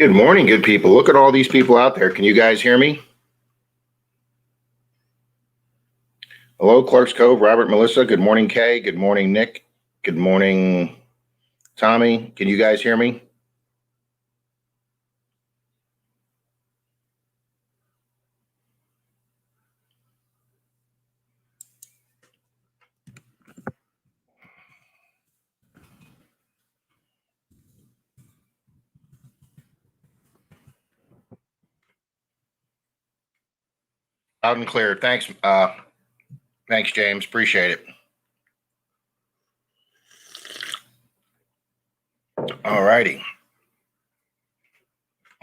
Good morning, good people. Look at all these people out there. Can you guys hear me? Hello, Clark's Cove, Robert, Melissa. Good morning, Kay. Good morning, Nick. Good morning, Tommy. Can you guys hear me? Loud and clear. Thanks. Thanks, James. Appreciate it. All righty.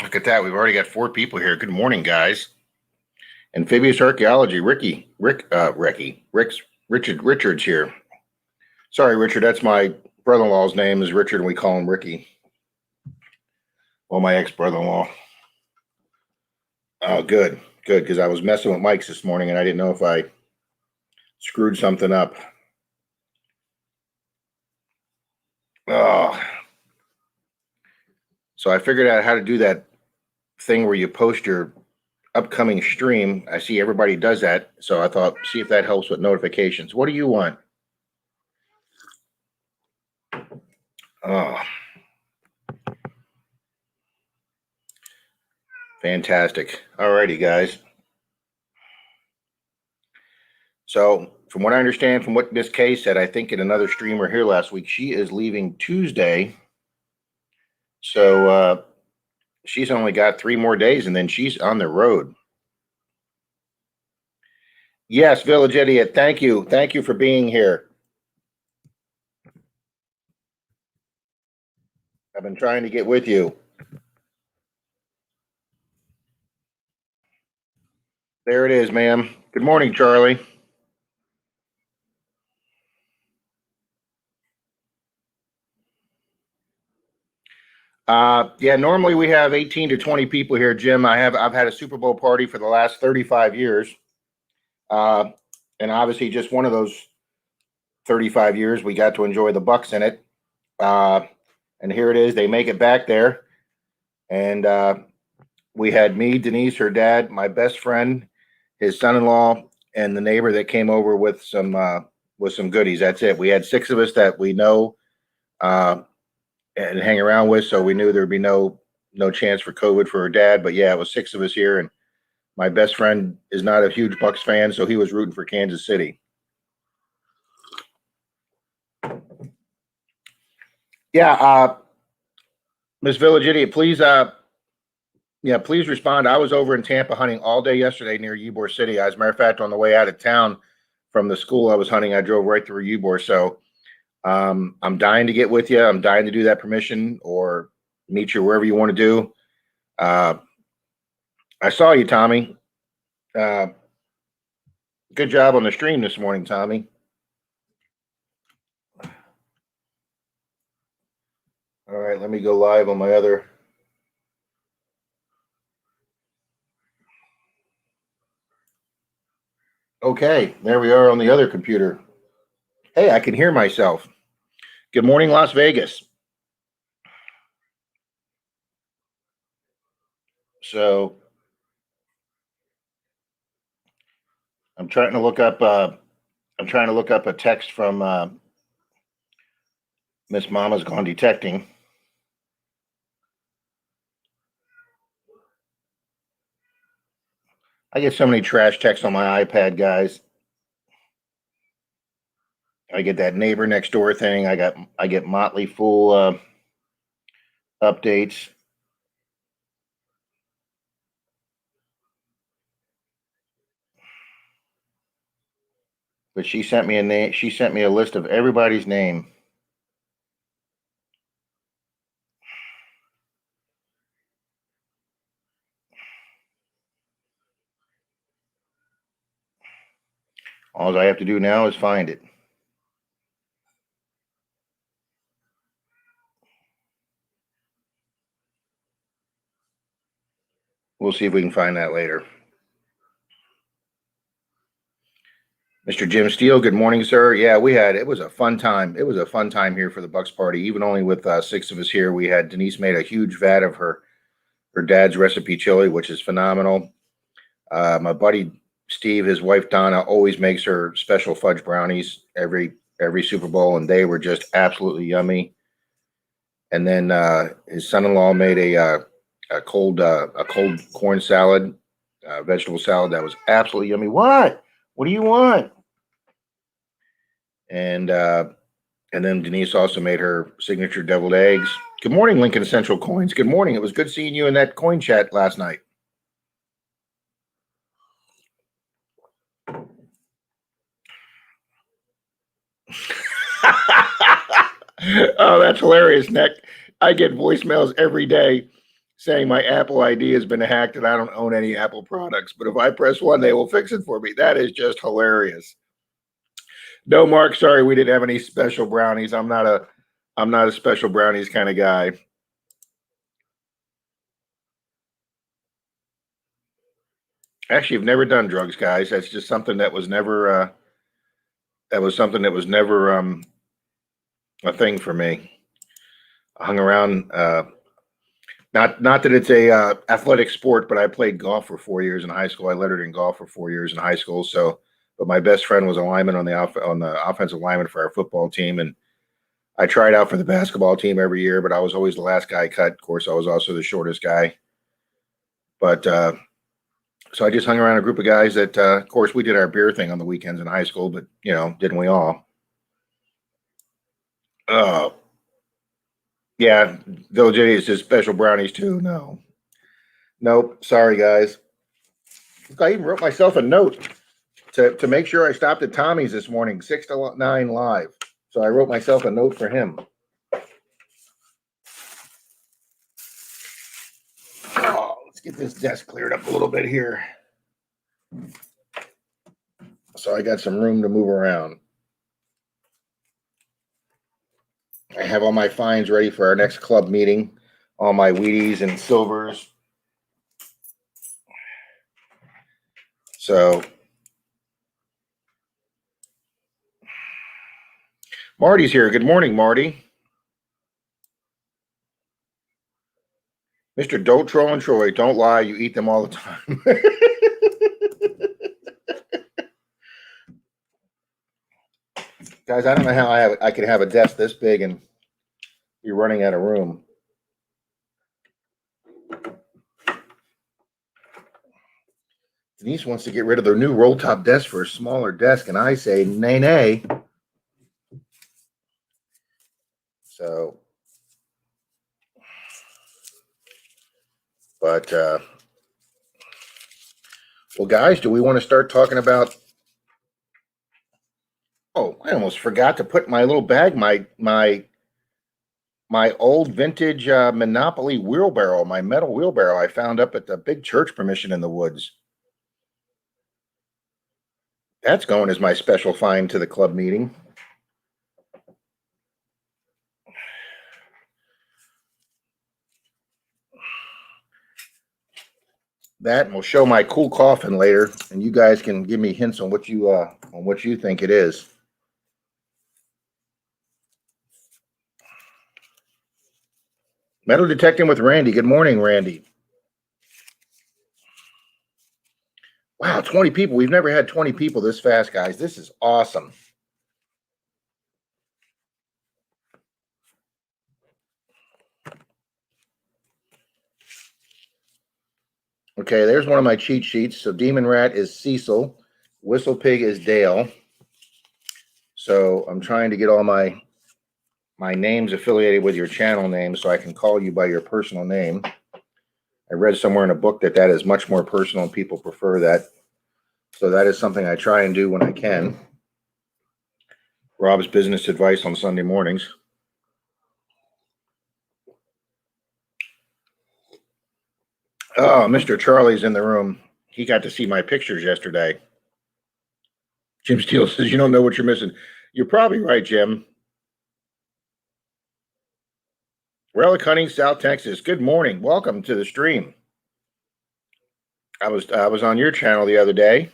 Look at that. We've already got 4 people here. Good morning, guys. Amphibious Archaeology. Richard's here. Sorry, Richard. That's my brother-in-law's name is Richard, and we call him Ricky. Well, my ex-brother-in-law. Oh, good, because I was messing with mics this morning, and I didn't know if I screwed something up. Oh. So I figured out how to do that thing where you post your upcoming stream. I see everybody does that, so I thought, see if that helps with notifications. What do you want? Oh. Fantastic. All righty, guys. So from what I understand, from what Miss Kay said, I think in another streamer here last week, she is leaving Tuesday. So she's only got 3 more days, and then she's on the road. Yes, Village Idiot. Thank you. Thank you for being here. I've been trying to get with you. There it is, ma'am. Good morning, Charlie. Yeah, normally we have 18 to 20 people here, Jim. I've had a Super Bowl party for the last 35 years. And obviously just one of those 35 years we got to enjoy the Bucks in it. And here it is. They make it back there. And we had me, Denise, her dad, my best friend, his son-in-law, and the neighbor that came over with some goodies. That's it. We had 6 of us that we know and hang around with, so we knew there'd be no chance for COVID for her dad. But yeah, it was 6 of us here, and my best friend is not a huge Bucks fan, so he was rooting for Kansas City. Yeah, Miss Village Idiot, please please respond. I was over in Tampa hunting all day yesterday near Ybor City. As a matter of fact, on the way out of town from the school I was hunting, I drove right through Ybor. So I'm dying to get with you. I'm dying to do that permission or meet you wherever you want to do. I saw you, Tommy. Good job on the stream this morning, Tommy. All right, let me go live on my other. Okay, there we are on the other computer. Hey, I can hear myself. Good morning, Las Vegas. So I'm trying to look up a text from Miss Mama's Gone Detecting. I get so many trash texts on my iPad, guys. I get that neighbor next door thing. I get Motley Fool updates. But she sent me a name. She sent me a list of everybody's name. All I have to do now is find it. We'll see if we can find that later. Mr. Jim Steele, good morning, sir. Yeah, it was a fun time. It was a fun time here for the Bucks party. Even only with 6 of us here, we had Denise made a huge vat of her her dad's recipe chili, which is phenomenal. My buddy Steve, his wife Donna, always makes her special fudge brownies every Super Bowl, and they were just absolutely yummy. And then his son-in-law made a cold corn salad, vegetable salad that was absolutely yummy. What? What do you want? And then Denise also made her signature deviled eggs. Good morning, Lincoln Central Coins. Good morning. It was good seeing you in that coin chat last night. Oh, that's hilarious, Nick. I get voicemails every day saying my Apple ID has been hacked and I don't own any Apple products. But if I press one, they will fix it for me. That is just hilarious. No, Mark, sorry, we didn't have any special brownies. I'm not a special brownies kind of guy. Actually, I've never done drugs, guys. That's just something that was never a thing for me. I hung around not that it's a athletic sport, but I played golf for 4 years in high school. I lettered in golf for 4 years in high school. So, but my best friend was a lineman on the offensive lineman for our football team, and I tried out for the basketball team every year, but I was always the last guy cut. Of course, I was also the shortest guy. But so I just hung around a group of guys that, of course, we did our beer thing on the weekends in high school, but didn't we all? Oh, yeah. Village Idiot says special brownies too. No, nope. Sorry, guys. I even wrote myself a note to make sure I stopped at Tommy's this morning, 6 to 9 live. So I wrote myself a note for him. Oh, let's get this desk cleared up a little bit here. So I got some room to move around. I have all my finds ready for our next club meeting. All my Wheaties and silvers. So Marty's here. Good morning, Marty. Mr. Don't Troll and Troy, don't lie. You eat them all the time. Guys, I don't know how I could have a desk this big and be running out of room. Denise wants to get rid of their new roll top desk for a smaller desk, and I say nay, nay. So, but well, guys, do we want to start talking about? Oh, I almost forgot to put my little bag, my old vintage Monopoly wheelbarrow, my metal wheelbarrow I found up at the big church permission in the woods. That's going as my special find to the club meeting. That, and we'll show my cool coffin later, and you guys can give me hints on what you think it is. Metal detecting with Randy. Good morning, Randy. Wow, 20 people. We've never had 20 people this fast, guys. This is awesome. Okay, there's one of my cheat sheets. So Demon Rat is Cecil. Whistle Pig is Dale. So I'm trying to get all my names affiliated with your channel name so I can call you by your personal name. I read somewhere in a book that is much more personal and people prefer that. So that is something I try and do when I can. Rob's business advice on Sunday mornings. Oh, Mr. Charlie's in the room. He got to see my pictures yesterday. Jim Steele says, you don't know what you're missing. You're probably right, Jim. Relic Hunting, South Texas. Good morning. Welcome to the stream. I was on your channel the other day.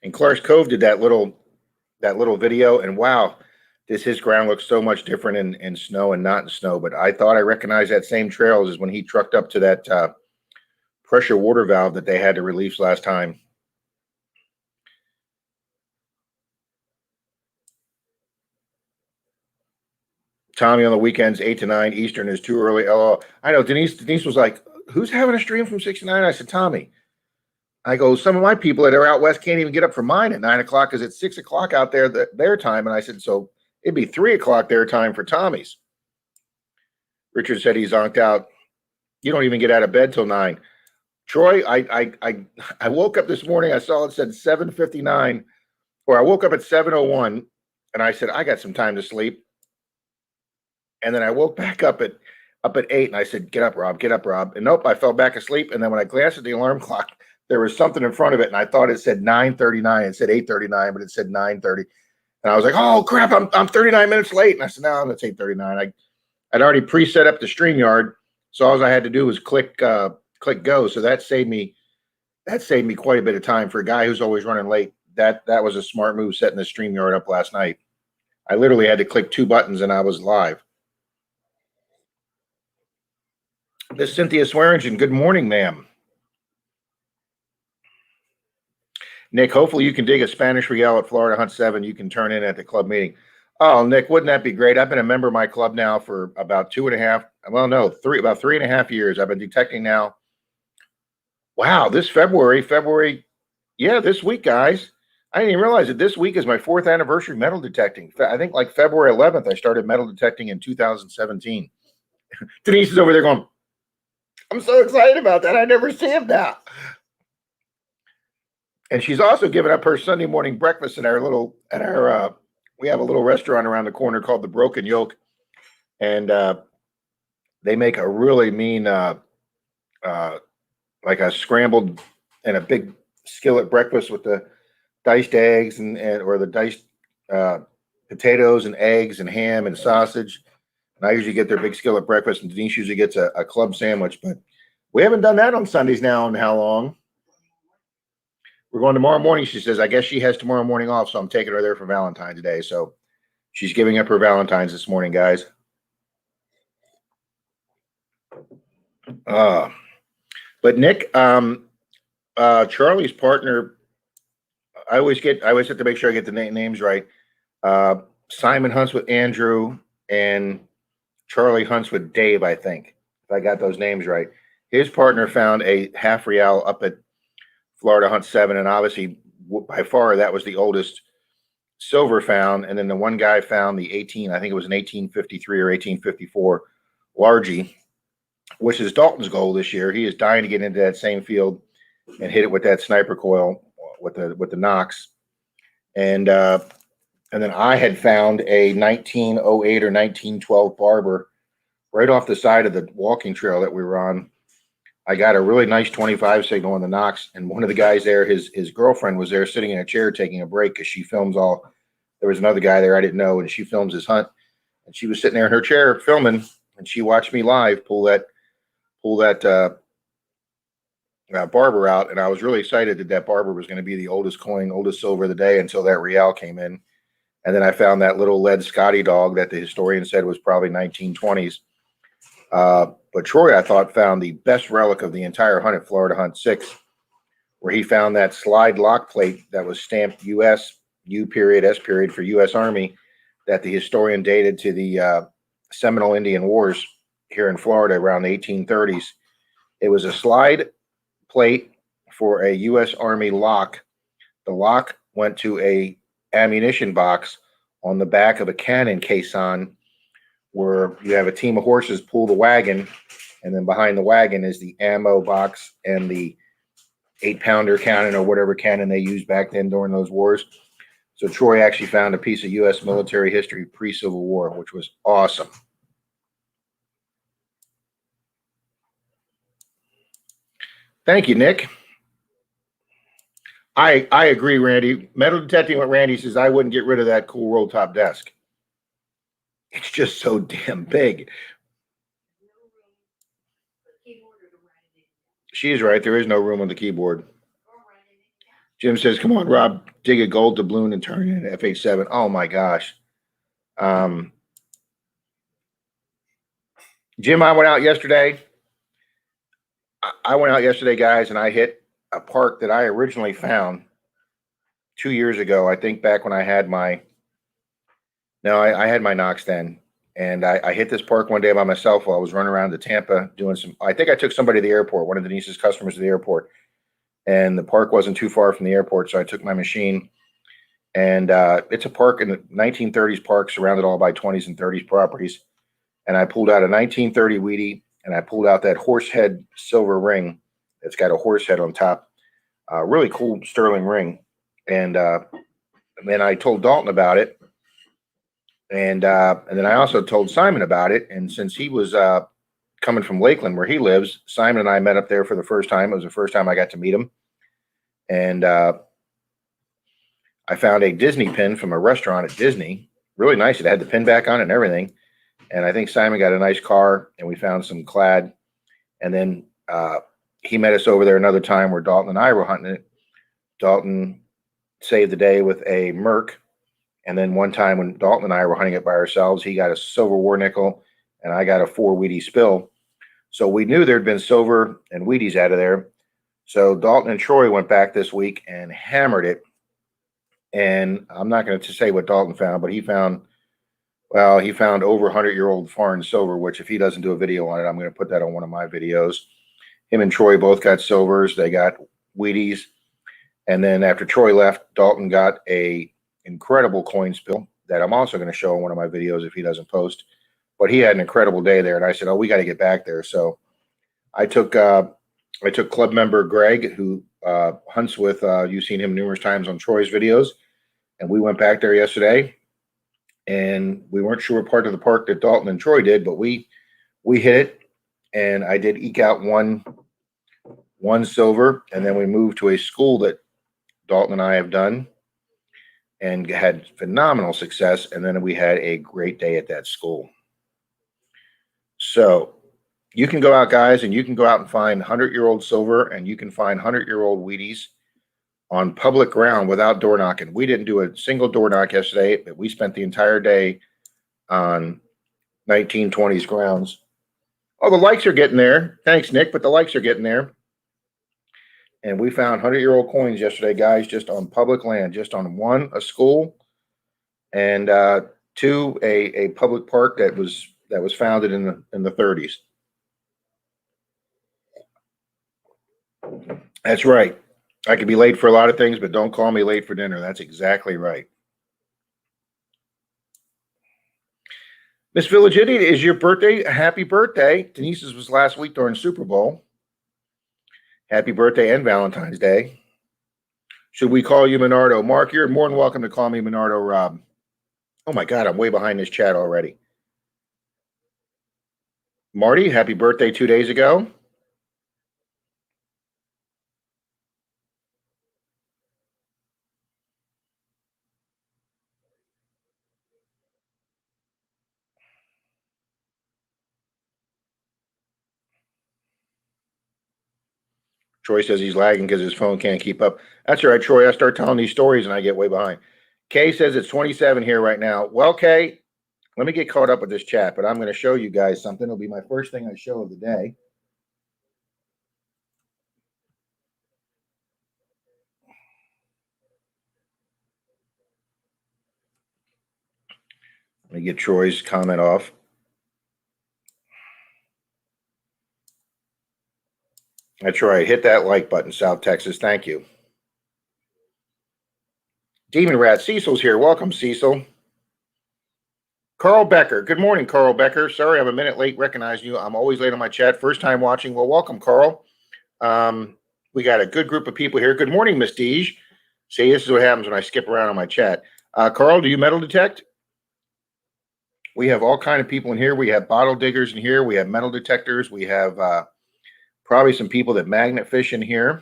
And Clark's Cove did that little video, and wow, his ground looks so much different in snow and not in snow. But I thought I recognized that same trail as when he trucked up to that pressure water valve that they had to release last time. Tommy on the weekends, 8 to 9 Eastern is too early. Oh, I know. Denise was like, "Who's having a stream from 6 to 9?" I said, "Tommy." I go, "Some of my people that are out west can't even get up for mine at 9 o'clock because it's 6 o'clock out there their time." And I said, "So it'd be 3 o'clock their time for Tommy's." Richard said he's zonked out. You don't even get out of bed till 9. Troy, I woke up this morning. I saw it said 7:59, or I woke up at 7:01, and I said I got some time to sleep. And then I woke back up at 8, and I said, "Get up, Rob. Get up, Rob." And nope, I fell back asleep. And then when I glanced at the alarm clock, there was something in front of it, and I thought it said 9:39. It said 8:39, but it said 9:30. And I was like, "Oh crap, I'm 39 minutes late." And I said, "No, it's 8:39." I'd already pre-set up the StreamYard, so all I had to do was click go. So that saved me quite a bit of time for a guy who's always running late. That was a smart move, setting the StreamYard up last night. I literally had to click 2 buttons and I was live. Miss Cynthia Swearingen, good morning, ma'am. Nick, hopefully you can dig a Spanish Real at Florida Hunt 7. You can turn in at the club meeting. Oh, Nick, wouldn't that be great? I've been a member of my club now for about 2.5, well, no, about 3.5 years. I've been detecting now. Wow, this February, yeah, this week, guys. I didn't even realize that this week is my 4th anniversary metal detecting. I think like February 11th, I started metal detecting in 2017. Denise is over there going, "I'm so excited about that. I never see him now." And she's also given up her Sunday morning breakfast in we have a little restaurant around the corner called the Broken Yoke, and they make a really mean like a scrambled and a big skillet breakfast with the diced eggs or the diced potatoes and eggs and ham and sausage. And I usually get their big skillet breakfast, and Denise usually gets a club sandwich. But we haven't done that on Sundays now in how long? We're going tomorrow morning. She says, I guess she has tomorrow morning off, so I'm taking her there for Valentine's Day. So she's giving up her Valentine's this morning, guys. But Nick, Charlie's partner, I always have to make sure I get the names right. Simon hunts with Andrew, and Charlie hunts with Dave, I think, if I got those names right. His partner found a half real up at Florida Hunt 7, and obviously, by far, that was the oldest silver found. And then the one guy found the 18, I think it was an 1853 or 1854 Largie, which is Dalton's goal this year. He is dying to get into that same field and hit it with that sniper coil with the Knox. And then I had found a 1908 or 1912 Barber right off the side of the walking trail that we were on. I got a really nice 25 signal on the Knox, and one of the guys there, his girlfriend was there sitting in a chair taking a break because she films all. There was another guy there I didn't know, and she films his hunt, and she was sitting there in her chair filming, and she watched me live pull that Barber out, and I was really excited that Barber was going to be the oldest coin, oldest silver of the day until that Real came in. And then I found that little lead Scotty dog that the historian said was probably 1920s. But Troy, I thought, found the best relic of the entire hunt at Florida Hunt 6, where he found that slide lock plate that was stamped U.S. U period S period for U.S. Army that the historian dated to the Seminole Indian Wars here in Florida around the 1830s. It was a slide plate for a U.S. Army lock. The lock went to a ammunition box on the back of a cannon caisson, where you have a team of horses pull the wagon, and then behind the wagon is the ammo box and the 8-pounder cannon or whatever cannon they used back then during those wars. So Troy actually found a piece of U.S. military history pre-Civil War, which was awesome. Thank you, Nick. I agree, Randy. Metal detecting what Randy says, I wouldn't get rid of that cool roll top desk. It's just so damn big. She is right. There is no room on the keyboard. Jim says, come on, Rob, dig a gold doubloon and turn it into FH7. Oh, my gosh. Jim, I went out yesterday. I went out yesterday, guys, and I hit a park that I originally found 2 years ago. I think back when I had my I had my Knox then, and I hit this park one day by myself while I was running around to Tampa doing some. I think I took somebody to the airport, one of Denise's customers to the airport, and the park wasn't too far from the airport, so I took my machine. And it's a park in the 1930s park, surrounded all by 20s and 30s properties. And I pulled out a 1930 Wheatie, and I pulled out that horsehead silver ring that's got a horse head on top. Really cool sterling ring. And then I told Dalton about it. And then I also told Simon about it. And since he was coming from Lakeland, where he lives, Simon and I met up there for the first time. It was the first time I got to meet him. And I found a Disney pin from a restaurant at Disney. Really nice. It had the pin back on it and everything. And I think Simon got a nice car, and we found some clad. And then he met us over there another time where Dalton and I were hunting it. Dalton saved the day with a Merc. And then one time when Dalton and I were hunting it by ourselves, he got a silver war nickel, and I got a 4 Wheatie spill. So we knew there'd been silver and Wheaties out of there. So Dalton and Troy went back this week and hammered it. And I'm not going to say what Dalton found, but he found over 100-year-old foreign silver, which if he doesn't do a video on it, I'm going to put that on one of my videos. Him and Troy both got silvers. They got Wheaties. And then after Troy left, Dalton got a incredible coin spill that I'm also going to show in one of my videos if he doesn't post. But he had an incredible day there. And I said, oh, we got to get back there. So I took club member Greg, who hunts with, you've seen him numerous times on Troy's videos. And we went back there yesterday. And we weren't sure what part of the park that Dalton and Troy did, but we hit it, and I did eke out one silver, and then we moved to a school that Dalton and I have done and had phenomenal success, and then we had a great day at that school. So you can go out, guys, and you can go out and find 100-year-old silver, and you can find 100-year-old Wheaties on public ground without door knocking. We didn't do a single door knock yesterday, but we spent the entire day on 1920s grounds. Oh, the likes are getting there. Thanks, Nick, but the likes are getting there. And we found 100-year-old coins yesterday, guys, just on public land, just on one, a school, and two, a public park that was founded in the 30s. That's right. I could be late for a lot of things, but don't call me late for dinner. That's exactly right. Miss Village Idiot, is your birthday? Happy birthday. Denise's was last week during Super Bowl. Happy birthday and Valentine's Day. Should we call you Menardo? Mark, you're more than welcome to call me Menardo Rob. Oh my God, I'm way behind this chat already. Marty, happy birthday 2 days ago. Troy says he's lagging because his phone can't keep up. That's all right, Troy. I start telling these stories and I get way behind. Kay says it's 27 here right now. Well, Kay, let me get caught up with this chat, but I'm going to show you guys something. It'll be my first thing I show of the day. Let me get Troy's comment off. That's right. Hit that like button, South Texas. Thank you. Demon Rat, Cecil's here. Welcome, Cecil. Carl Becker. Good morning, Carl Becker. Sorry, I'm a minute late recognizing you. I'm always late on my chat. First time watching. Well, welcome, Carl. We got a good group of people here. Good morning, Miss Deej. See, this is what happens when I skip around on my chat. Carl, do you metal detect? We have all kind of people in here. We have bottle diggers in here. We have metal detectors. We have probably some people that magnet fish in here.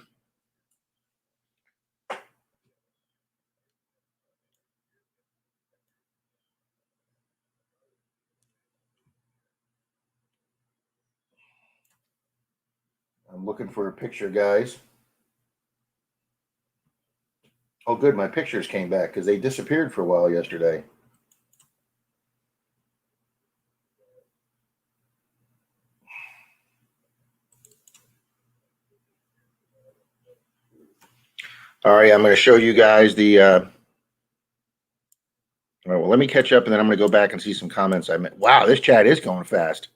I'm looking for a picture, guys. Oh, good. My pictures came back because they disappeared for a while yesterday. All right, I'm going to show you guys the. All right, well, let me catch up, and then I'm going to go back and see some comments I made. Wow, this chat is going fast.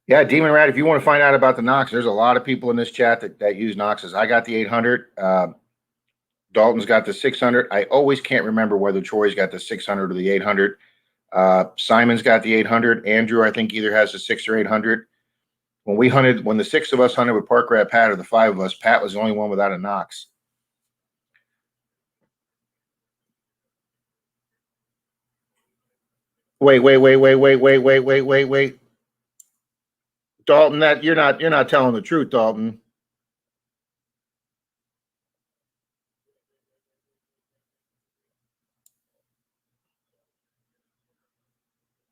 Yeah, Demon Rat, if you want to find out about the Knox, there's a lot of people in this chat that use Knoxes. I got the 800. Dalton's got the 600. I always can't remember whether Troy's got the 600 or the 800. Simon's got the 800. Andrew, I think, either has the 6 or 800. When the 6 of us hunted with Park Rat Pat, or the 5 of us, Pat was the only one without a Knox. Wait. Dalton, that you're not telling the truth, Dalton.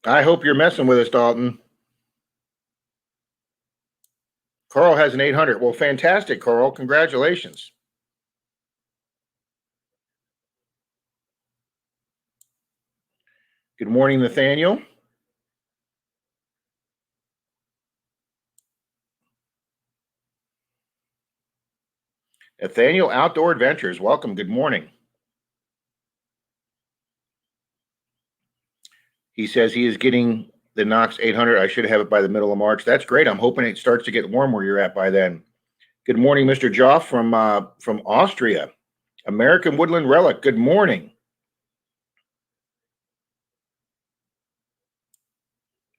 I hope you're messing with us, Dalton. Carl has an 800. Well, fantastic, Carl. Congratulations. Good morning, Nathaniel. Nathaniel Outdoor Adventures, welcome. Good morning. He says he is getting the Knox 800. I should have it by the middle of March. That's great. I'm hoping it starts to get warm where you're at by then. Good morning, Mr. Joff from Austria. American Woodland Relic. Good morning.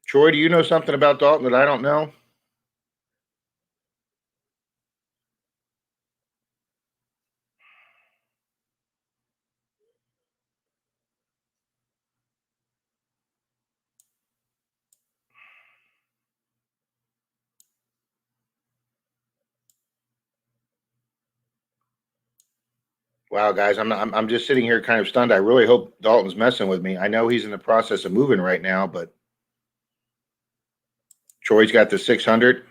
Troy, do you know something about Dalton that I don't know? Wow, guys, I'm just sitting here kind of stunned. I really hope Dalton's messing with me. I know he's in the process of moving right now, but Troy's got the 600.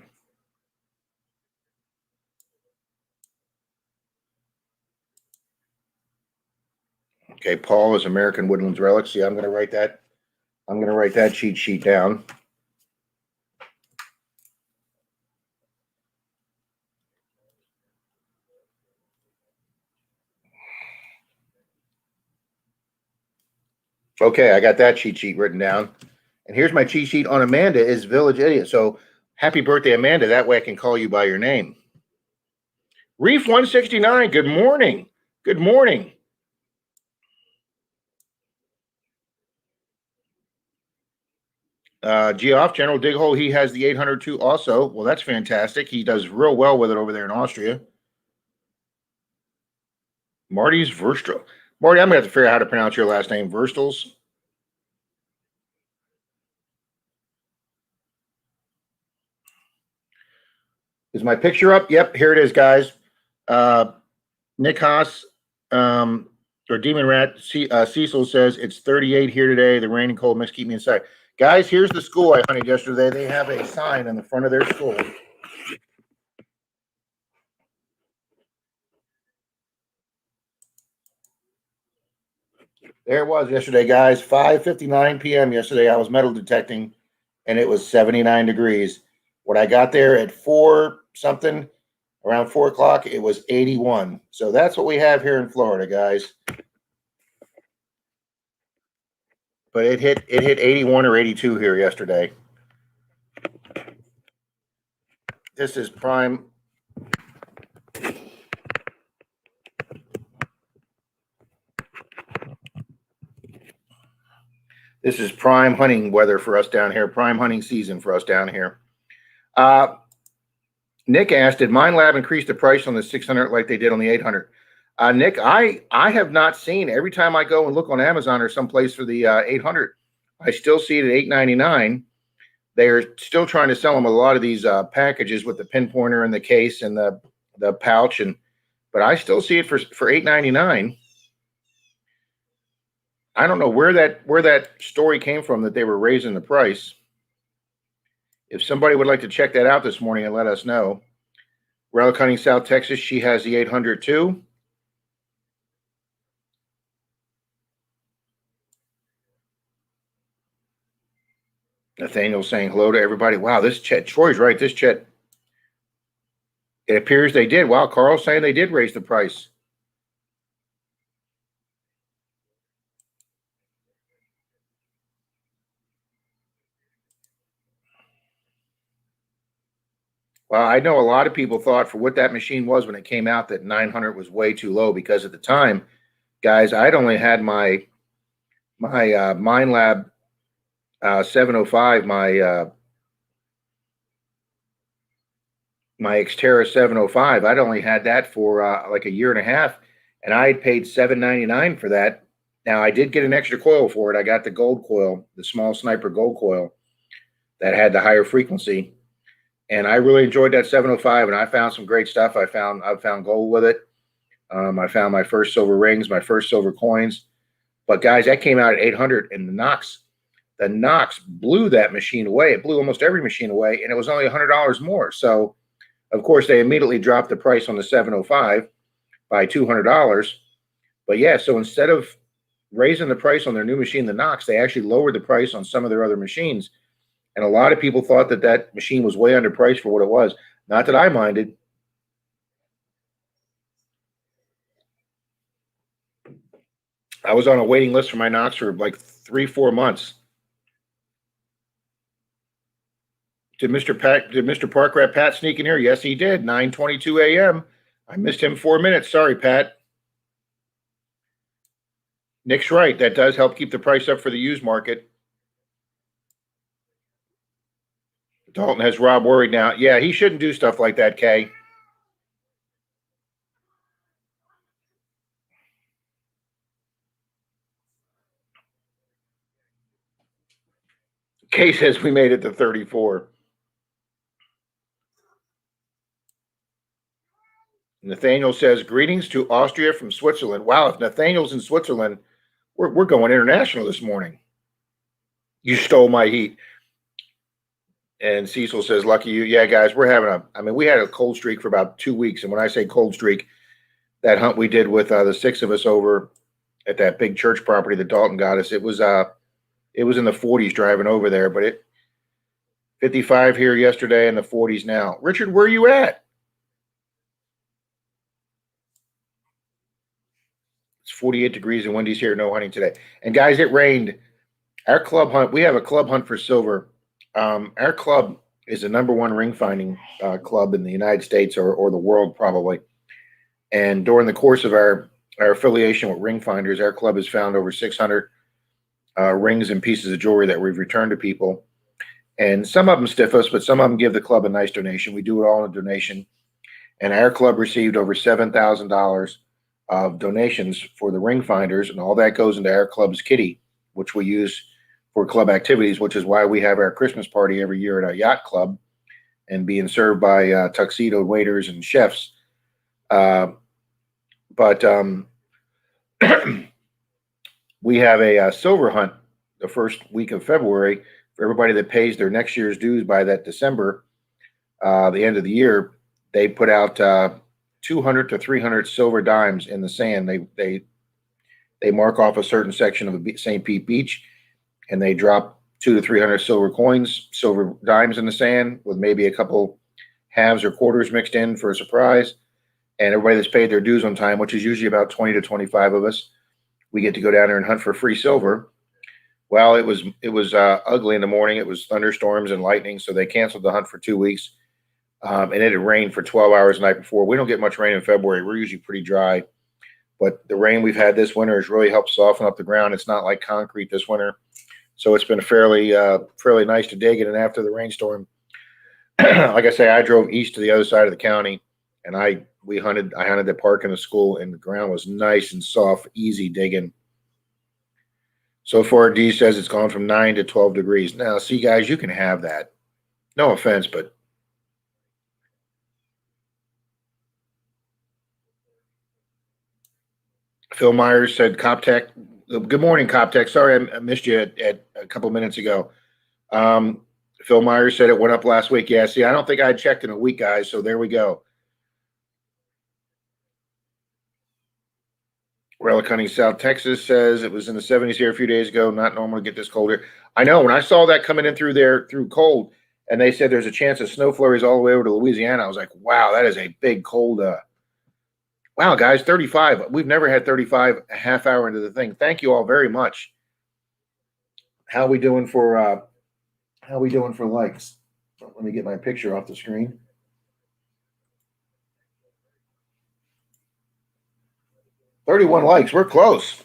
Okay, Paul is American Woodlands Relics. See, I'm going to write that. I'm going to write that cheat sheet down. Okay, I got that cheat sheet written down. And here's my cheat sheet on Amanda is Village Idiot. So happy birthday, Amanda. That way I can call you by your name. Reef 169, good morning. Good morning. Geoff, General Dighole, he has the 802 also. Well, that's fantastic. He does real well with it over there in Austria. Marty's Verstel. Marty, I'm going to have to figure out how to pronounce your last name. Verstels. Is my picture up? Yep, here it is, guys. Nick Haas, or Demon Rat, Cecil says it's 38 here today. The rain and cold mix keep me inside. Guys, here's the school I hunted yesterday. They have a sign in the front of their school. There it was yesterday, guys. 5:59 p.m. yesterday. I was metal detecting, and it was 79 degrees. When I got there at 4 something, around 4 o'clock, it was 81. So that's what we have here in Florida, guys. But it hit 81 or 82 here yesterday. This is prime. This is prime hunting weather for us down here. Prime hunting season for us down here. Nick asked, did Mine Lab increase the price on the 600 like they did on the 800? Nick, I have not seen. Every time I go and look on Amazon or someplace for the 800, I still see it at $899. They're still trying to sell them a lot of these packages with the pinpointer and the case and the pouch, but I still see it for $899. I don't know where that story came from that they were raising the price. If somebody would like to check that out this morning and let us know. Relic Hunting South Texas, she has the 800 too. Nathaniel's saying hello to everybody. Wow, this Chet, Troy's right. This Chet, it appears they did. Wow, Carl's saying they did raise the price. Well, I know a lot of people thought for what that machine was when it came out that 900 was way too low because at the time, guys, I'd only had my MindLab 705, my Xterra 705. I'd only had that for like a year and a half, and I had paid $799 for that. Now I did get an extra coil for it. I got the gold coil, the small sniper gold coil that had the higher frequency, and I really enjoyed that 705. And I found some great stuff. I found gold with it. I found my first silver rings, my first silver coins. But guys, that came out at 800, and the Knox blew that machine away. It blew almost every machine away, and it was only $100 more. So of course, they immediately dropped the price on the 705 by $200. But yeah, so instead of raising the price on their new machine, the Knox, they actually lowered the price on some of their other machines. And a lot of people thought that that machine was way underpriced for what it was. Not that I minded. I was on a waiting list for my Knox for like 3, 4 months. Did Mr. Park Rat Pat sneak in here? Yes, he did. 9:22 a.m. I missed him 4 minutes. Sorry, Pat. Nick's right. That does help keep the price up for the used market. Dalton has Rob worried now. Yeah, he shouldn't do stuff like that, Kay. Kay says we made it to 34. Nathaniel says, greetings to Austria from Switzerland. Wow, if Nathaniel's in Switzerland, we're going international this morning. You stole my heat. And Cecil says, lucky you. Yeah, guys, we had a cold streak for about 2 weeks. And when I say cold streak, that hunt we did with the six of us over at that big church property that Dalton got us, it was in the 40s driving over there, but it 55 here yesterday in the 40s now. Richard, where are you at? It's 48 degrees and windy's here. No hunting today. And guys, it rained. Our club hunt, we have a club hunt for silver. Our club is the number one ring finding club in the United States or the world probably. And during the course of our affiliation with ring finders, our club has found over 600 rings and pieces of jewelry that we've returned to people. And some of them stiff us, but some of them give the club a nice donation. We do it all in a donation. And our club received over $7,000 of donations for the ring finders, and all that goes into our club's kitty, which we use for club activities, which is why we have our Christmas party every year at our yacht club and being served by tuxedoed waiters and chefs. But we have a silver hunt the first week of February for everybody that pays their next year's dues by that December, the end of the year. They put out 200 to 300 silver dimes in the sand. They mark off a certain section of St. Pete Beach, and they drop 200 to 300 silver coins, silver dimes in the sand with maybe a couple halves or quarters mixed in for a surprise. And everybody that's paid their dues on time, which is usually about 20 to 25 of us, we get to go down there and hunt for free silver. Well, it was ugly in the morning. It was thunderstorms and lightning, so they canceled the hunt for 2 weeks. And it had rained for 12 hours the night before. We don't get much rain in February. We're usually pretty dry. But the rain we've had this winter has really helped soften up the ground. It's not like concrete this winter. So it's been fairly nice to dig in. And after the rainstorm, like I say, I drove east to the other side of the county, and I hunted the park and the school, and the ground was nice and soft, easy digging. So far, D says it's gone from 9 to 12 degrees. Now, see, guys, you can have that. No offense, but Phil Myers said Coptech. Good morning, Coptech. Sorry, I missed you at a couple minutes ago. Phil Myers said it went up last week. Yeah, see, I don't think I checked in a week, guys. So there we go. Relic Hunting South Texas says it was in the 70s here a few days ago. Not normal to get this cold here. I know. When I saw that coming in through there through cold, and they said there's a chance of snow flurries all the way over to Louisiana, I was like, wow, that is a big cold. Wow, guys, 35. We've never had 35 a half hour into the thing. Thank you all very much. How we doing for likes? Let me get my picture off the screen. $31 likes. We're close.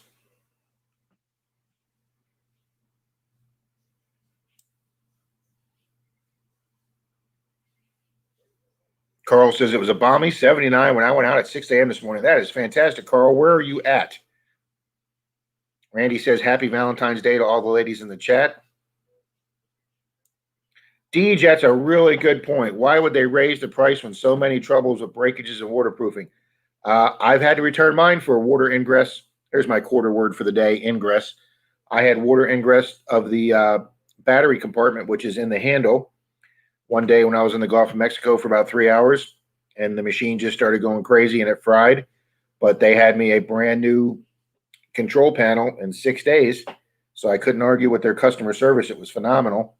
Carl says it was a balmy 79 when I went out at 6 a.m. this morning. That is fantastic, Carl. Where are you at? Randy says happy Valentine's Day to all the ladies in the chat. Deej, that's a really good point. Why would they raise the price when so many troubles with breakages and waterproofing? I've had to return mine for water ingress. There's my quarter word for the day, ingress. I had water ingress of the battery compartment, which is in the handle, one day when I was in the Gulf of Mexico for about 3 hours, and the machine just started going crazy and it fried. But they had me a brand new control panel in 6 days, so I couldn't argue with their customer service. It was phenomenal.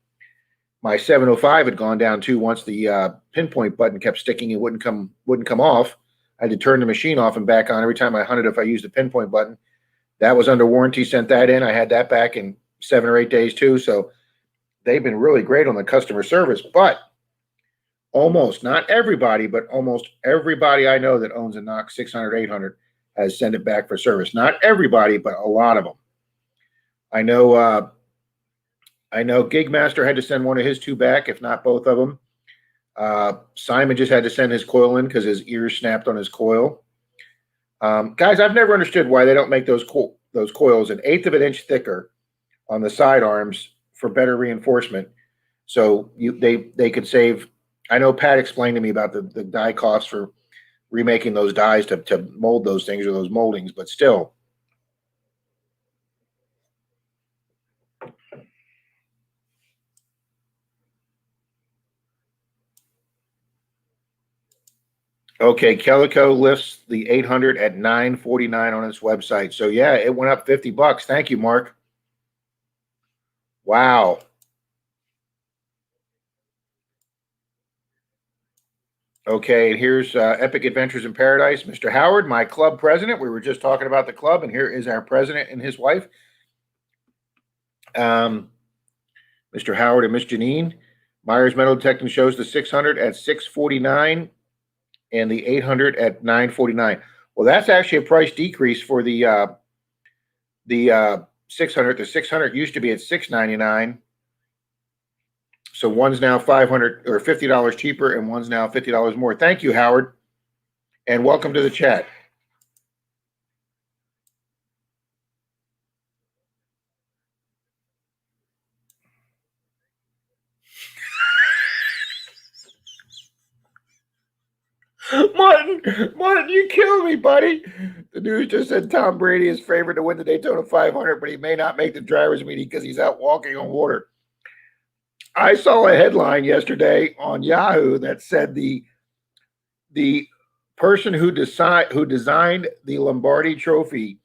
My 705 had gone down too once the pinpoint button kept sticking and wouldn't come off. I had to turn the machine off and back on every time I hunted if I used the pinpoint button. That was under warranty, sent that in. I had that back in 7 or 8 days too. So they've been really great on the customer service. But almost, not everybody, but almost everybody I know that owns a Knox 600, 800 has sent it back for service. Not everybody, but a lot of them. I know Gigmaster had to send one of his two back, if not both of them. Simon just had to send his coil in because his ears snapped on his coil. Guys, I've never understood why they don't make those coils an eighth of an inch thicker on the side arms for better reinforcement. So they could save. I know Pat explained to me about the die costs for remaking those dies to mold those things or those moldings, but still. Okay, Calico lists the 800 at $949 on its website. So yeah, it went up $50. Thank you, Mark. Wow. Okay, and here's Epic Adventures in Paradise, Mr. Howard, my club president. We were just talking about the club, and here is our president and his wife, Mr. Howard and Miss Janine. Myers Metal Detecting shows the 600 at $649 and the 800 at $949. Well, that's actually a price decrease for the 600. The 600 used to be at $699. So one's now $500 or $50 cheaper, and one's now $50 more. Thank you, Howard, and welcome to the chat. Martin, you kill me, buddy. The news just said Tom Brady is favored to win the Daytona 500, but he may not make the drivers' meeting because he's out walking on water. I saw a headline yesterday on Yahoo that said the person who designed the Lombardi Trophy,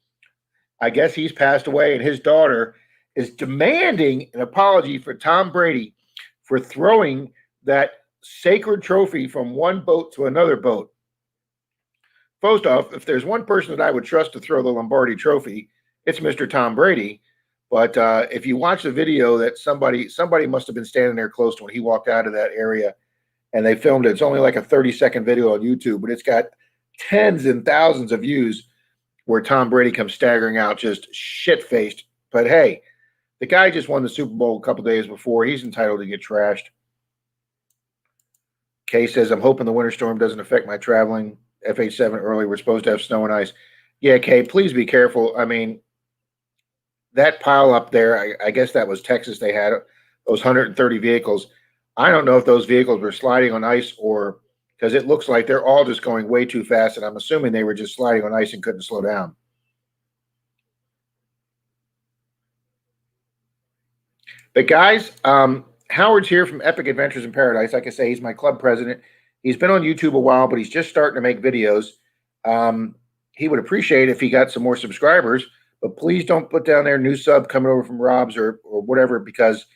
I guess he's passed away, and his daughter is demanding an apology for Tom Brady for throwing that sacred trophy from one boat to another boat. First off, if there's one person that I would trust to throw the Lombardi Trophy, it's Mr. Tom Brady. But if you watch the video, that somebody must have been standing there close to when he walked out of that area, and they filmed it. It's only like a 30-second video on YouTube, but it's got tens and thousands of views where Tom Brady comes staggering out, just shit-faced. But hey, the guy just won the Super Bowl a couple days before. He's entitled to get trashed. Kay says, I'm hoping the winter storm doesn't affect my traveling. FH7 early. We're supposed to have snow and ice. Yeah, Kay, please be careful. I mean, that pile up there, I guess that was Texas. They had those 130 vehicles. I don't know if those vehicles were sliding on ice or because it looks like they're all just going way too fast. And I'm assuming they were just sliding on ice and couldn't slow down. But guys, Howard's here from Epic Adventures in Paradise. Like I say, he's my club president. He's been on YouTube a while, but he's just starting to make videos. he would appreciate if he got some more subscribers. But please don't put down there new sub coming over from Rob's or whatever, because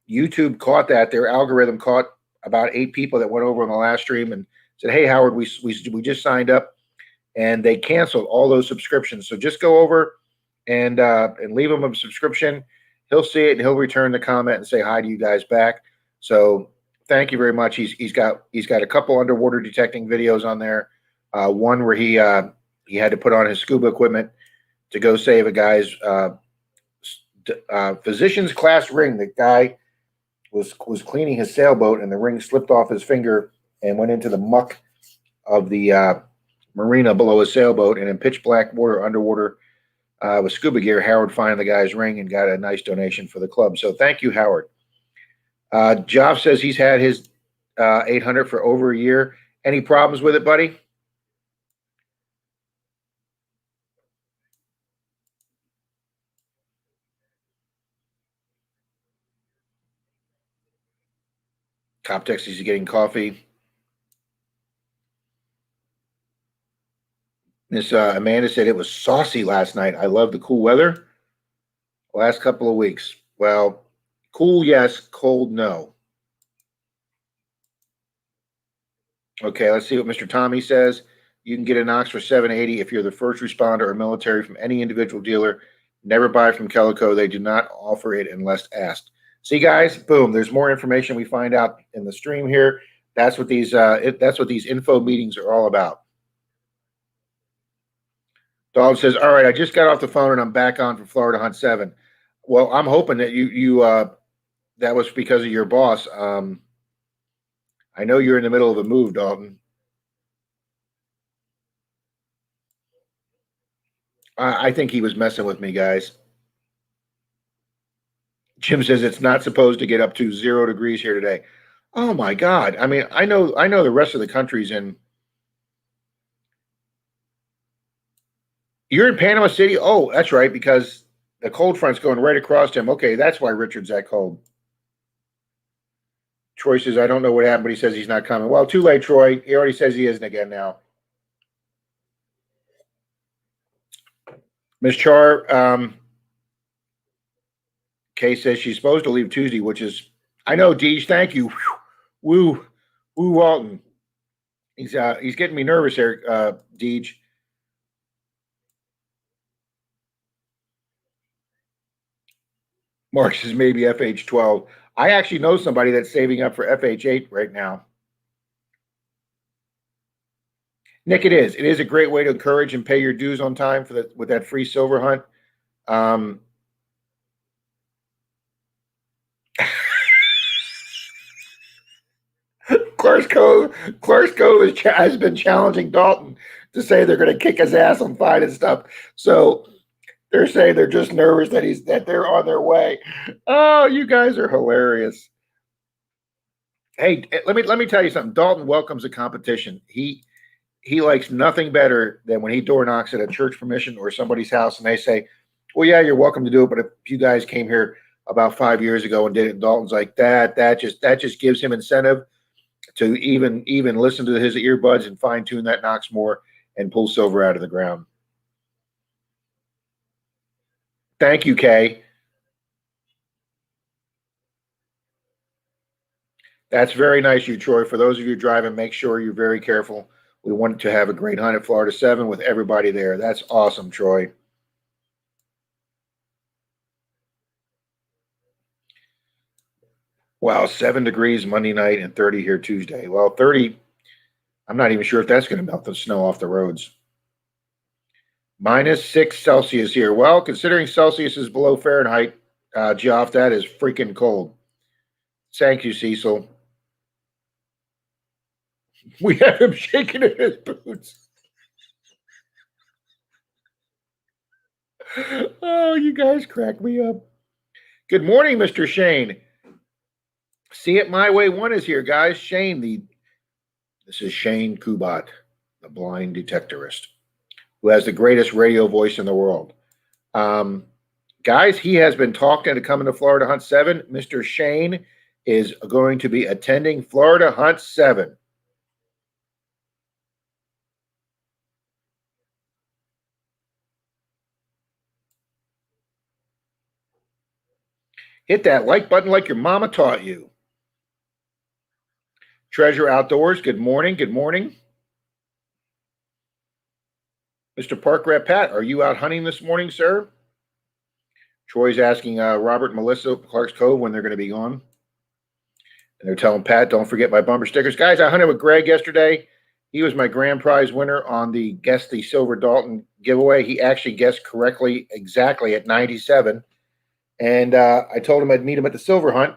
YouTube caught that. Their algorithm caught about 8 people that went over on the last stream and said, "Hey Howard, we just signed up," and they canceled all those subscriptions. So just go over and leave him a subscription. He'll see it and he'll return the comment and say hi to you guys back. So thank you very much. He's got a couple underwater detecting videos on there. One where he had to put on his scuba equipment to go save a guy's physician's class ring. The guy was cleaning his sailboat and the ring slipped off his finger and went into the muck of the marina below his sailboat. And in pitch black water underwater with scuba gear, Howard found the guy's ring and got a nice donation for the club. So thank you, Howard. Joff says he's had his 800 for over a year. Any problems with it, buddy? Coptex is getting coffee. Miss Amanda said it was saucy last night. I love the cool weather. Last couple of weeks. Well, cool, yes. Cold, no. Okay, let's see what Mr. Tommy says. You can get an Ox for $780 if you're the first responder or military from any individual dealer. Never buy from Calico. They do not offer it unless asked. See, guys, boom. There's more information we find out in the stream here. That's what these info meetings are all about. Dog says, "All right, I just got off the phone and I'm back on for Florida Hunt 7." Well, I'm hoping that you that was because of your boss. I know you're in the middle of a move, Dalton. I think he was messing with me, guys. Jim says it's not supposed to get up to 0 degrees here today. Oh my God! I mean, I know the rest of the country's in. You're in Panama City. Oh, that's right, because the cold front's going right across him. Okay, that's why Richard's that cold. Troy says, "I don't know what happened, but he says he's not coming." Well, too late, Troy. He already says he isn't again now. Miss Char, Kay says she's supposed to leave Tuesday, which is, I know, Deej. Thank you. Woo, woo, Walton. He's getting me nervous here, Deej. Mark says maybe FH12. I actually know somebody that's saving up for FH8 right now. Nick, it is. It is a great way to encourage and pay your dues on time for with that free silver hunt. Clarksco has been challenging Dalton to say they're going to kick his ass on Fight and stuff. So they're saying they're just nervous that they're on their way. Oh, you guys are hilarious. Hey, let me tell you something. Dalton welcomes a competition. He likes nothing better than when he door knocks at a church permission or somebody's house and they say, "Well, yeah, you're welcome to do it, but if you guys came here about 5 years ago and did it," and Dalton's like that just gives him incentive to even listen to his earbuds and fine tune that Knox more and pull silver out of the ground. Thank you, Kay. That's very nice, you Troy. For those of you driving, make sure you're very careful. We want to have a great hunt at Florida 7 with everybody there. That's awesome, Troy. Wow, 7 degrees Monday night and 30 here Tuesday. Well, 30, I'm not even sure if that's going to melt the snow off the roads. -6 Celsius here. Well, considering Celsius is below Fahrenheit, Geoff, that is freaking cold. Thank you, Cecil. We have him shaking in his boots. Oh, you guys crack me up. Good morning, Mr. Shane. See It My Way 1 is here, guys. This is Shane Kubat, the blind detectorist, who has the greatest radio voice in the world. Guys, he has been talking to coming to Florida Hunt 7. Mr. Shane is going to be attending Florida Hunt 7. Hit that like button like your mama taught you. Treasure Outdoors, good morning. Good morning. Mr. Park Rat Pat, are you out hunting this morning, sir? Troy's asking Robert and Melissa Clark's Cove when they're going to be gone. And they're telling Pat, don't forget my bumper stickers. Guys, I hunted with Greg yesterday. He was my grand prize winner on the Guess the Silver Dalton giveaway. He actually guessed correctly exactly at 97. And I told him I'd meet him at the Silver Hunt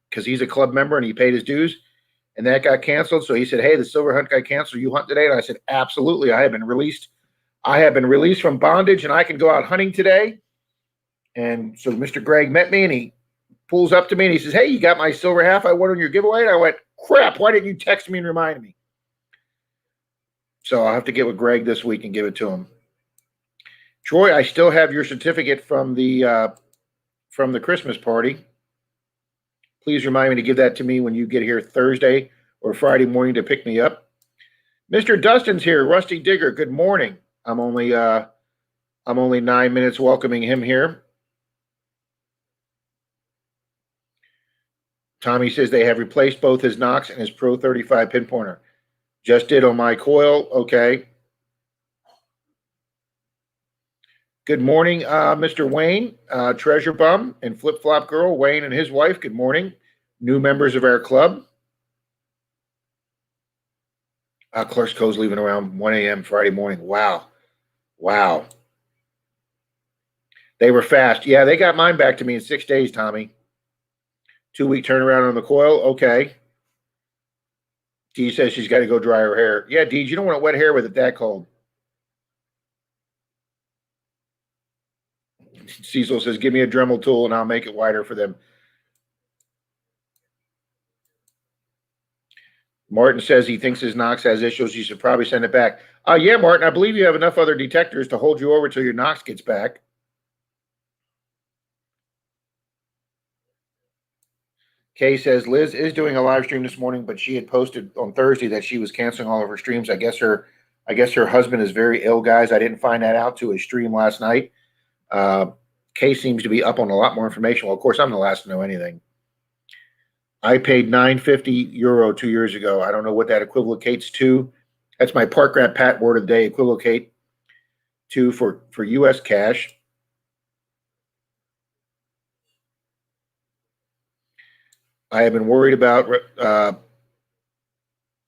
because he's a club member and he paid his dues. And that got canceled. So he said, hey, the Silver Hunt got canceled. You hunt today? And I said, absolutely. I have been released. I have been released from bondage and I can go out hunting today. And so Mr. Greg met me and he pulls up to me and he says, hey, you got my silver half I won on your giveaway? And I went, crap, why didn't you text me and remind me? So I'll have to get with Greg this week and give it to him. Troy, I still have your certificate from the Christmas party. Please remind me to give that to me when you get here Thursday or Friday morning to pick me up. Mr. Dustin's here, Rusty Digger. Good morning. I'm only 9 minutes welcoming him here. Tommy says they have replaced both his Knox and his Pro 35 pin pointer. Just did on my coil. Okay. Good morning, Mr. Wayne, Treasure Bum and Flip Flop Girl. Wayne and his wife, good morning. New members of our club. Clark's Cove's leaving around 1 a.m. Friday morning. Wow. They were fast. Yeah, they got mine back to me in 6 days, Tommy. 2-week turnaround on the coil. Okay. Dee says she's got to go dry her hair. Yeah, Dee, you don't want wet hair with it that cold. Cecil says, give me a Dremel tool and I'll make it wider for them. Martin says he thinks his Knox has issues. You should probably send it back. Yeah, Martin, I believe you have enough other detectors to hold you over till your Knox gets back. Kay says Liz is doing a live stream this morning, but she had posted on Thursday that she was canceling all of her streams. I guess her husband is very ill, guys. I didn't find that out to a stream last night. Kay seems to be up on a lot more information. Well, of course, I'm the last to know anything. I paid €950 2 years ago. I don't know what that equivocates to. That's my Park Rat Pat word of the day. Equivocate to for U.S. cash. I have been worried about.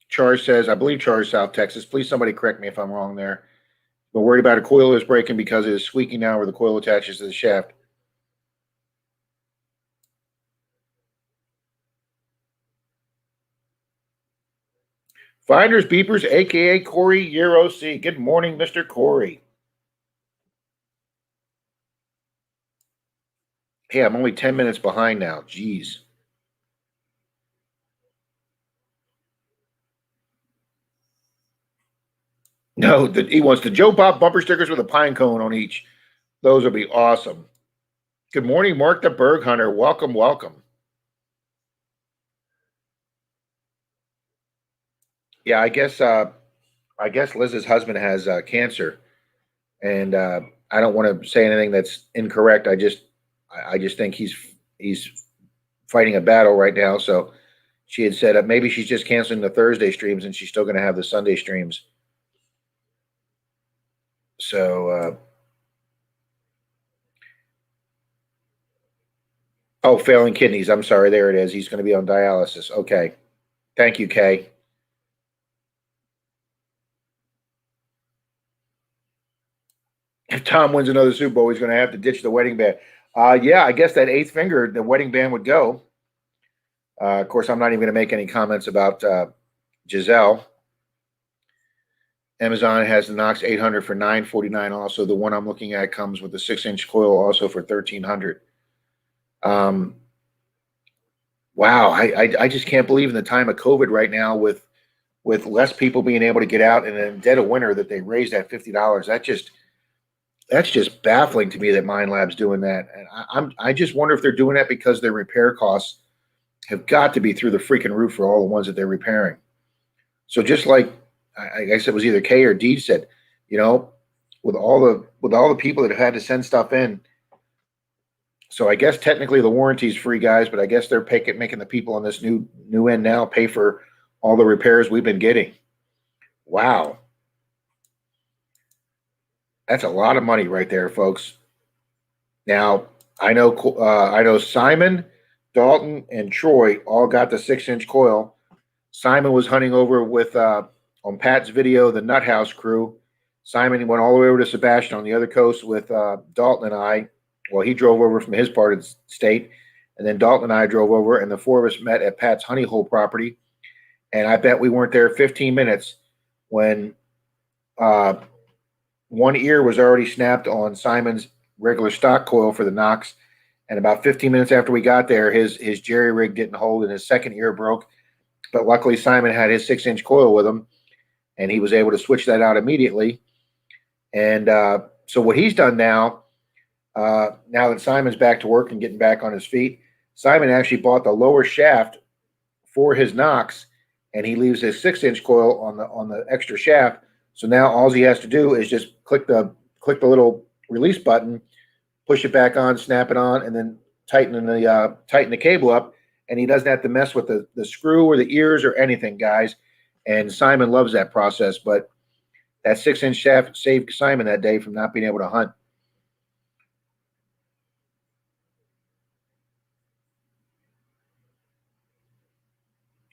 Charles says, I believe Charles, South Texas. Please, somebody correct me if I'm wrong there. But worried about a coil is breaking because it is squeaking now where the coil attaches to the shaft. Finders Beepers, aka Corey Euro C. Good morning, Mr. Corey. Hey, I'm only 10 minutes behind now. Jeez. No, he wants the Joe Bob bumper stickers with a pine cone on each. Those would be awesome. Good morning, Mark the Berg Hunter. Welcome. Yeah, I guess Liz's husband has cancer, and I don't want to say anything that's incorrect. I just think he's fighting a battle right now. So she had said maybe she's just canceling the Thursday streams and she's still going to have the Sunday streams. So, failing kidneys. I'm sorry. There it is. He's going to be on dialysis. Okay. Thank you, Kay. If Tom wins another Super Bowl, he's going to have to ditch the wedding band. Yeah, I guess that eighth finger, the wedding band would go. Of course, I'm not even going to make any comments about Giselle. Amazon has the Knox 800 for $949. Also, the one I'm looking at comes with a 6-inch coil, also for $1,300. Wow, I just can't believe in the time of COVID right now with less people being able to get out and in the dead of winter that they raised that $50. That's just baffling to me that Mind Lab's doing that. And I just wonder if they're doing that because their repair costs have got to be through the freaking roof for all the ones that they're repairing. So just like I guess it was either Kay or Deed said, with all the people that have had to send stuff in, So I guess technically the warranty's free, guys, but I guess they're making the people on this new end now pay for all the repairs we've been getting. Wow. That's a lot of money right there, folks. Now, I know Simon, Dalton, and Troy all got the 6-inch coil. Simon was hunting over with on Pat's video, the Nut House crew. Simon went all the way over to Sebastian on the other coast with Dalton and I. Well, he drove over from his part of the state, and then Dalton and I drove over, and the four of us met at Pat's honey hole property. And I bet we weren't there 15 minutes when uh, one ear was already snapped on Simon's regular stock coil for the Knox. And about 15 minutes after we got there, his jerry rig didn't hold and his second ear broke. But luckily, Simon had his 6-inch coil with him, and he was able to switch that out immediately. And so what he's done now, now that Simon's back to work and getting back on his feet, Simon actually bought the lower shaft for his Knox, and he leaves his 6-inch coil on the extra shaft. So now all he has to do is just click the little release button, push it back on, snap it on, and then tighten the cable up. And he doesn't have to mess with the screw or the ears or anything, guys. And Simon loves that process. But that 6-inch shaft saved Simon that day from not being able to hunt.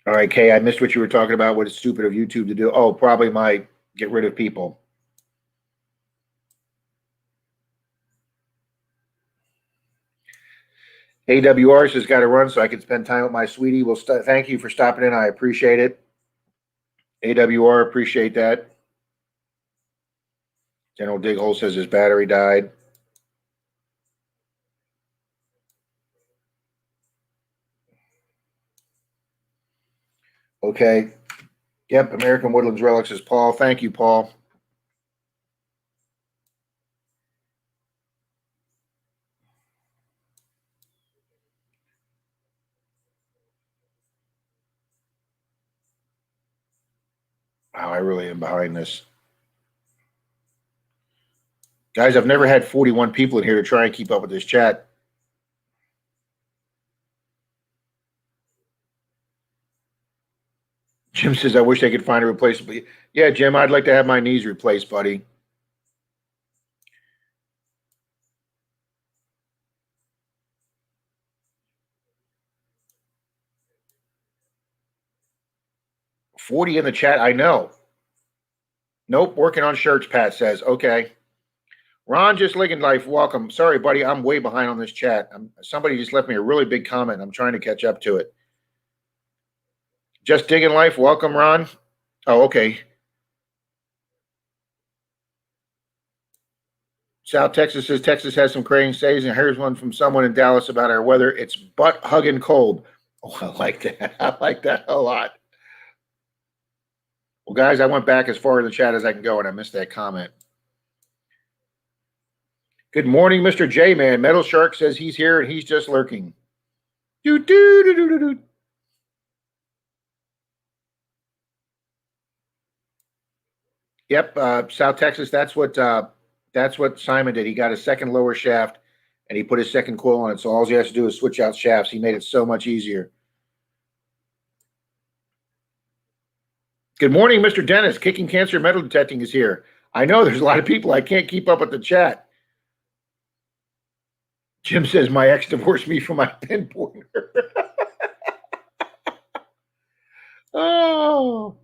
All right, Kay, I missed what you were talking about. What is stupid of YouTube to do? Oh, probably my get rid of people. AWRs has got to run so I can spend time with my sweetie. Well, thank you for stopping in. I appreciate it. AWR, appreciate that. General Dighole says his battery died. Okay. Yep, American Woodlands Relics is Paul. Thank you, Paul. Wow, I really am behind this. Guys, I've never had 41 people in here to try and keep up with this chat. Jim says, I wish they could find a replacement. Yeah, Jim, I'd like to have my knees replaced, buddy. $40 in the chat, I know. Nope, working on shirts, Pat says. Okay. Ron just Ligging Life, welcome. Sorry, buddy, I'm way behind on this chat. Somebody just left me a really big comment. I'm trying to catch up to it. Just Digging Life, welcome, Ron. Oh, okay. South Texas says Texas has some crazy days, and here's one from someone in Dallas about our weather. It's butt hugging cold. Oh, I like that. I like that a lot. Well, guys, I went back as far in the chat as I can go, and I missed that comment. Good morning, Mr. J Man. Metal Shark says he's here and he's just lurking. Do do do do do do. Yep, South Texas. That's what Simon did. He got a second lower shaft, and he put his second coil on it. So all he has to do is switch out shafts. He made it so much easier. Good morning, Mr. Dennis. Kicking Cancer Metal Detecting is here. I know there's a lot of people. I can't keep up with the chat. Jim says my ex divorced me for my pin pointer. Oh.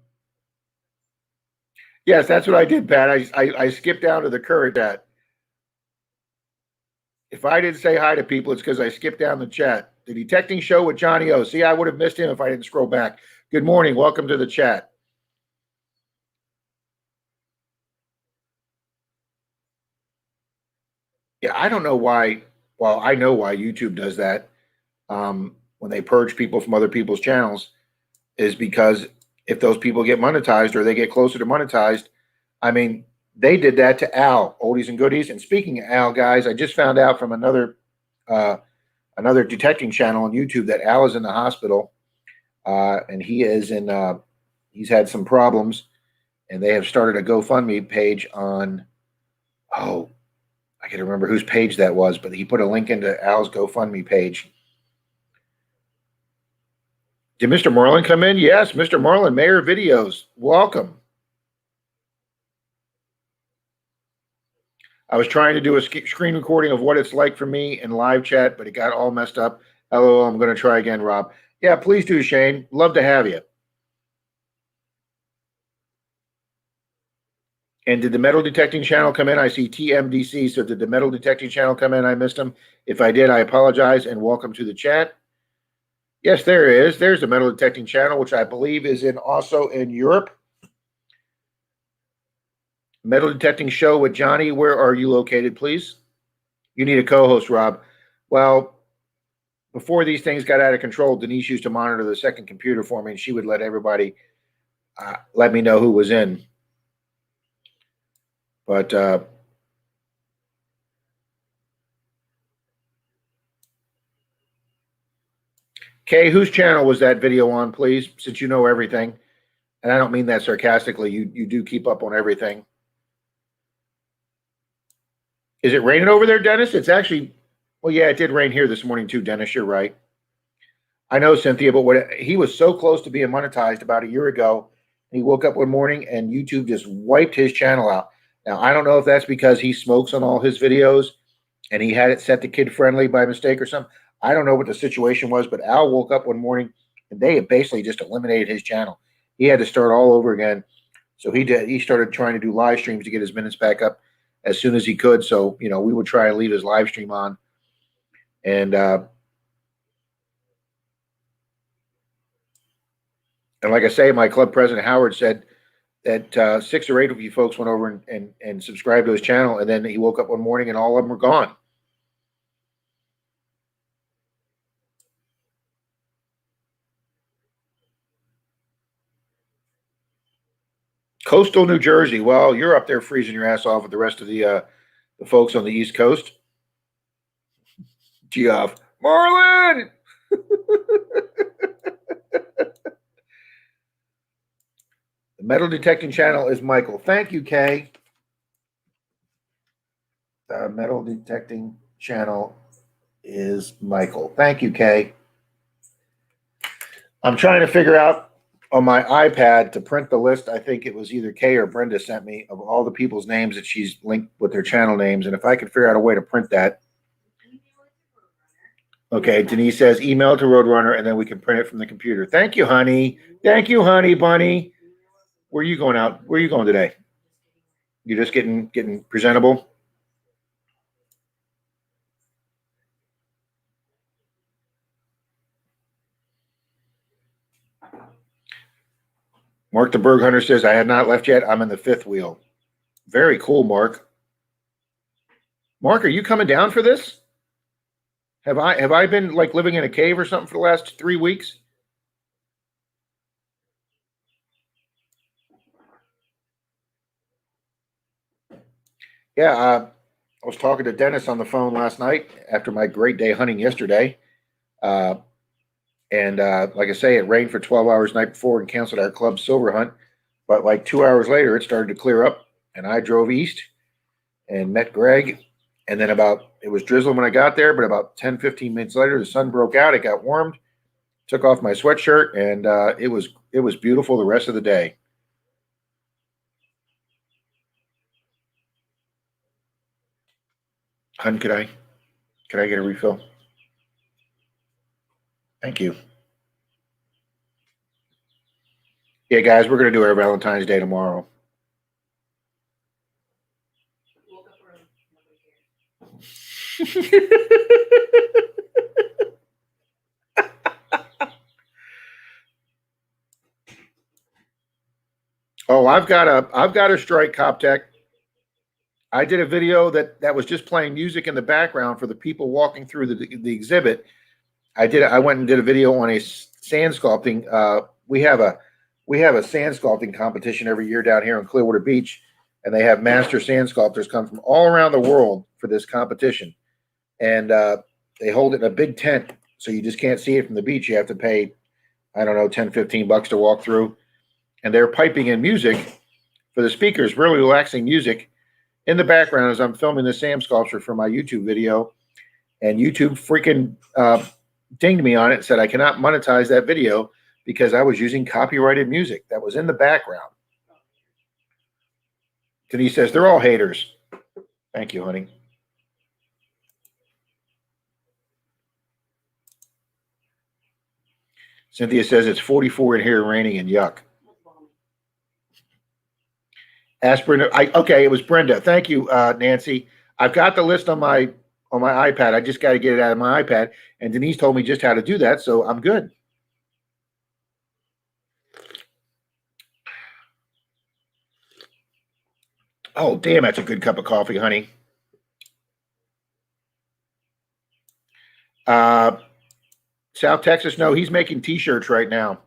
Yes, that's what I did, Pat. I skipped down to the current chat. If I didn't say hi to people, it's because I skipped down the chat. The Detecting Show with Johnny O. See, I would have missed him if I didn't scroll back. Good morning. Welcome to the chat. Yeah, I don't know why. Well, I know why YouTube does that. When they purge people from other people's channels, is because if those people get monetized or they get closer to monetized, I mean, they did that to Al, Oldies and Goodies. And speaking of Al, guys, I just found out from another detecting channel on YouTube that Al is in the hospital, and he is in. He's had some problems, and they have started a GoFundMe page on. Oh, I can't remember whose page that was, but he put a link into Al's GoFundMe page. Did Mr. Marlin come in? Yes, Mr. Marlin, Mayor Videos. Welcome. I was trying to do a screen recording of what it's like for me in live chat, but it got all messed up. LOL, I'm going to try again, Rob. Yeah, please do, Shane. Love to have you. And did the metal detecting channel come in? I see TMDC. So did the metal detecting channel come in? I missed them. If I did, I apologize, and welcome to the chat. Yes, there is. There's the metal detecting channel, which I believe is also in Europe. Metal detecting show with Johnny. Where are you located, please? You need a co-host, Rob. Well, before these things got out of control, Denise used to monitor the second computer for me, and she would let everybody let me know who was in. But Kay, whose channel was that video on, please? Since you know everything, and I don't mean that sarcastically. You do keep up on everything. Is it raining over there, Dennis? It's actually, well, yeah, it did rain here this morning too, Dennis. You're right. I know, Cynthia, but he was so close to being monetized about a year ago. He woke up one morning and YouTube just wiped his channel out. Now, I don't know if that's because he smokes on all his videos and he had it set to kid friendly by mistake or something. I don't know what the situation was, but Al woke up one morning and they had basically just eliminated his channel. He had to start all over again. So he started trying to do live streams to get his minutes back up as soon as he could. So, we would try and leave his live stream on. And like I say, my club president Howard said that 6 or 8 of you folks went over and subscribed to his channel, and then he woke up one morning and all of them were gone. Coastal New Jersey. Well, you're up there freezing your ass off with the rest of the folks on the East Coast. Geoff. Marlin! The metal detecting channel is Michael. Thank you, Kay. The metal detecting channel is Michael. Thank you, Kay. I'm trying to figure out on my iPad to print the list. I think it was either Kay or Brenda sent me of all the people's names that she's linked with their channel names. And if I can figure out a way to print that. Okay, Denise says email to Roadrunner and then we can print it from the computer. Thank you, honey. Thank you, honey bunny. Where are you going out? Where are you going today? You're just getting presentable? Mark the Berg Hunter says, I had not left yet. I'm in the 5th wheel. Very cool, Mark. Mark, are you coming down for this? Have I been like living in a cave or something for the last 3 weeks? Yeah, I was talking to Dennis on the phone last night after my great day hunting yesterday. And like I say, it rained for 12 hours the night before and canceled our club silver hunt. But like 2 hours later, it started to clear up, and I drove east and met Greg. And then it was drizzling when I got there, but about 10, 15 minutes later, the sun broke out. It got warmed, took off my sweatshirt, and it was beautiful the rest of the day. Hun, could I get a refill? Thank you. Yeah, guys, we're going to do our Valentine's Day tomorrow. Oh, I've got a strike Coptech. I did a video that was just playing music in the background for the people walking through the exhibit. I went and did a video on a sand sculpting. We have a sand sculpting competition every year down here in Clearwater Beach, and they have master sand sculptors come from all around the world for this competition. And they hold it in a big tent, so you just can't see it from the beach. You have to pay, I don't know, $10-15 to walk through. And they're piping in music for the speakers, really relaxing music. in the background as I'm filming the Sam sculpture for my YouTube video, and YouTube freaking dinged me on it and said I cannot monetize that video because I was using copyrighted music that was in the background. Denise says they're all haters. Thank you, honey. Cynthia says it's 44 in here, raining, and yuck. Ask Brenda. Okay, it was Brenda. Thank you, Nancy. I've got the list on my iPad. I just got to get it out of my iPad. And Denise told me just how to do that, so I'm good. Oh, damn, that's a good cup of coffee, honey. South Texas, no, he's making T-shirts right now.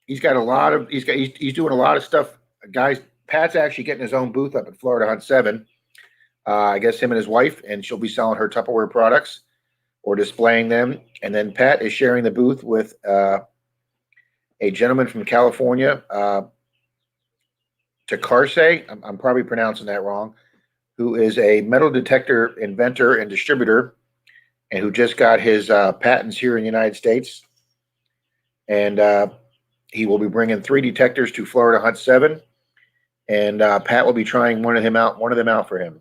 He's got a lot of he's doing a lot of stuff, guys. Pat's actually getting his own booth up at Florida Hunt 7. I guess him and his wife, and she'll be selling her Tupperware products or displaying them. And then Pat is sharing the booth with a gentleman from California, Takarse. I'm probably pronouncing that wrong. Who is a metal detector inventor and distributor, and who just got his patents here in the United States. And he will be bringing 3 detectors to Florida Hunt 7, and Pat will be trying one of them out for him.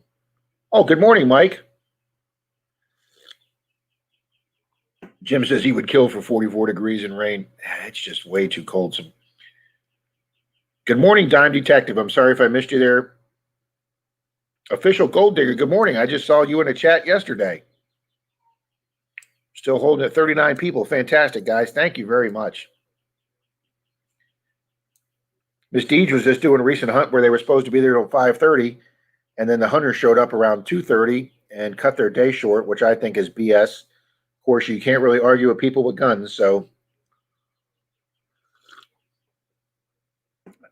Oh, good morning, Mike. Jim says he would kill for 44 degrees and rain. It's just way too cold. Good morning, Dime Detective. I'm sorry if I missed you there. Official Gold Digger, good morning. I just saw you in a chat yesterday. Still holding at 39 people. Fantastic, guys. Thank you very much. Miss Deej was just doing a recent hunt where they were supposed to be there till 5:30, and then the hunters showed up around 2:30 and cut their day short, which I think is BS. Of course, you can't really argue with people with guns, so.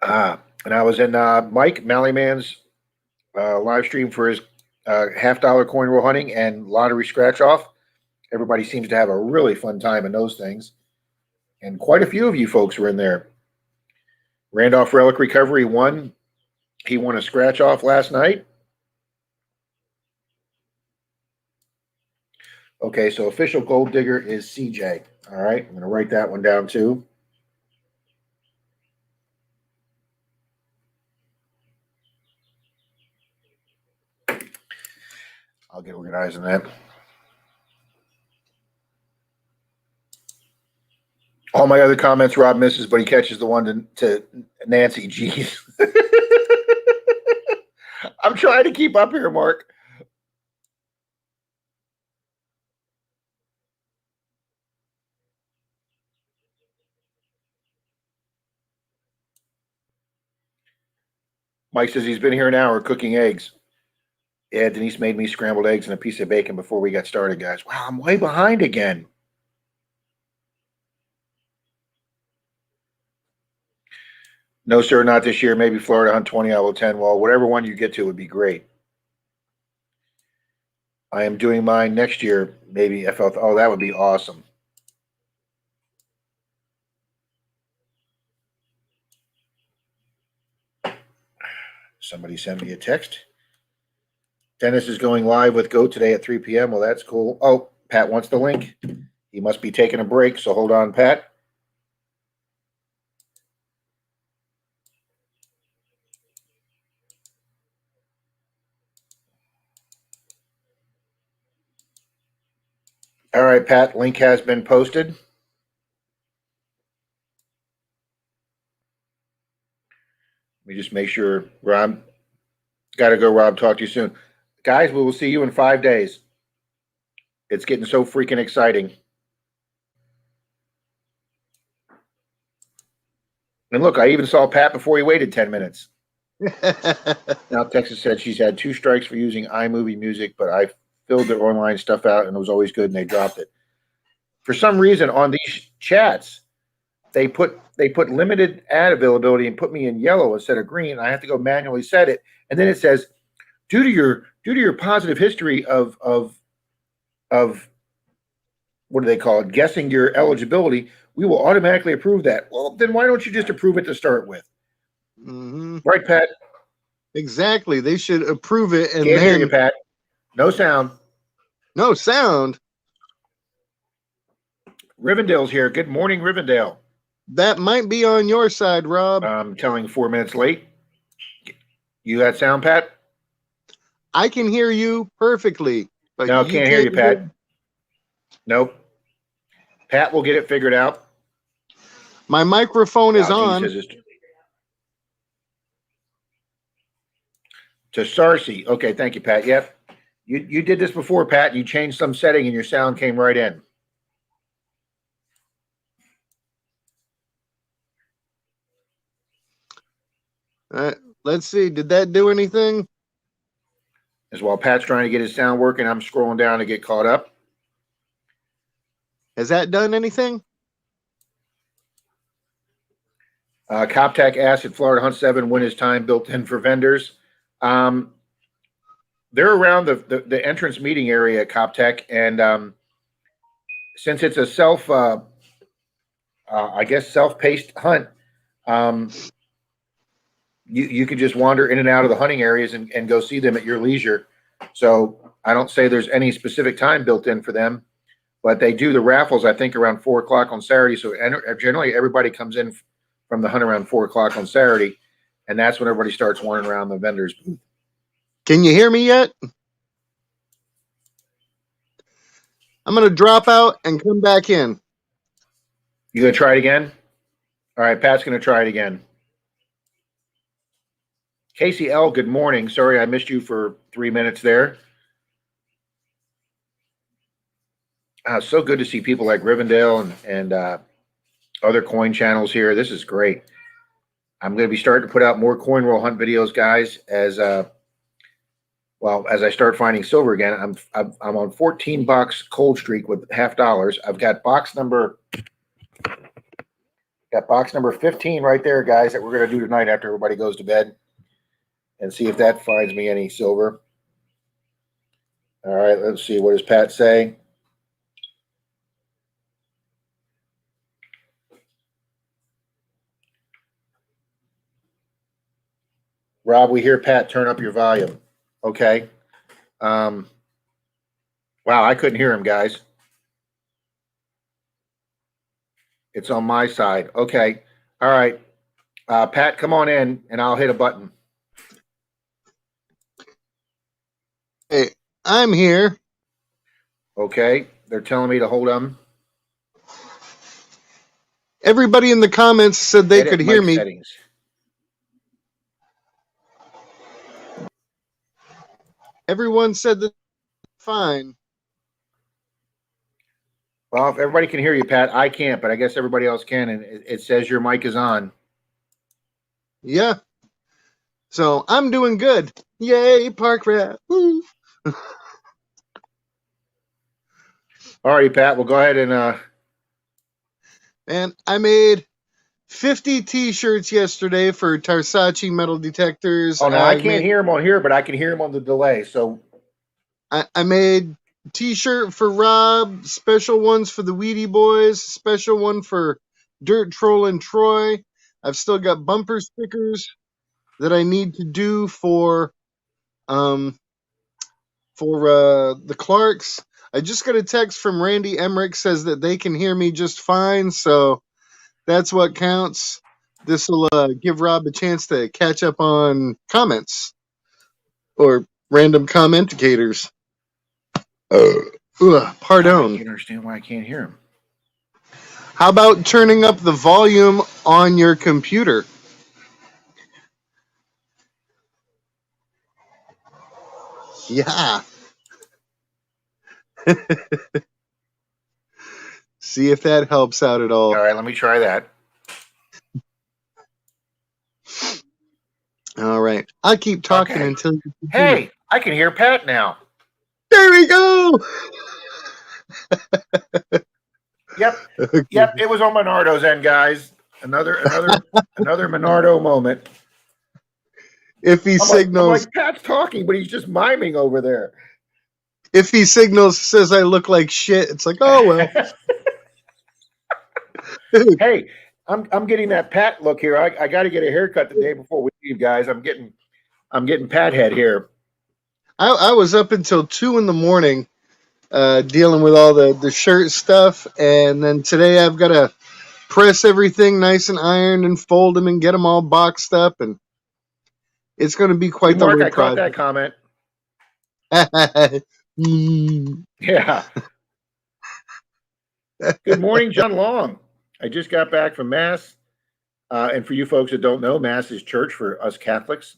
And I was in Mike Mallyman's live stream for his $50 coin roll hunting and lottery scratch off. Everybody seems to have a really fun time in those things. And quite a few of you folks were in there. Randolph Relic Recovery won. He won a scratch off last night. Okay, so official gold digger is CJ. All right, I'm going to write that one down too. I'll get organized on that. All my other comments Rob misses, but he catches the one to Nancy. Jeez. I'm trying to keep up here, Mark. Mike says he's been here an hour cooking eggs. Yeah, Denise made me scrambled eggs and a piece of bacon before we got started, guys. Wow, I'm way behind again. No, sir, not this year. Maybe Florida Hunt 20, I will 10. Well, whatever one you get to would be great. I am doing mine next year. Maybe FL. Oh, that would be awesome. Somebody sent me a text. Dennis is going live with Go today at 3 p.m. Well, that's cool. Oh, Pat wants the link. He must be taking a break, so hold on, Pat. All right, Pat, link has been posted. Let me just make sure. Rob, got to go, Rob. Talk to you soon. Guys, we will see you in 5 days. It's getting so freaking exciting. And look, I even saw Pat before he waited 10 minutes. Now, Texas said she's had 2 strikes for using iMovie music, but I filled their online stuff out and it was always good and they dropped it. For some reason on these chats, they put limited ad availability and put me in yellow instead of green. I have to go manually set it. And then it says, due to your positive history of what do they call it? Guessing your eligibility, we will automatically approve that. Well, then why don't you just approve it to start with? Mm-hmm. Right, Pat? Exactly. They should approve it and Can't hear you, then Pat. No sound. no sound. Rivendell's here. Good morning, Rivendell. That might be on your side, Rob. I'm telling 4 minutes late. You got sound, Pat? I can hear you perfectly, but No, you can't hear can't you, hear. Pat. Nope. Pat will get it figured out. My microphone is Oh, geez, on. says it's to Sarcy. Okay, thank you, Pat. Yep. You did this before, Pat. You changed some setting and your sound came right in. Let's see. Did that do anything? As while Pat's trying to get his sound working, I'm scrolling down to get caught up. Has that done anything? CopTech asked at Florida Hunt 7 when is time built in for vendors. They're around the entrance meeting area at CopTech, and since it's a I guess self-paced hunt, you could just wander in and out of the hunting areas and go see them at your leisure. So I don't say there's any specific time built in for them, but they do the raffles, I think, around 4 o'clock on Saturday. So generally everybody comes in from the hunt around 4 o'clock on Saturday, and that's when everybody starts wandering around the vendors booth. Can you hear me yet? I'm going to drop out and come back in. You gonna try it again? All right, Pat's gonna try it again. Casey L, good morning. Sorry I missed you for 3 minutes there. So good to see people like Rivendell and other coin channels here. This is great. I'm going to be starting to put out more coin roll hunt videos, guys. As I start finding silver again, I'm on 14 box cold streak with $half. I've got box number 15 right there, guys, that we're going to do tonight after everybody goes to bed, and see if that finds me any silver. All right, let's see. What does Pat say? Rob, we hear Pat. Turn up your volume. Okay. Wow, I couldn't hear him, guys. It's on my side. Okay. All right. Pat, come on in, and I'll hit a button. Hey, I'm here. Okay. They're telling me to hold on. Everybody in the comments said they could hear me. Settings. Everyone said that fine. Well, if everybody can hear you, Pat, I can't, but I guess everybody else can, and it says your mic is on. Yeah. So I'm doing good. Yay, park rat. Woo. All righty, Pat. We'll go ahead and And I made 50 t-shirts yesterday for Tarsace metal detectors. Oh, no, I can't hear him on here, but I can hear him on the delay. So I made t-shirt for Rob, special ones for the Weedy Boys, special one for Dirt Troll and Troy. I've still got bumper stickers that I need to do for the Clarks. I just got a text from Randy Emmerich, says that they can hear me just fine, so that's what counts. This will give Rob a chance to catch up on comments or random commentators. Pardon. I can't understand why I can't hear him. How about turning up the volume on your computer? Yeah. See if that helps out at all. All right, let me try that. All right. I'll keep talking until you Hey, I can hear Pat now. There we go. Yep. Okay. Yep, it was on Menardo's end, guys. Another Menardo moment. If he signals, I'm like, Pat's talking, but he's just miming over there. If he signals, says I look like shit, it's like, oh well. Hey, I'm getting that Pat look here. I got to get a haircut the day before we leave, guys. I'm I'm getting Pat head here. I was up until 2 in the morning dealing with all the shirt stuff, and then today I've got to press everything nice and ironed and fold them and get them all boxed up, and it's going to be Hey, quite the Mark, little I caught that project. comment. Mm. Yeah. Good morning, John Long. I just got back from Mass. And for you folks that don't know, Mass is church for us Catholics.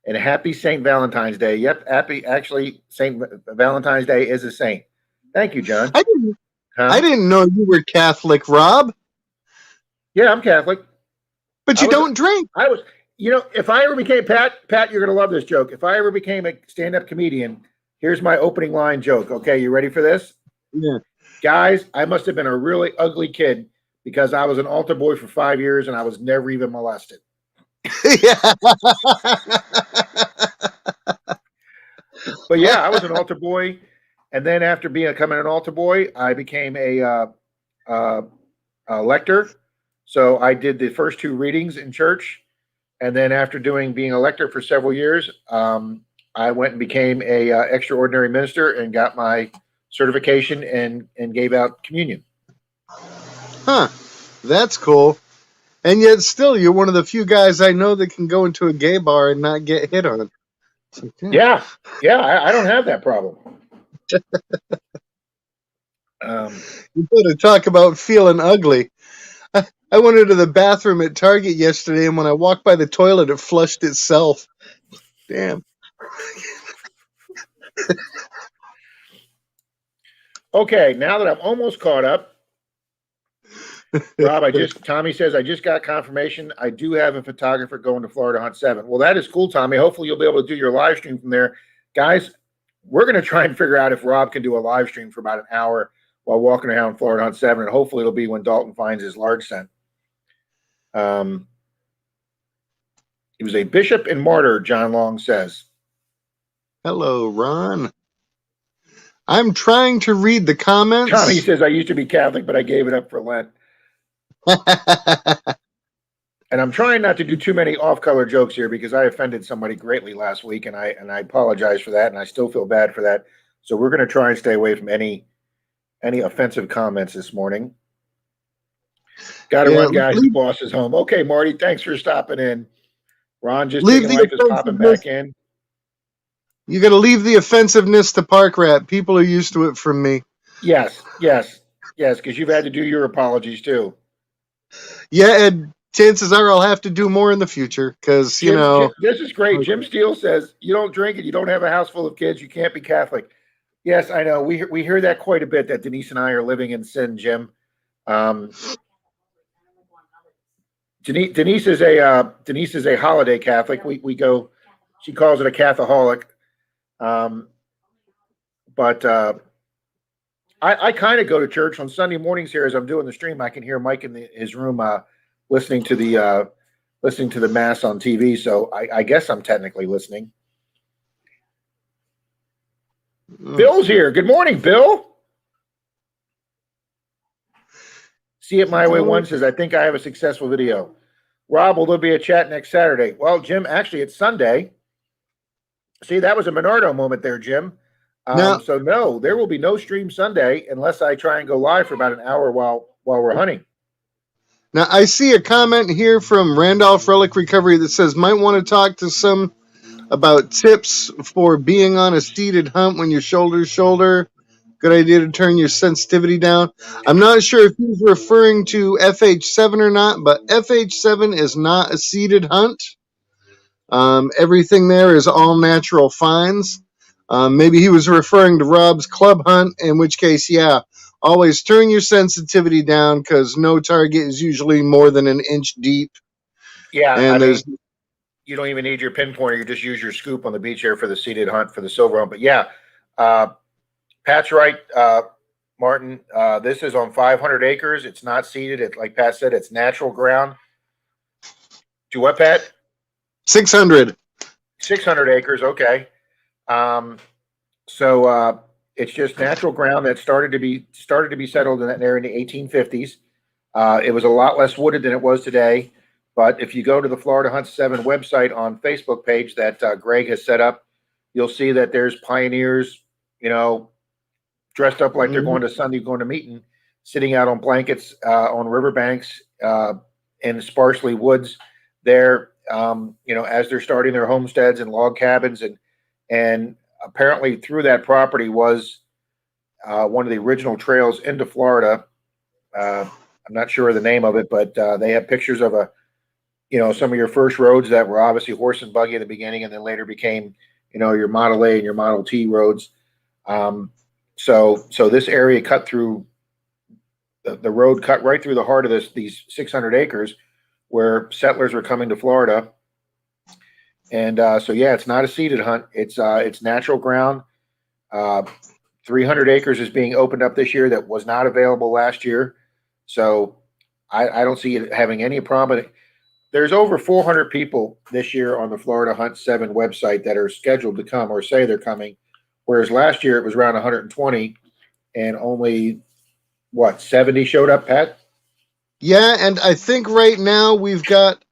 And happy St. Valentine's Day. Yep, happy. Actually, St. Valentine's Day is a saint. Thank you, John. I didn't, Huh? I didn't know you were Catholic, Rob, Yeah, I'm Catholic. but I you was, don't drink. I was, if I ever became Pat, you're gonna love this joke. If I ever became a stand-up comedian, here's my opening line joke. Okay, you ready for this? Yeah. Guys, I must have been a really ugly kid because I was an altar boy for 5 years and I was never even molested. Yeah. But yeah, I was an altar boy, and then after becoming an altar boy, I became uh, a lector. So I did the first two readings in church, and then after being a lector for several years, I went and became a extraordinary minister and got my certification and gave out communion. Huh. That's cool. And yet still you're one of the few guys I know that can go into a gay bar and not get hit on. It's like, yeah. Yeah, I don't have that problem. You better talk about feeling ugly. I went into the bathroom at Target yesterday, and when I walked by the toilet, it flushed itself. Damn. Okay, now that I'm almost caught up, Rob, Tommy says, I just got confirmation. I do have a photographer going to Florida Hunt 7. Well, that is cool, Tommy. Hopefully you'll be able to do your live stream from there. Guys, we're going to try and figure out if Rob can do a live stream for about an hour while walking around Florida Hunt 7. And hopefully it'll be when Dalton finds his large scent. He was a bishop and martyr, John Long says. Hello, Ron. I'm trying to read the comments. Tommy says, I used to be Catholic, but I gave it up for Lent. And I'm trying not to do too many off-color jokes here because I offended somebody greatly last week, and I apologize for that, and I still feel bad for that. So we're going to try and stay away from any offensive comments this morning. Got to run, guys. The boss is home. Okay, Marty, thanks for stopping in. Ron just taking life is popping back in. You got to leave the offensiveness to Park Rat. People are used to it from me. Yes, because you've had to do your apologies too. Yeah, and chances are I'll have to do more in the future because, Jim, this is great. Jim Steele says, you don't drink and you don't have a house full of kids. You can't be Catholic. Yes, I know. We hear that quite a bit, that Denise and I are living in sin, Jim. Denise is a holiday Catholic. We go, she calls it a Catholic. But I kind of go to church on Sunday mornings here as I'm doing the stream. I can hear Mike in his room listening to the mass on TV. So I guess I'm technically listening. Bill's here. Good morning, Bill. See it my way one says, I think I have a successful video. Rob, will there be a chat next Saturday? Well, Jim, actually it's Sunday. See, that was a Menardo moment there, Jim. So no, there will be no stream Sunday unless I try and go live for about an hour while we're hunting. Now I see a comment here from Randolph Relic Recovery that says might want to talk to some about tips for being on a seated hunt when your shoulder. Good idea to turn your sensitivity down. I'm not sure if he's referring to FH7 or not, but FH7 is not a seated hunt. Everything there is all natural finds. Maybe he was referring to Rob's club hunt, in which case, yeah, always turn your sensitivity down because no target is usually more than an inch deep. Yeah, and you don't even need your pinpointer. You just use your scoop on the beach here for the seated hunt for the silver hunt. But yeah, Pat's right, Martin. This is on 500 acres. It's not seeded. It's like Pat said, it's natural ground. To what, Pat? 600. 600 acres. Okay. So it's just natural ground that started to be settled in that area in the 1850s. It was a lot less wooded than it was today. But if you go to the Florida Hunt 7 website on Facebook page that Greg has set up, you'll see that there's pioneers, dressed up like they're Mhm. going to Sunday, going to meeting, sitting out on blankets on riverbanks in sparsely woods there, as they're starting their homesteads and log cabins. And apparently through that property was one of the original trails into Florida. I'm not sure of the name of it, but they have pictures of some of your first roads that were obviously horse and buggy in the beginning, and then later became, your Model A and your Model T roads. So this area cut through the road, cut right through the heart of these 600 acres where settlers were coming to Florida. And so, yeah, it's not a seeded hunt. It's natural ground. 300 acres is being opened up this year that was not available last year. So I don't see it having any problem. There's over 400 people this year on the Florida Hunt 7 website that are scheduled to come or say they're coming, whereas last year it was around 120 and only, 70 showed up, Pat? Yeah, and I think right now we've got,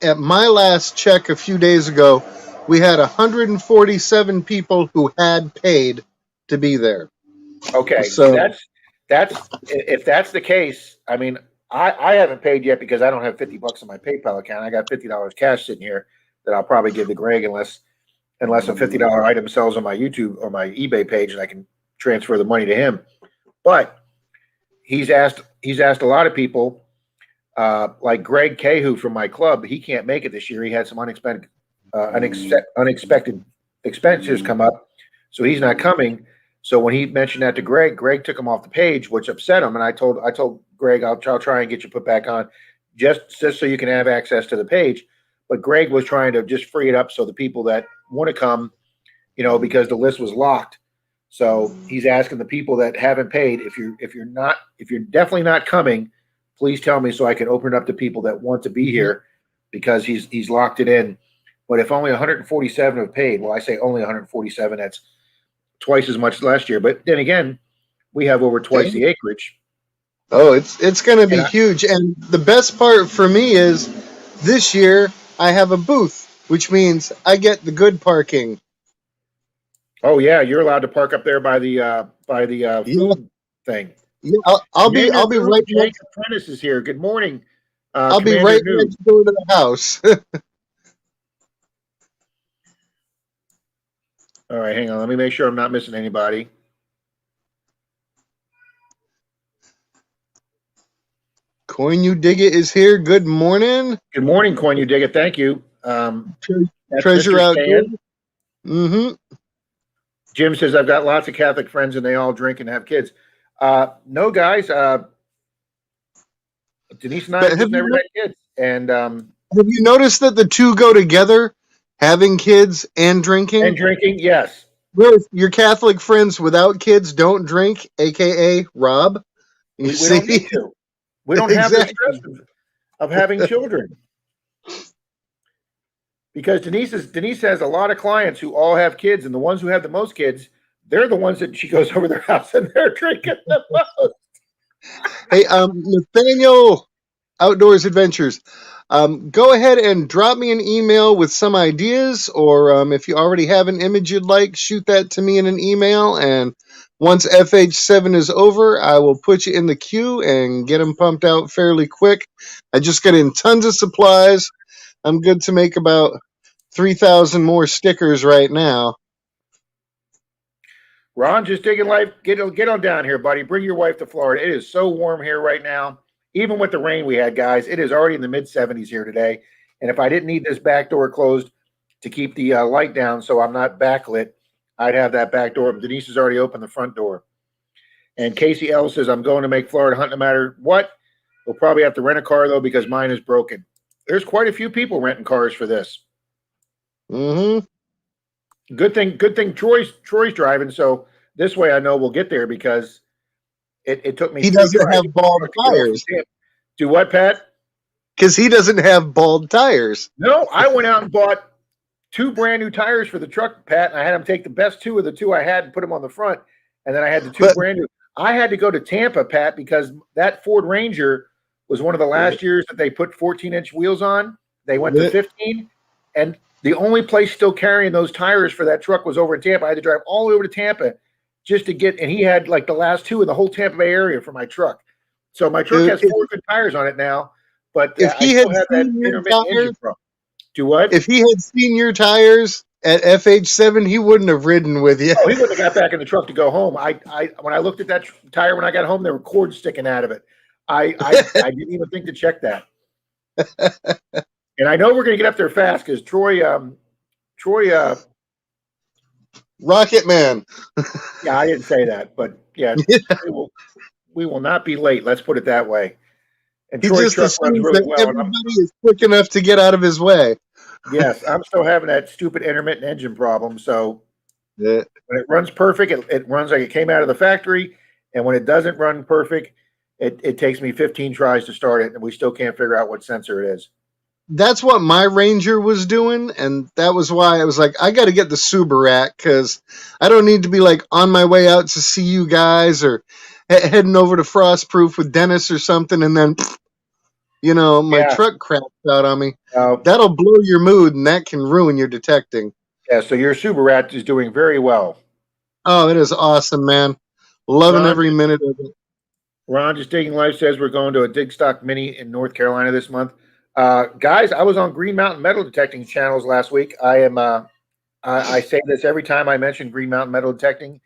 at my last check a few days ago, we had 147 people who had paid to be there. Okay, see, So, that's if that's the case. I mean, I haven't paid yet because I don't have $50 in my PayPal account. I got $50 cash sitting here that I'll probably give to Greg unless a $50 item sells on my YouTube or my eBay page and I can transfer the money to him. But he's asked a lot of people, like Greg Cahu from my club. He can't make it this year. He had some unexpected expenses come up, so he's not coming. So when he mentioned that to Greg took him off the page, which upset him. And I told Greg, I'll try and get you put back on, just so you can have access to the page. But Greg was trying to just free it up so the people that want to come, because the list was locked. So he's asking the people that haven't paid, if you're definitely not coming, please tell me so I can open it up to people that want to be here, because he's locked it in. But if only 147 have paid, well, I say only 147. That's twice as much last year. But then again, we have over twice the acreage. oh, it's going to be And huge. And the best part for me is this year I have a booth, which means I get the good parking. oh yeah, you're allowed to park up there by the Yeah, food thing. yeah. I'll be right Jank next. Apprentice is here. Good morning, I'll be Commander right Noob. next door to the house. All right, hang on. Let me make sure I'm not missing anybody. Coin You Dig It is here. Good morning. Good morning, Coin. You dig it. Thank you. That's Treasure Mr. Outdoors. Stan. Mm-hmm. Jim says, I've got lots of Catholic friends and they all drink and have kids. No, guys. Denise and I But have just never had kids. And have you noticed that the two go together, having kids and drinking? drinking, yes. Whereas your Catholic friends without kids don't drink, aka Rob. You We don't need see? to. We don't have the stress Exactly. of having children. Because Denise has a lot of clients who all have kids, and the ones who have the most kids, they're the ones that she goes over their house and they're drinking the most. Hey, Nathaniel Outdoors Adventures. Go ahead and drop me an email with some ideas, or if you already have an image you'd like, shoot that to me in an email. And once FH7 is over, I will put you in the queue and get them pumped out fairly quick. I just got in tons of supplies. I'm good to make about 3,000 more stickers right now. Ron, just digging life. Get on down here, buddy. Bring your wife to Florida. It is so warm here right now. Even with the rain we had, guys, it is already in the mid 70s here today. And if I didn't need this back door closed to keep the light down so I'm not backlit, I'd have that back door. Denise has already opened the front door. And Casey L says, I'm going to make Florida hunt no matter what. We'll probably have to rent a car, though, because mine is broken. There's quite a few people renting cars for this. Mm-hmm. Good thing Troy's driving, so this way I know we'll get there, because it took me He 3 doesn't tries have bald to get off tires. the tip. Do what, Pat? Because he doesn't have bald tires. No, I went out and bought 2 brand new tires for the truck, Pat, and I had him take the best 2 of the 2 I had and put them on the front, and then I had the 2 But brand new. I had to go to Tampa, Pat, because that Ford Ranger was one of the last years that they put 14-inch wheels on. They went to Yeah. 15, and the only place still carrying those tires for that truck was over in Tampa. I had to drive all the way over to Tampa just to get, and he had like the last two in the whole Tampa Bay area for my truck. So my truck has If, 4 good tires on it now, but if I he still had have that seen your intermittent engine tires, problem. Do what? if he had seen your tires at FH7, he wouldn't have ridden with you. Oh, he wouldn't have got back in the truck to go home. When I looked at that tire when I got home, there were cords sticking out of it. I didn't even think to check that. And I know we're going to get up there fast because Troy, Rocket Man. yeah, I didn't say that, but yeah, we will not be late. Let's put it that way. And He Troy's just truck runs assumes really that well. And everybody is quick enough to get out of his way. yes, I'm still having that stupid intermittent engine problem. So Yeah. when it runs perfect, it runs like it came out of the factory. And when it doesn't run perfect, it takes me 15 tries to start it, and we still can't figure out what sensor it is. That's what my Ranger was doing, and that was why I was like, I got to get the Subaru because I don't need to be like on my way out to see you guys or heading over to Frostproof with Dennis or something, and then my Yeah. truck craps out on me. Uh, That'll blow your mood, and that can ruin your detecting. yeah. So your Subaru is doing very well. Oh, it is awesome, man. Loving Ron, every minute of it. Ron just digging life says we're going to a dig stock mini in North Carolina this month. Guys, I was on Green Mountain Metal Detecting channels last week. I am. I say this every time I mention Green Mountain Metal Detecting.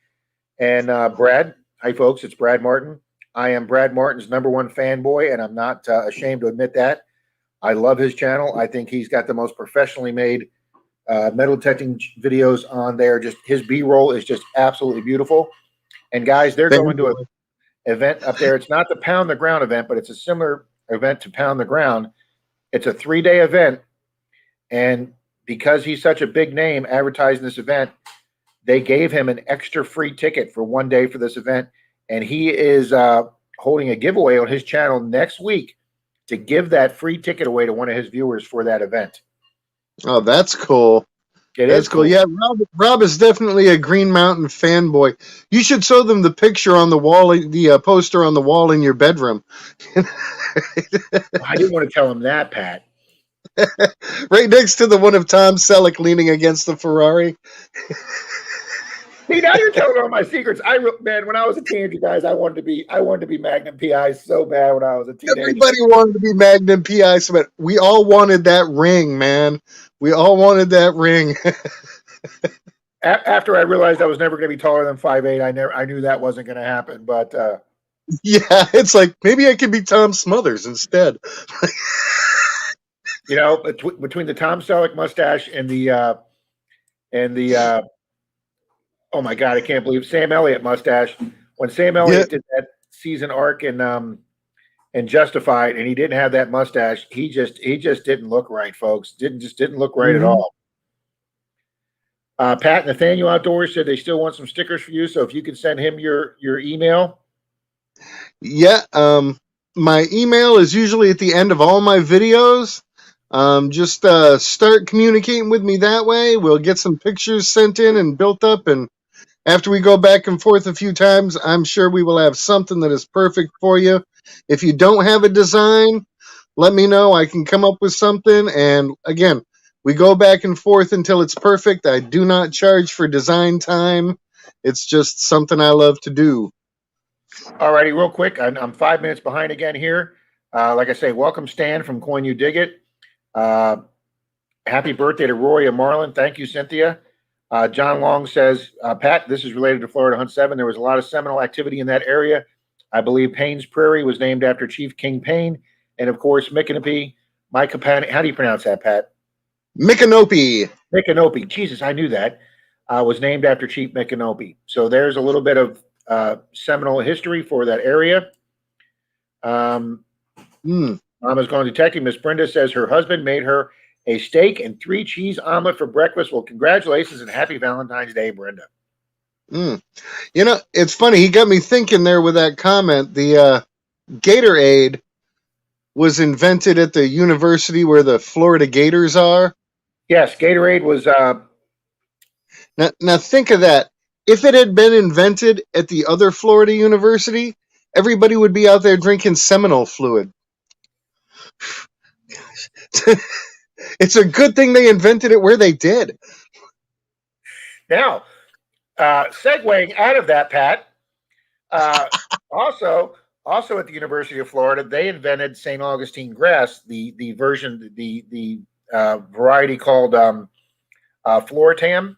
And Brad, hi folks, it's Brad Martin. I am Brad Martin's #1 fanboy, and I'm not ashamed to admit that. I love his channel. I think he's got the most professionally made metal detecting videos on there. Just his B-roll is just absolutely beautiful. And guys, they're going to an event up there. It's not the Pound the Ground event, but it's a similar event to Pound the Ground. It's a 3-day event, and because he's such a big name advertising this event, they gave him an extra free ticket for 1 day for this event, and he is holding a giveaway on his channel next week to give that free ticket away to one of his viewers for that event. Oh, that's cool. That's cool. Yeah, Rob is definitely a Green Mountain fanboy. You should show them the picture on the wall, the poster on the wall in your bedroom. I didn't want to tell him that, Pat. Right next to the one of Tom Selleck leaning against the Ferrari. See, now you're telling all my secrets. Man, when I was a teenager, guys, I wanted to be Magnum PI so bad when I was a teenager. Everybody wanted to be Magnum PI, so we all wanted that ring, man. We all wanted that ring. After I realized I was never going to be taller than 5'8", I knew that wasn't going to happen. But yeah, it's like maybe I could be Tom Smothers instead. Between the Tom Selleck mustache and the oh my God, I can't believe Sam Elliott mustache. When Sam Elliott did that season arc in Justified, and he didn't have that mustache, he just didn't look right, folks. Didn't look right at all. Pat Nathaniel Outdoors said they still want some stickers for you, so if you could send him your email. Yeah, my email is usually at the end of all my videos. Just start communicating with me that way. We'll get some pictures sent in and built up, and after we go back and forth a few times, I'm sure we will have something that is perfect for you. If you don't have a design, let me know. I can come up with something. And again, we go back and forth until it's perfect. I do not charge for design time. It's just something I love to do. All righty, real quick. I'm 5 minutes behind again here. Like I say, welcome Stan from Coin You Dig It. Happy birthday to Roy and Marlon. Thank you, Cynthia. John Long says, Pat, this is related to Florida Hunt 7. There was a lot of Seminole activity in that area. I believe Payne's Prairie was named after Chief King Payne. And of course, Micanopy, how do you pronounce that, Pat? Micanopy. Micanopy. Jesus, I knew that. Was named after Chief Micanopy. So there's a little bit of Seminole history for that area. Mama's going detective. Miss Brenda says her husband made her a steak and 3 cheese omelet for breakfast. Well, congratulations and happy Valentine's Day, Brenda. It's funny. He got me thinking there with that comment. The Gatorade was invented at the university where the Florida Gators are. Yes, Gatorade was. Now think of that. If it had been invented at the other Florida university, everybody would be out there drinking Seminole fluid. It's a good thing they invented it where they did. Now, segueing out of that, Pat, uh, also, also at the University of Florida, they invented St. Augustine grass, the version, the variety called Floritam,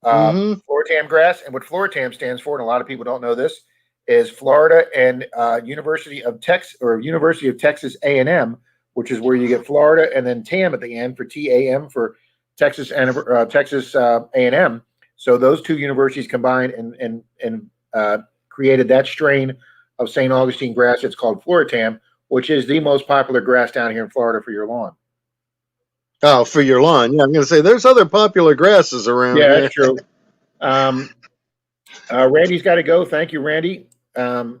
Mm-hmm. Floritam grass. And what Floritam stands for, and a lot of people don't know this, is Florida and University of Texas or University of Texas A&M, which is where you get Florida, and then TAM at the end for TAM for Texas and Texas A&M. So those two universities combined and created that strain of St. Augustine grass. It's called Floritam, which is the most popular grass down here in Florida for your lawn. Oh, for your lawn. Yeah, I'm going to say there's other popular grasses around Yeah, here. that's true. Randy's got to go. Thank you, Randy. Marlon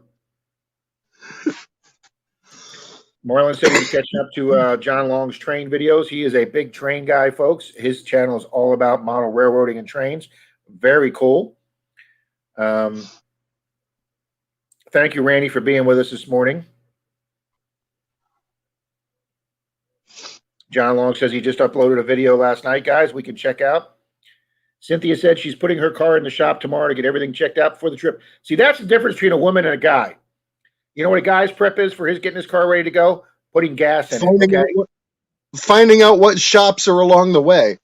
said he was catching up to John Long's train videos. He is a big train guy, folks. His channel is all about model railroading and trains. Very cool. Thank you, Randy, for being with us this morning. John Long says he just uploaded a video last night, guys. We can check out. Cynthia said she's putting her car in the shop tomorrow to get everything checked out before the trip. See, that's the difference between a woman and a guy. You know what a guy's prep is for his getting his car ready to go? Putting gas in it. Okay. Finding out what shops are along the way.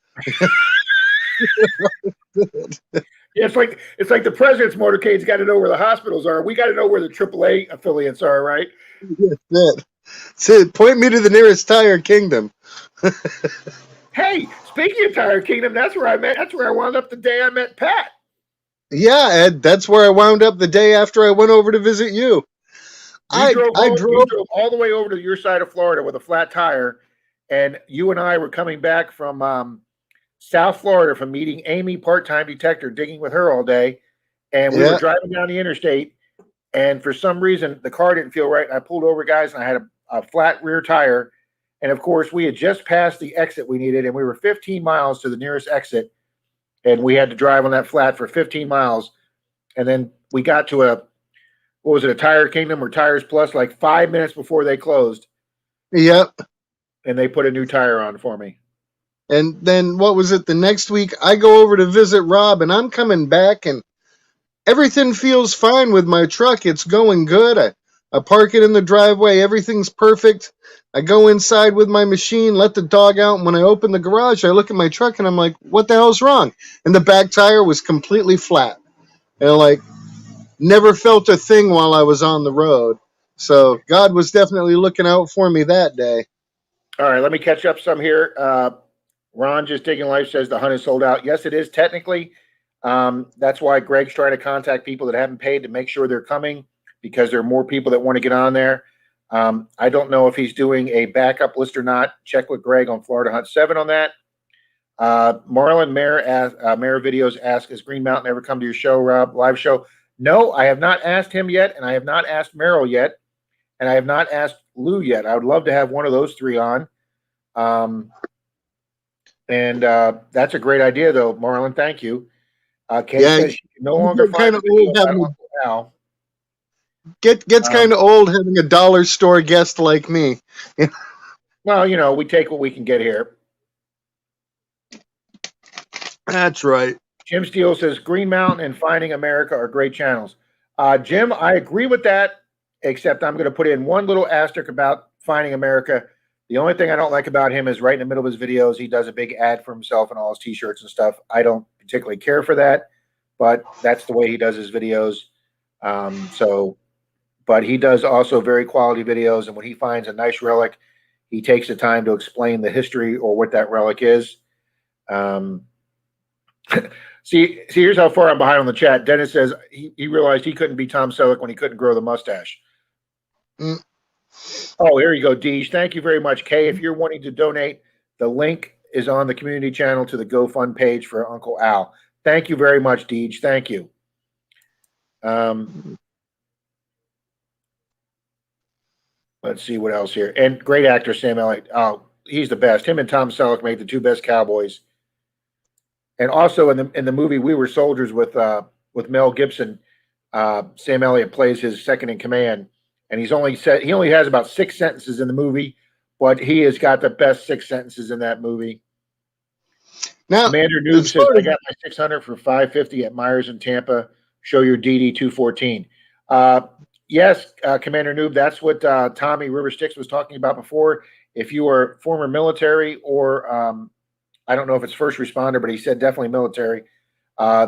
Yeah, it's like the president's motorcade's got to know where the hospitals are. We got to know where the AAA affiliates are, right? That's it. Point me to the nearest Tire Kingdom. Hey, speaking of Tire Kingdom, that's where I met. That's where I wound up the day I met Pat. Yeah, Ed, that's where I wound up the day after I went over to visit you. You drove all the way over to your side of Florida with a flat tire, and you and I were coming back from South Florida from meeting Amy, part-time detector, digging with her all day, and we were driving down the interstate, and for some reason the car didn't feel right. And I pulled over, guys, and I had a flat rear tire, and of course we had just passed the exit we needed, and we were 15 miles to the nearest exit, and we had to drive on that flat for 15 miles, and then we got to a Tire Kingdom or Tires Plus like 5 minutes before they closed. Yep. And they put a new tire on for me. And then what was it? The next week I go over to visit Rob, and I'm coming back, and everything feels fine with my truck. It's going good. I park it in the driveway. Everything's perfect. I go inside with my machine, let the dog out, and when I open the garage, I look at my truck, and I'm like, what the hell's wrong? And the back tire was completely flat. And like, never felt a thing while I was on the road. So God was definitely looking out for me that day. All right, let me catch up some here. Ron just digging life says the hunt is sold out. Yes, it is technically. That's why Greg's trying to contact people that haven't paid to make sure they're coming, because there are more people that want to get on there. I don't know if he's doing a backup list or not. Check with Greg on Florida Hunt 7 on that. Marlon Mayor Videos asks, has Green Mountain ever come to your show, Rob? Live show? No, I have not asked him yet, and I have not asked Merrill yet, and I have not asked Lou yet. I would love to have one of those three on. And that's a great idea, though, Marlon. Thank you. Kate says she can no longer find Uncle Al. Gets kind of old having a dollar store guest like me. Well, you know, we take what we can get here. That's right. Jim Steele says Green Mountain and Finding America are great channels. Jim, I agree with that, except I'm going to put in one little asterisk about Finding America. The only thing I don't like about him is right in the middle of his videos, he does a big ad for himself and all his T-shirts and stuff. I don't particularly care for that, but that's the way he does his videos. But he does also very quality videos, and when he finds a nice relic, he takes the time to explain the history or what that relic is. See, here's how far I'm behind on the chat. Dennis says he realized he couldn't be Tom Selleck when he couldn't grow the mustache. Oh, here you go, Deej. Thank you very much, Kay. If you're wanting to donate, the link is on the community channel to the GoFund page for Uncle Al. Thank you very much, Deej. Thank you. Let's see what else here. And great actor, Sam Elliott. Oh, he's the best. Him and Tom Selleck made the two best cowboys. And also in the movie We Were Soldiers with Mel Gibson, Sam Elliott plays his second in command, and he only has about 6 sentences in the movie, but he has got the best 6 sentences in that movie. Now, Commander Noob as says, far I as got my 600 for 550 at Myers in Tampa. Show your DD 214. Yes, Commander Noob, that's what Tommy River Sticks was talking about before. If you are former military or I don't know if it's first responder, but he said definitely military,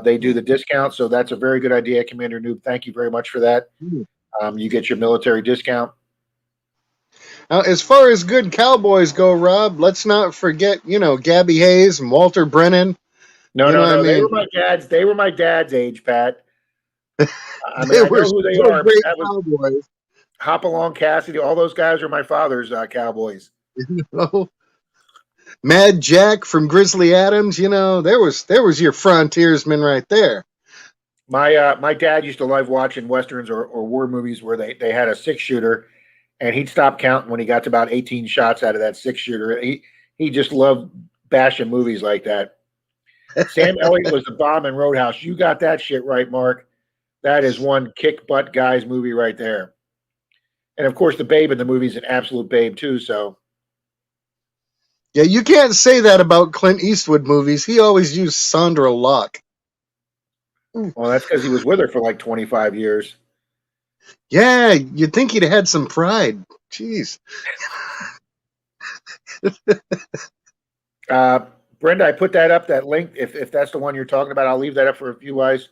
they do the discount. So that's a very good idea, Commander Noob. Thank you very much for that. You get your military discount. Now, as far as good cowboys go, Rob, let's not forget, Gabby Hayes and Walter Brennan. No, You know, no, I no. They mean, were my dad's. They were my dad's age, Pat. I mean, they I were know who they still are, but great that was cowboys. Hopalong Cassidy. All those guys are my father's Cowboys. You know? Mad Jack from Grizzly Adams, there was your frontiersman right there. My dad used to love watching westerns or war movies where they had a 6 shooter, and he'd stop counting when he got to about 18 shots out of that 6 shooter. He just loved bashing movies like that. Sam Elliott was the bomb in Roadhouse. You got that shit right, Mark. That is one kick butt guys movie right there. And of course, the babe in the movie is an absolute babe too. So, Yeah, you can't say that about Clint Eastwood movies. He always used Sandra Locke. well, that's because he was with her for like 25 years. Yeah, you'd think he'd had some pride. Jeez. Brenda, I put that up, that link. If that's the one you're talking about, I'll leave that up for a few eyes.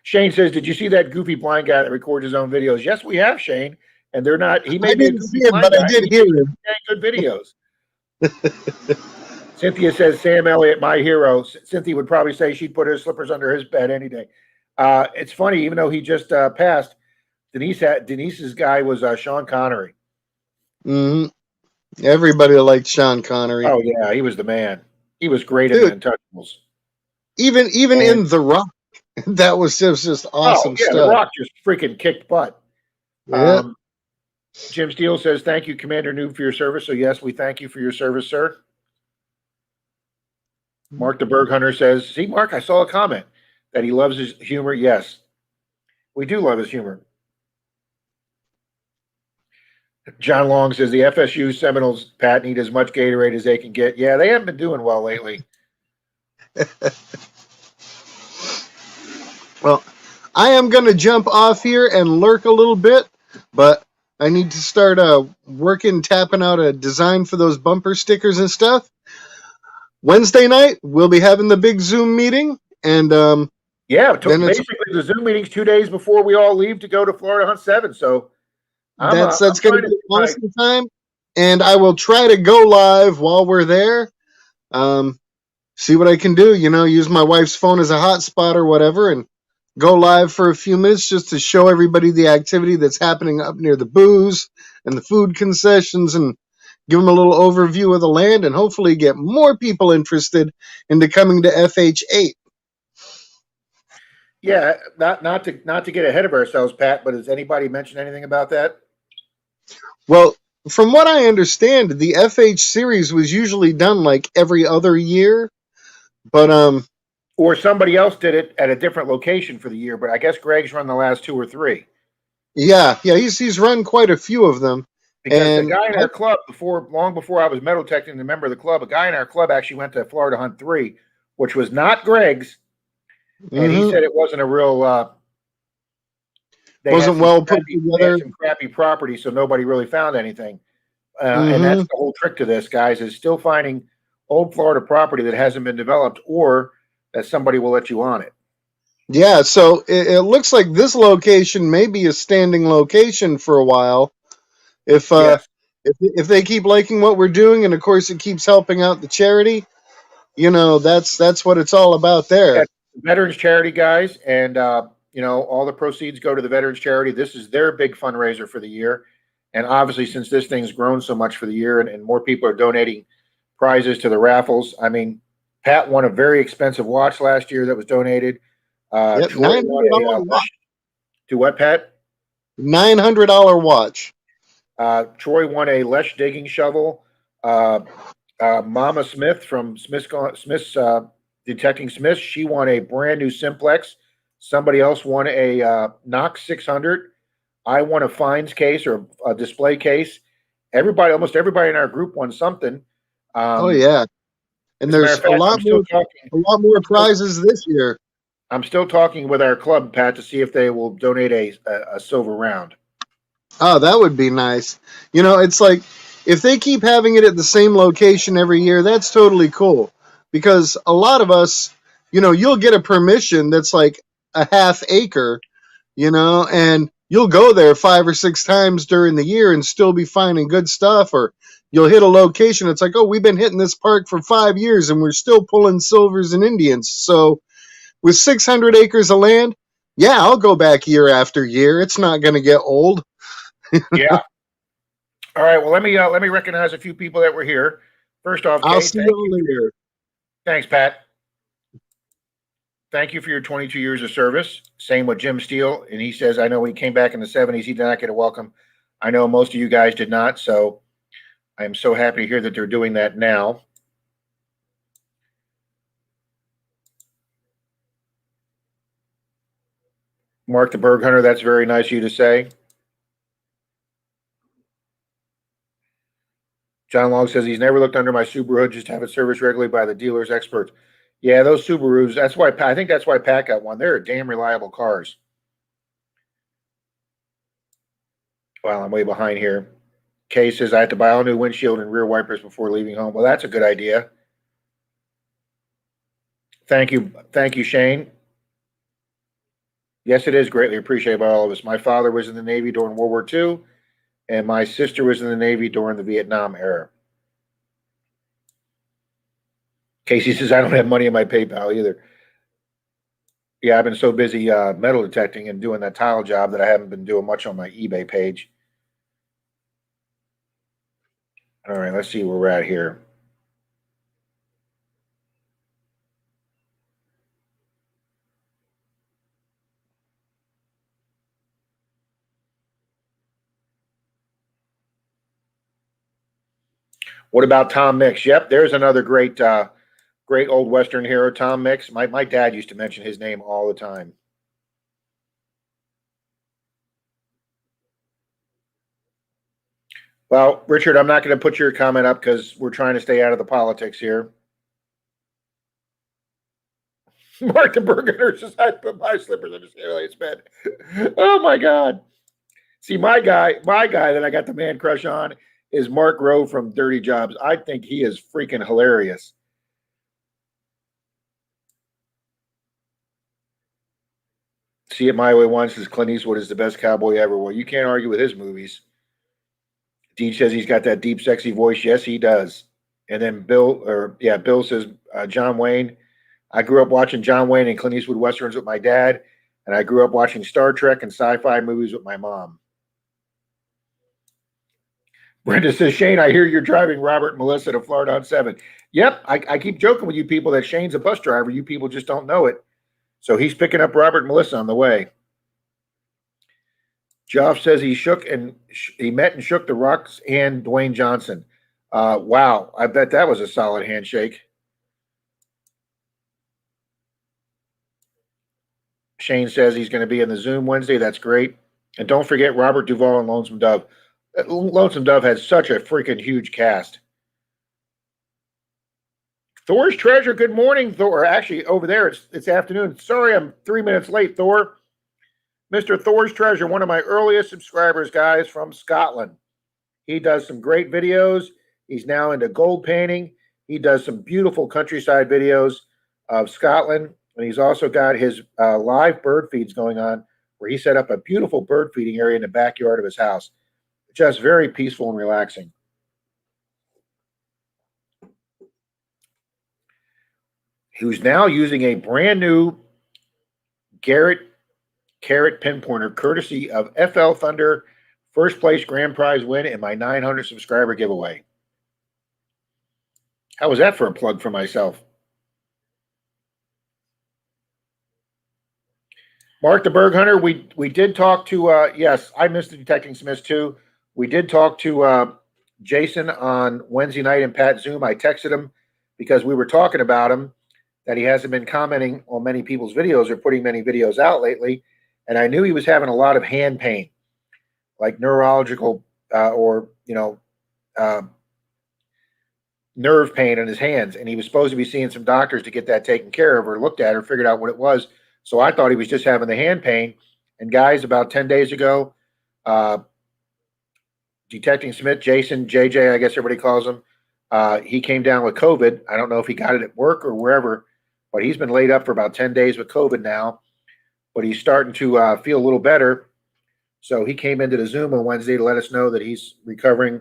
Shane says, "Did you see that goofy blind guy that records his own videos?" Yes, we have, Shane. And they're not. He may I be a didn't see goofy it, blind but I guy. did He hear makes him. good videos. Cynthia says, "Sam Elliott, my hero." Cynthia would probably say she'd put her slippers under his bed any day. It's funny, even though he just passed. Denise's guy was Sean Connery. Hmm. Everybody liked Sean Connery. Oh yeah, he was the man. He was great in the Dude, Untouchables. even And in The Rock, that was just oh awesome yeah, The stuff. Rock just freaking kicked butt. Yeah. Jim Steele says, "Thank you, Commander Noob, for your service." So yes, we thank you for your service, sir. Mark the Berg Hunter says, "See, Mark, I saw a comment that he loves his humor." Yes, we do love his humor. John Long says the FSU Seminoles, Pat, need as much Gatorade as they can get. Yeah, they haven't been doing well lately. Well, I am going to jump off here and lurk a little bit, but I need to start working, tapping out a design for those bumper stickers and stuff. Wednesday night, we'll be having the big Zoom meeting, and Yeah, then basically the Zoom meeting's 2 days before we all leave to go to Florida Hunt 7. So I'm that's going to trying to be do an my awesome time. And I will try to go live while we're there. See what I can do. Use my wife's phone as a hotspot or whatever, and go live for a few minutes just to show everybody the activity that's happening up near the booze and the food concessions, and give them a little overview of the land, and hopefully get more people interested into coming to FH8. yeah, not to get ahead of ourselves, Pat, but has anybody mentioned anything about that? Well, from what I understand, the FH series was usually done like every other year, but Or somebody else did it at a different location for the year, but I guess Greg's run the last 2 or 3. yeah, he's run quite a few of them. Because a And guy in our club long before I was metal detecting a member of the club, a guy in our club actually went to Florida Hunt 3, which was not Greg's, and he said it wasn't a real wasn't well put they had together. some crappy property, so nobody really found anything. And Hmm. that's the whole trick to this, guys, is still finding old Florida property that hasn't been developed or that somebody will let you on it. Yeah, so it looks like this location may be a standing location for a while. If Yes. if they keep liking what we're doing, and of course it keeps helping out the charity, that's what it's all about there. Yeah, veterans charity, guys, and all the proceeds go to the veterans charity. This is their big fundraiser for the year, and obviously, since this thing's grown so much for the year, and more people are donating prizes to the raffles. I mean, Pat won a very expensive watch last year that was donated. Yep, Troy won a watch. to what, Pat? $900 watch. Troy won a Lesh digging shovel. Mama Smith from Smith's Detecting Smith, she won a brand new Simplex. Somebody else won a Knox 600. I won a fines case or a display case, Everybody, almost everybody in our group won something. Oh Um, yeah, and as a matter there's of fact, a lot more prizes this year. I'm still talking with our club, Pat, to see if they will donate a silver round. Oh, that would be nice. You know, it's like if they keep having it at the same location every year, that's totally cool. Because a lot of us, you know, you'll get a permission that's like a half acre, you know, and you'll go there 5 or 6 times during the year and still be finding good stuff. Or you'll hit a location, it's like, oh, we've been hitting this park for 5 years and we're still pulling silvers and Indians. So with 600 acres of land, yeah, I'll go back year after year. It's not going to get old. Yeah. All right. Well, let me recognize a few people that were here. First off, I'll Kate, see y'all later. thanks, Pat. Thank you for your 22 years of service. Same with Jim Steele, and he says, I know when he came back in the 70s, he did not get a welcome. I know most of you guys did not, so I am so happy to hear that they're doing that now. Mark the Berg Hunter, that's very nice of you to say. John Long says he's never looked under my Subaru hood, just have it serviced regularly by the dealer's experts. Yeah, those Subarus, that's why I think that's why Pat got one. They're damn reliable cars. Well, I'm way behind here. Kay says I have to buy all new windshield and rear wipers before leaving home. Well, that's a good idea. Thank you, Shane. Yes, it is greatly appreciated by all of us. My father was in the Navy during World War II, and my sister was in the Navy during the Vietnam era. Casey says I don't have money in my PayPal either. Yeah, I've been so busy metal detecting and doing that tile job that I haven't been doing much on my eBay page. All right, let's see where we're at here. What about Tom Mix? Yep, there's another great old Western hero, Tom Mix. My dad used to mention his name all the time. Well, Richard, I'm not going to put your comment up because we're trying to stay out of the politics here. Mark the Burger says I put my slippers in his airlane's bed. Oh my God. See, my guy that I got the man crush on is Mark Rowe from Dirty Jobs. I think he is freaking hilarious. See it my way once says Clint Eastwood is the best cowboy ever. Well, you can't argue with his movies. Deej says he's got that deep, sexy voice. Yes, he does. And then Bill says John Wayne. I grew up watching John Wayne and Clint Eastwood westerns with my dad, and I grew up watching Star Trek and sci-fi movies with my mom. Brenda says, Shane, I hear you're driving Robert and Melissa to Florida on 7. Yep, I keep joking with you people that Shane's a bus driver. You people just don't know it. So he's picking up Robert and Melissa on the way. Joff says he met and shook the Rock's hand, Dwayne Johnson. Wow, I bet that was a solid handshake. Shane says he's going to be in the Zoom Wednesday. That's great. And don't forget Robert Duvall and Lonesome Dove. Lonesome Dove has such a freaking huge cast. Thor's Treasure, good morning, Thor. Actually, over there, it's afternoon. Sorry, I'm 3 minutes late, Thor. Mr. Thor's Treasure, one of my earliest subscribers, guys, from Scotland. He does some great videos. He's now into gold painting. He does some beautiful countryside videos of Scotland. And he's also got his live bird feeds going on where he set up a beautiful bird feeding area in the backyard of his house. Just very peaceful and relaxing. Who's now using a brand new Garrett Carrot pinpointer courtesy of FL Thunder first place grand prize win in my 900 subscriber giveaway. How was that for a plug for myself? Mark the Berg Hunter, we did talk to yes, I missed the Detecting Smiths too. We did talk to Jason on Wednesday night in Pat Zoom. I texted him because we were talking about him that he hasn't been commenting on many people's videos or putting many videos out lately, and I knew he was having a lot of hand pain, like neurological or nerve pain in his hands, and he was supposed to be seeing some doctors to get that taken care of, or looked at, or figured out what it was. So I thought he was just having the hand pain. And guys, about 10 days ago, uh, Detecting Smith, Jason, JJ, I guess everybody calls him, he came down with COVID. I don't know if he got it at work or wherever, but he's been laid up for about 10 days with COVID now. But he's starting to feel a little better. So he came into the Zoom on Wednesday to let us know that he's recovering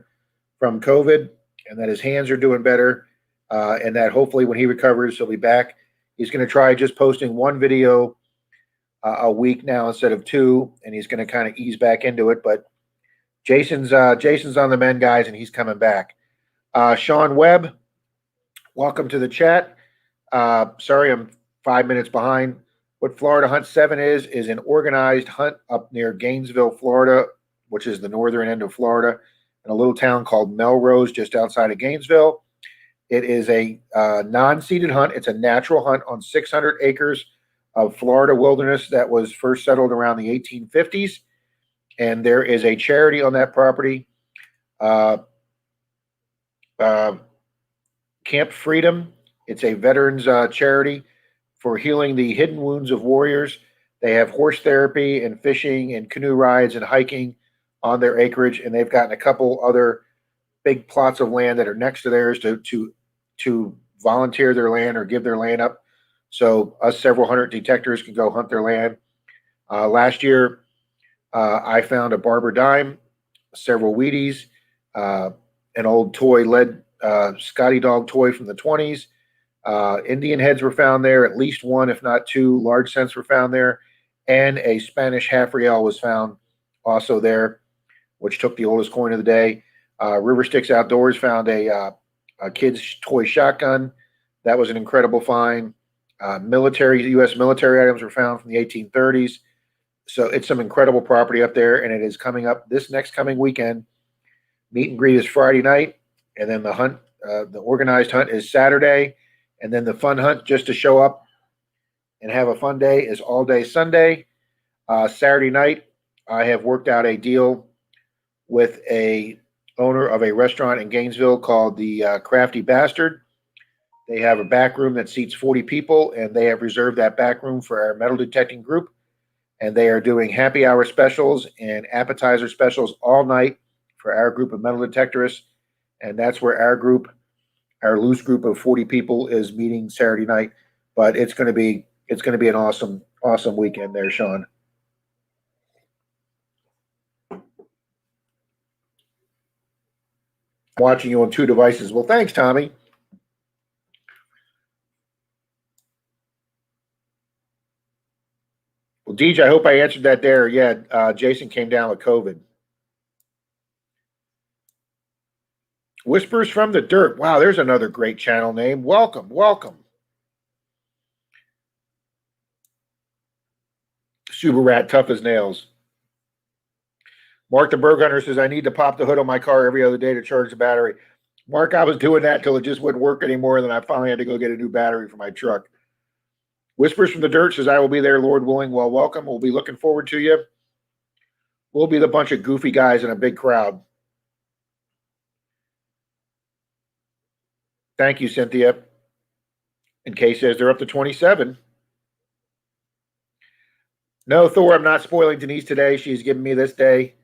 from COVID and that his hands are doing better, and that hopefully when he recovers, he'll be back. He's going to try just posting one video a week now instead of two, and he's going to kind of ease back into it. But Jason's on the mend, guys, and he's coming back. Sean Webb, welcome to the chat. Sorry, I'm 5 minutes behind. What Florida Hunt 7 is an organized hunt up near Gainesville, Florida, which is the northern end of Florida, in a little town called Melrose, just outside of Gainesville. It is a non-seeded hunt. It's a natural hunt on 600 acres of Florida wilderness that was first settled around the 1850s. And there is a charity on that property, uh, Camp Freedom. It's a veterans charity for healing the hidden wounds of warriors. They have horse therapy and fishing and canoe rides and hiking on their acreage, and they've gotten a couple other big plots of land that are next to theirs to volunteer their land or give their land up. So us several hundred detectors can go hunt their land. Last year, I found a barber dime, several Wheaties, an old toy lead Scotty dog toy from the 20s. Indian heads were found there, at least one, if not two. Large cents were found there, and a Spanish half real was found also there, which took the oldest coin of the day. River Sticks Outdoors found a kid's toy shotgun. That was an incredible find. U.S. military items were found from the 1830s. So it's some incredible property up there, and it is coming up this next coming weekend. Meet and greet is Friday night, and then the hunt, the organized hunt, is Saturday, and then the fun hunt just to show up and have a fun day is all day Sunday. Saturday night, I have worked out a deal with a owner of a restaurant in Gainesville called the Crafty Bastard. They have a back room that seats 40 people, and they have reserved that back room for our metal detecting group. And they are doing happy hour specials and appetizer specials all night for our group of metal detectorists. And that's where our loose group of 40 people is meeting Saturday night. But it's going to be an awesome weekend there, Sean. Watching you on two devices. Well, thanks, Tommy. Well, DJ, I hope I answered that there. Yeah, Jason came down with COVID. Whispers from the Dirt. Wow, there's another great channel name. Welcome, welcome. Super Rat, tough as nails. Mark the Berg Hunter says, I need to pop the hood on my car every other day to charge the battery. Mark, I was doing that till it just wouldn't work anymore, and then I finally had to go get a new battery for my truck. Whispers from the Dirt says, I will be there, Lord willing. Well, welcome. We'll be looking forward to you. We'll be the bunch of goofy guys in a big crowd. Thank you, Cynthia. And Kay says they're up to 27. No, Thor, I'm not spoiling Denise today. She's giving me this day.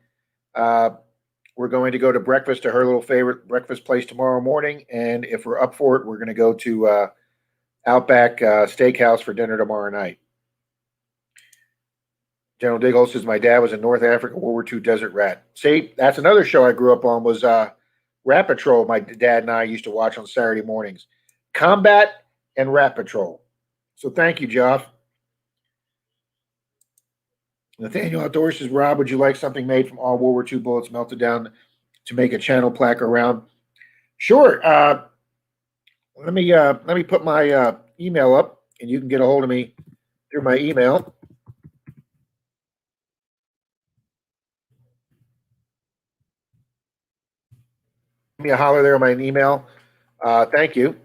We're going to go to breakfast to her little favorite breakfast place tomorrow morning. And if we're up for it, we're going to go to Outback Steakhouse for dinner tomorrow night. General Diggle says, my dad was in North Africa, World War II desert rat. See, that's another show I grew up on was Rat Patrol. My dad and I used to watch on Saturday mornings. Combat and Rat Patrol. So thank you, Jeff. Nathaniel Outdoors says, Rob, would you like something made from all World War II bullets melted down to make a channel plaque around? Sure. Let me put my email up, and you can get a hold of me through my email. Give me a holler there on my email. Thank you.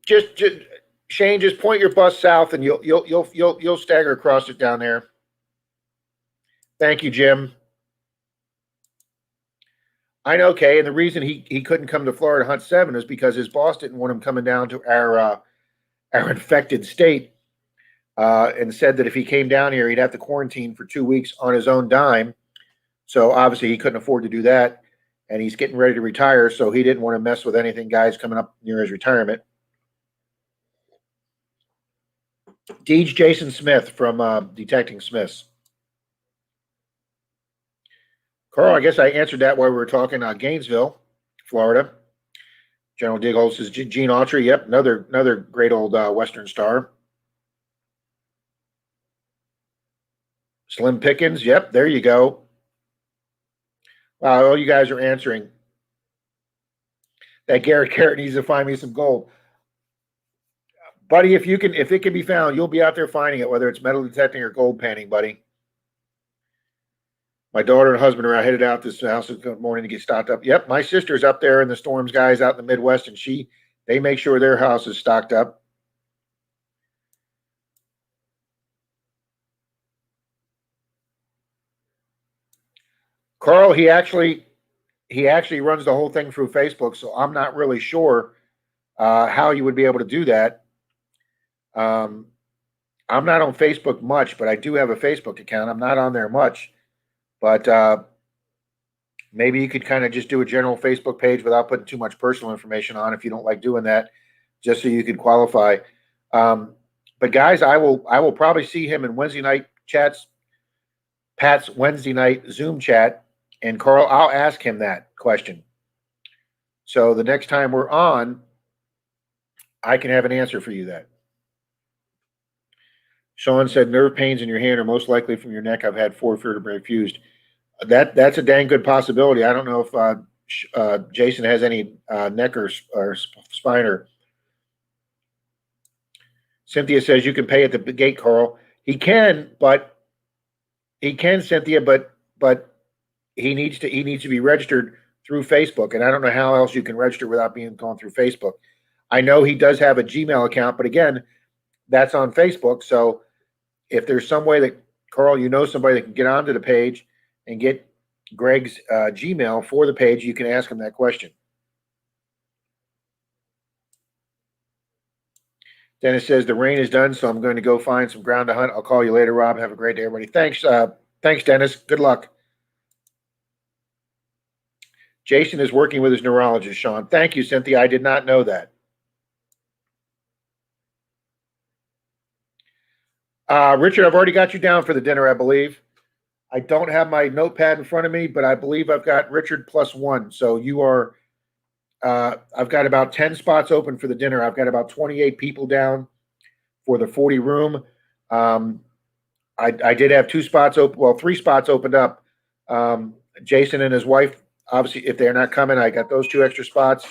Just Shane, just point your bus south, and you'll stagger across it down there. Thank you, Jim. I know, Kay, and the reason he couldn't come to Florida Hunt 7 is because his boss didn't want him coming down to our infected state, and said that if he came down here, he'd have to quarantine for 2 weeks on his own dime. So obviously he couldn't afford to do that, and he's getting ready to retire, so he didn't want to mess with anything guys coming up near his retirement. Deej Jason Smith from Detecting Smiths. Carl, I guess I answered that while we were talking. Gainesville, Florida. General Diggle says Gene Autry. Yep, another great old Western star. Slim Pickens. Yep, there you go. Wow, all you guys are answering. That Garrett Carrot needs to find me some gold, buddy. If it can be found, you'll be out there finding it, whether it's metal detecting or gold panning, buddy. My daughter and husband are headed out this house this morning to get stocked up. Yep, my sister's up there in the storms, guys, out in the Midwest, and they make sure their house is stocked up. Carl, he actually runs the whole thing through Facebook, so I'm not really sure how you would be able to do that. I'm not on Facebook much, but I do have a Facebook account. I'm not on there much, but maybe you could kind of just do a general Facebook page without putting too much personal information on if you don't like doing that, just so you could qualify. But guys, I will probably see him in Wednesday night chats, Pat's Wednesday night Zoom chat, and Carl, I'll ask him that question. So the next time we're on, I can have an answer for you that. Sean said nerve pains in your hand are most likely from your neck. I've had 4 vertebrae fused. That's a dang good possibility. I don't know if Jason has any neck or spine. Or Cynthia says you can pay at the gate, Carl. He can, Cynthia, but he needs to be registered through Facebook, and I don't know how else you can register without going through Facebook. I know he does have a Gmail account, but again, that's on Facebook. So if there's some way that Carl, you know somebody that can get onto the page and get Greg's Gmail for the page, you can ask him that question. Dennis says the rain is done, so I'm going to go find some ground to hunt. I'll call you later, Rob. Have a great day, everybody. Thanks, Dennis. Good luck. Jason is working with his neurologist, Sean. Thank you, Cynthia. I did not know that. Richard, I've already got you down for the dinner, I believe. I don't have my notepad in front of me, but I believe I've got Richard +1. So you are, I've got about 10 spots open for the dinner. I've got about 28 people down for the 40 room. I did have 2 spots open, well, 3 spots opened up. Jason and his wife, obviously, if they're not coming, I got those 2 extra spots.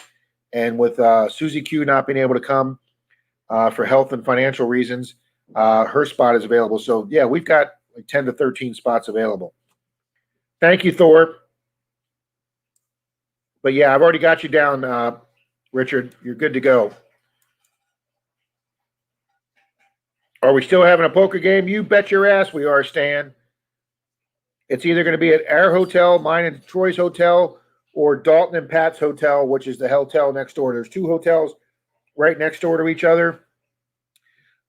And with Susie Q not being able to come for health and financial reasons, her spot is available. So, yeah, we've got like 10 to 13 spots available. Thank you, Thor. But, yeah, I've already got you down, Richard. You're good to go. Are we still having a poker game? You bet your ass we are, Stan. It's either going to be at our hotel, mine and Troy's hotel, or Dalton and Pat's hotel, which is the hotel next door. There's 2 hotels right next door to each other.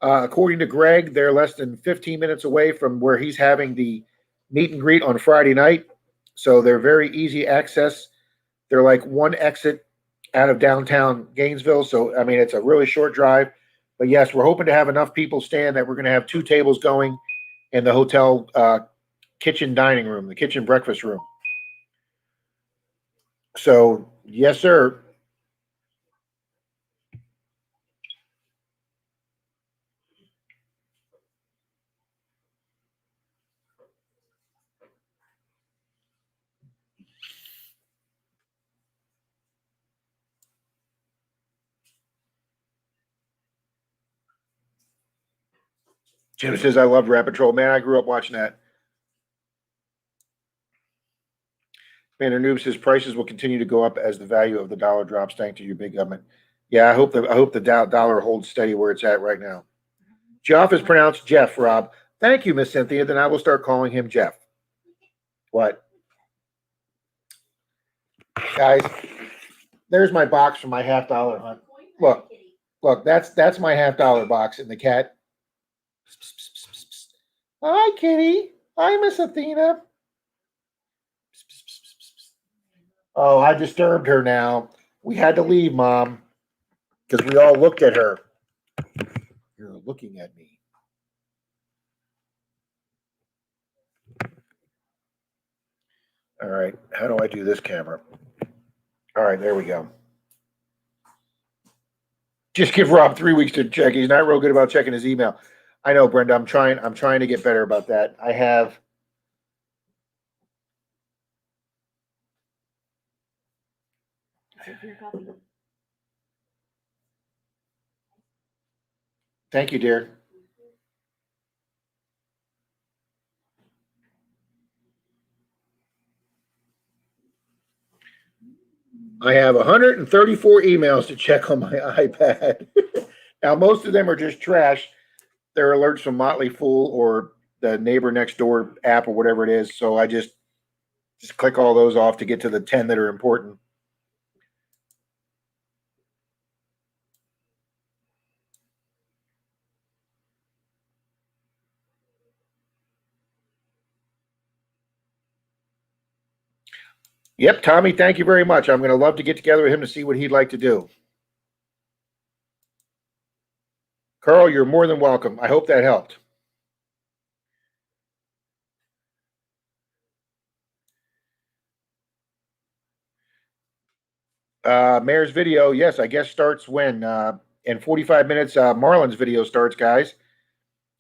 According to Greg, they're less than 15 minutes away from where he's having the meet and greet on Friday night. So they're very easy access. They're like 1 exit out of downtown Gainesville. So, I mean, it's a really short drive. But, yes, we're hoping to have enough people stand that we're going to have 2 tables going in the hotel kitchen dining room, the kitchen breakfast room. So, yes, sir. Jim says, I love Rat Patrol. Man, I grew up watching that. Banner Noob says prices will continue to go up as the value of the dollar drops thanks to your big government. Yeah, I hope the dollar holds steady where it's at right now. Jeff is pronounced Jeff, Rob. Thank you, Miss Cynthia. Then I will start calling him Jeff. What? Guys, there's my box for my $50 hunt. Look, that's my $50 box and the cat. Hi, kitty. Hi, Miss Athena. Oh, I disturbed her now. We had to leave, Mom, because we all looked at her. You're looking at me. All right. How do I do this camera? All right, there we go. Just give Rob 3 weeks to check. He's not real good about checking his email. I know, Brenda. I'm trying to get better about that. I have. Thank you, dear. I have 134 emails to check on my iPad. Now, most of them are just trash. They're alerts from Motley Fool or the neighbor next door app or whatever it is. So I just click all those off to get to the 10 that are important. Yep, Tommy, thank you very much. I'm going to love to get together with him to see what he'd like to do. Carl, you're more than welcome. I hope that helped. Mayor's video, yes, I guess starts when in 45 minutes. Marlon's video starts, guys.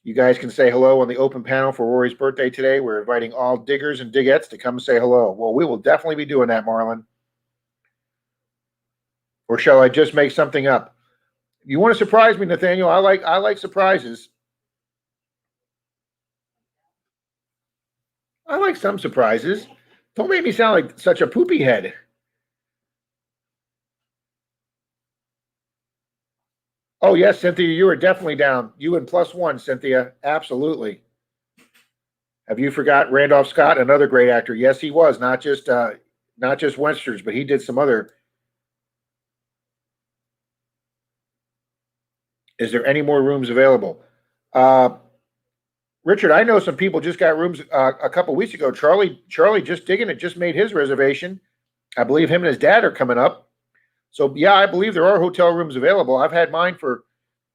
You guys can say hello on the open panel for Rory's birthday today. We're inviting all diggers and digettes to come say hello. Well, we will definitely be doing that, Marlon. Or shall I just make something up? You want to surprise me, Nathaniel? I like surprises. I like some surprises. Don't make me sound like such a poopy head. Oh yes, Cynthia, you are definitely down. You and +1, Cynthia. Absolutely. Have you forgot Randolph Scott, another great actor? Yes, he was not just westerns, but he did some other. Is there any more rooms available? Richard, I know some people just got rooms a couple weeks ago. Charlie just digging it, just made his reservation. I believe him and his dad are coming up. So yeah, I believe there are hotel rooms available. I've had mine for.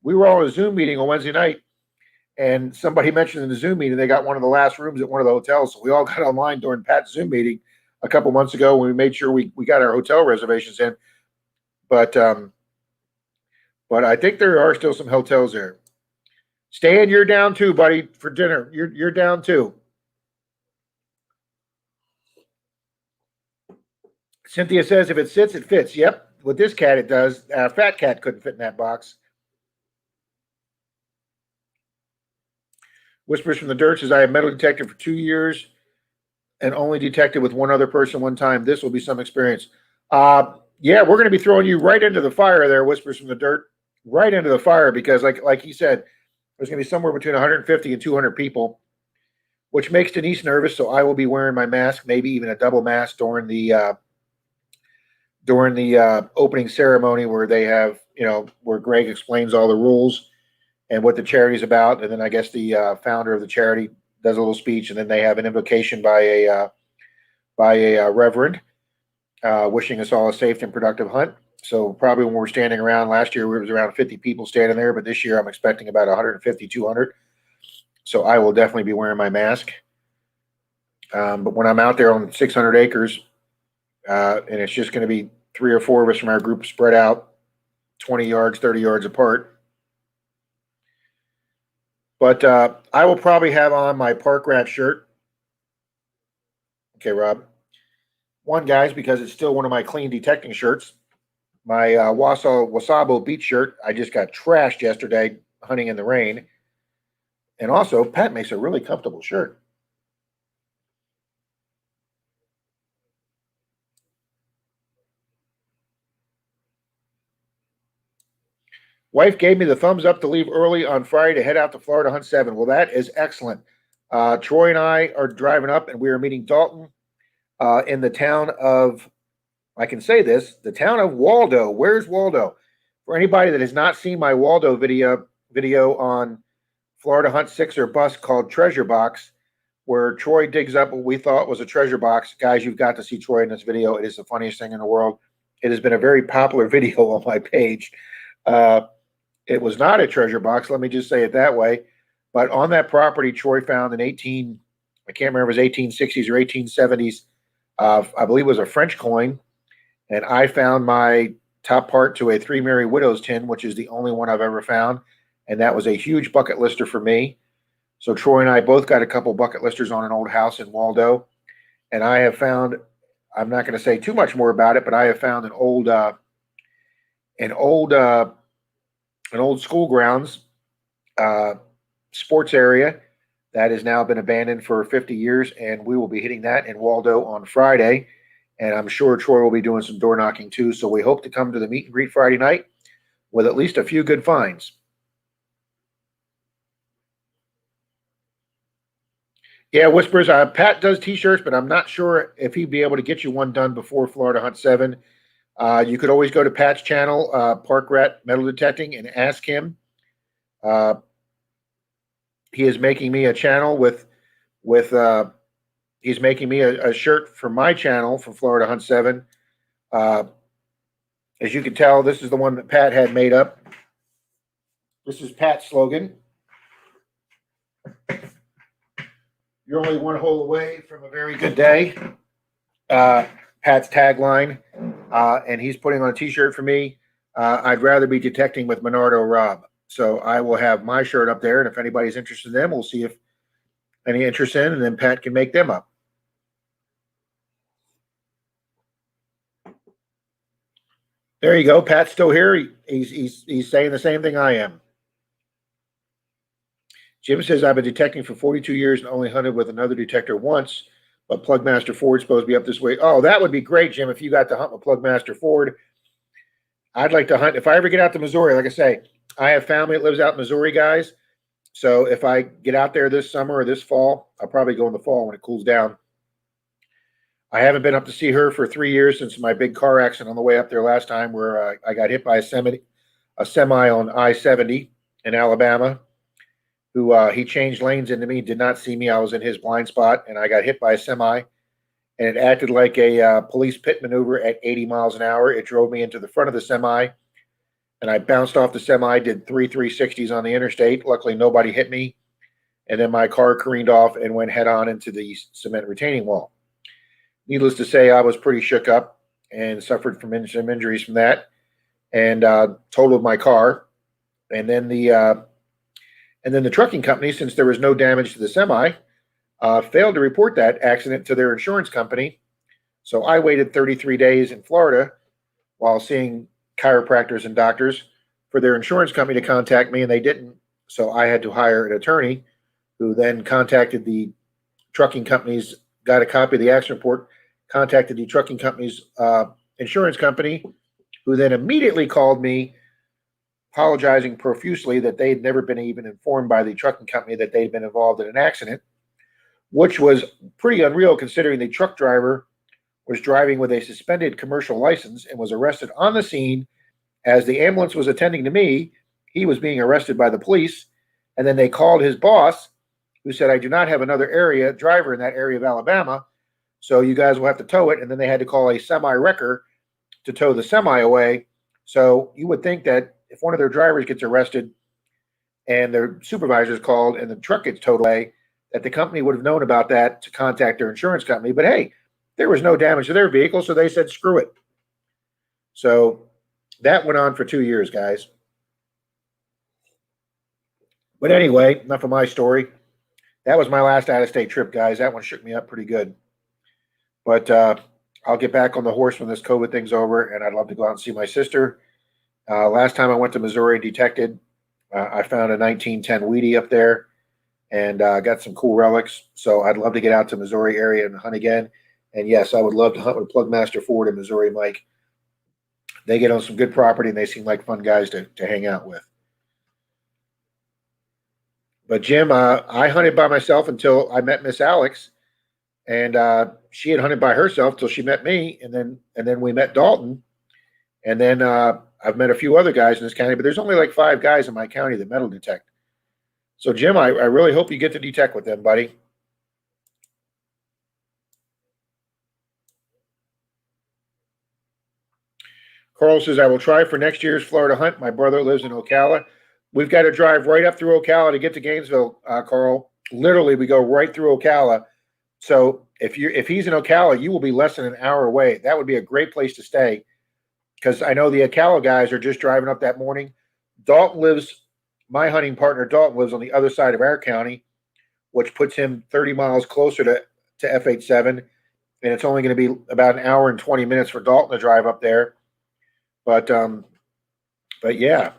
We were all in a Zoom meeting on Wednesday night, and somebody mentioned in the Zoom meeting they got one of the last rooms at one of the hotels. So we all got online during Pat's Zoom meeting a couple months ago when we made sure we got our hotel reservations in. But I think there are still some hotels there. Stan, you're down too, buddy, for dinner. You're down too. Cynthia says if it sits, it fits. Yep. With this cat, it does. Fat cat couldn't fit in that box. Whispers from the Dirt says I have metal detected for 2 years and only detected with one other person one time. This will be some experience. Yeah, we're going to be throwing you right into the fire there, Whispers from the Dirt. Right into the fire because, like he said, there's going to be somewhere between 150 and 200 people, which makes Denise nervous. So I will be wearing my mask, maybe even a double mask during the opening ceremony where they have, where Greg explains all the rules and what the charity's about, and then I guess the founder of the charity does a little speech, and then they have an invocation by a reverend wishing us all a safe and productive hunt. So probably when we're standing around, last year we was around 50 people standing there, but this year I'm expecting about 150, 200. So I will definitely be wearing my mask. But when I'm out there on 600 acres, and it's just going to be 3 or 4 of us from our group spread out 20 yards, 30 yards apart. But I will probably have on my Park Rat shirt. Okay, Rob. One, guys, because it's still one of my clean detecting shirts. My Wasabo beach shirt. I just got trashed yesterday hunting in the rain. And also, Pat makes a really comfortable shirt. Wife gave me the thumbs up to leave early on Friday to head out to Florida Hunt 7. Well, that is excellent. Troy and I are driving up, and we are meeting Dalton in the town of, I can say this, the town of Waldo. Where's Waldo? For anybody that has not seen my Waldo video on Florida Hunt 6 or bust called Treasure Box, where Troy digs up what we thought was a treasure box. Guys, you've got to see Troy in this video. It is the funniest thing in the world. It has been a very popular video on my page. It was not a treasure box, let me just say it that way. But on that property, Troy found an I can't remember if it was 1860s or 1870s, I believe it was a French coin. And I found my top part to a Three Merry Widows tin, which is the only one I've ever found. And that was a huge bucket lister for me. So Troy and I both got a couple bucket listers on an old house in Waldo. And I have found, I'm not going to say too much more about it, but I have found an old school grounds sports area that has now been abandoned for 50 years. And we will be hitting that in Waldo on Friday. And I'm sure Troy will be doing some door knocking too. So we hope to come to the meet and greet Friday night with at least a few good finds. Yeah, Whispers. Pat does T-shirts, but I'm not sure if he'd be able to get you one done before Florida Hunt 7. You could always go to Pat's channel, Park Rat Metal Detecting, and ask him. He is making me a channel with he's making me a shirt for my channel for Florida Hunt 7. As you can tell, this is the one that Pat had made up. This is Pat's slogan. You're only one hole away from a very good day. Pat's tagline. And he's putting on a T-shirt for me. I'd rather be detecting with Menardo Rob. So I will have my shirt up there. And if anybody's interested in them, we'll see if any interest in, and then Pat can make them up. There you go. Pat's still here. He's saying the same thing I am. Jim says, I've been detecting for 42 years and only hunted with another detector once, but Plugmaster Ford's supposed to be up this way. Oh, that would be great, Jim, if you got to hunt with Plugmaster Ford. I'd like to hunt. If I ever get out to Missouri, like I say, I have family that lives out in Missouri, guys. So if I get out there this summer or this fall, I'll probably go in the fall when it cools down. I haven't been up to see her for 3 years since my big car accident on the way up there last time where I got hit by a semi on I-70 in Alabama. He changed lanes into me, did not see me. I was in his blind spot, and I got hit by a semi, and it acted like a police pit maneuver at 80 miles an hour. It drove me into the front of the semi, and I bounced off the semi, did 360s on the interstate. Luckily, nobody hit me, and then my car careened off and went head-on into the cement retaining wall. Needless to say, I was pretty shook up and suffered from some injuries from that, and totaled my car, and then the trucking company, since there was no damage to the semi, failed to report that accident to their insurance company. So I waited 33 days in Florida while seeing chiropractors and doctors for their insurance company to contact me, and they didn't. So I had to hire an attorney who then contacted the trucking companies, got a copy of the accident report, contacted the trucking company's insurance company, who then immediately called me apologizing profusely that they'd never been even informed by the trucking company that they'd been involved in an accident, which was pretty unreal considering the truck driver was driving with a suspended commercial license and was arrested on the scene. As the ambulance was attending to me, he was being arrested by the police, and then they called his boss, who said, I do not have another driver in that area of Alabama, so you guys will have to tow it. And then they had to call a semi-wrecker to tow the semi away. So you would think that if one of their drivers gets arrested and their supervisor is called and the truck gets towed away, that the company would have known about that to contact their insurance company. But hey, there was no damage to their vehicle, so they said, screw it. So that went on for 2 years, guys. But anyway, enough of my story. That was my last out-of-state trip, guys. That one shook me up pretty good. But I'll get back on the horse when this COVID thing's over, and I'd love to go out and see my sister. Last time I went to Missouri and detected, I found a 1910 Wheatie up there and got some cool relics. So I'd love to get out to Missouri area and hunt again. And yes, I would love to hunt with Plugmaster Ford in Missouri, Mike. They get on some good property, and they seem like fun guys to hang out with. But Jim, I hunted by myself until I met Miss Alex, and she had hunted by herself till she met me, and then we met Dalton, and then I've met a few other guys in this county, but there's only like 5 guys in my county that metal detect. So Jim, I really hope you get to detect with them, buddy. Carl says, I will try for next year's Florida hunt. My brother lives in Ocala. We've got to drive right up through Ocala to get to Gainesville, Carl. Literally, we go right through Ocala. So if he's in Ocala, you will be less than an hour away. That would be a great place to stay, because I know the Ocala guys are just driving up that morning. My hunting partner Dalton lives on the other side of our county, which puts him 30 miles closer to FH7, and it's only going to be about an hour and 20 minutes for Dalton to drive up there. But yeah.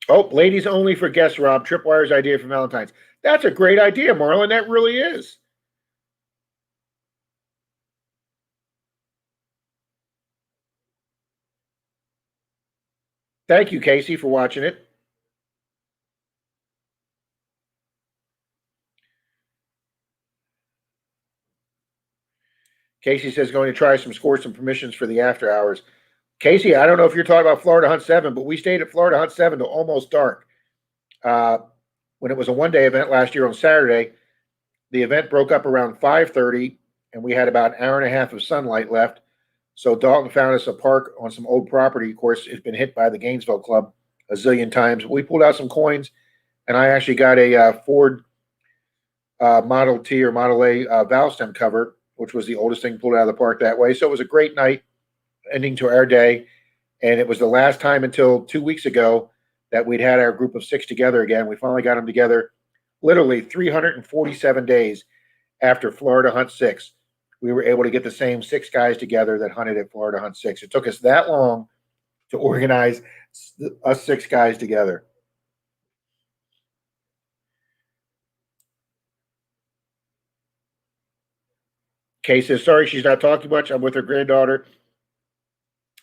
Oh, ladies only for guests, Rob. Tripwire's idea for Valentine's. That's a great idea, Marlon. That really is. Thank you, Casey, for watching it. Casey says going to try some score some permissions for the after hours. Casey, I don't know if you're talking about Florida Hunt 7, but we stayed at Florida Hunt 7 till almost dark. When it was a one-day event last year on Saturday, the event broke up around 5:30, and we had about an hour and a half of sunlight left. So Dalton found us a park on some old property. Of course, it's been hit by the Gainesville Club a zillion times. We pulled out some coins, and I actually got a Ford Model T or Model A valve stem cover, which was the oldest thing pulled out of the park that way. So it was a great night ending to our day. And it was the last time until 2 weeks ago that we'd had our group of 6 together again. We finally got them together literally 347 days after Florida Hunt 6. We were able to get the same 6 guys together that hunted at Florida Hunt 6. It took us that long to organize us 6 guys together. Kay says, sorry, she's not talking much. I'm with her granddaughter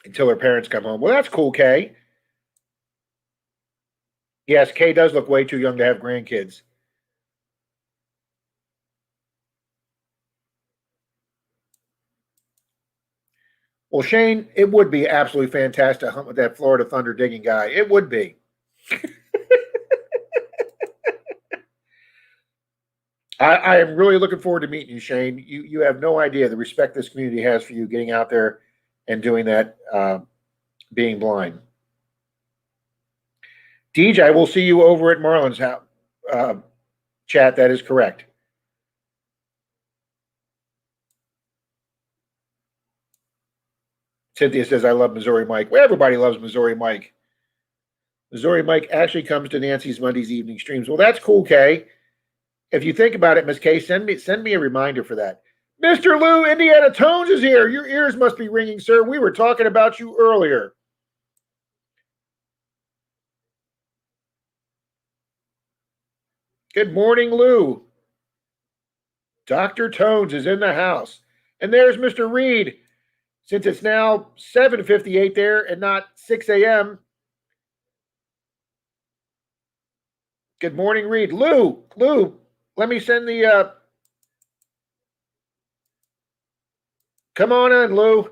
until her parents come home. Well, that's cool, Kay. Yes, Kay does look way too young to have grandkids. Well, Shane, it would be absolutely fantastic to hunt with that Florida Thunder digging guy. It would be. I am really looking forward to meeting you, Shane. You have no idea the respect this community has for you getting out there and doing that, being blind. DJ, I will see you over at Marlon's house. Chat, that is correct. Cynthia says, I love Missouri Mike. Well, everybody loves Missouri Mike. Missouri Mike actually comes to Nancy's Mondays evening streams. Well, that's cool, Kay. If you think about it, Miss Kay, send me a reminder for that. Mr. Lou, Indiana Tones is here. Your ears must be ringing, sir. We were talking about you earlier. Good morning, Lou. Dr. Tones is in the house. And there's Mr. Reed. Since it's now 7:58 there and not 6 a.m. Good morning, Reed. Lou, let me send the come on in, Lou.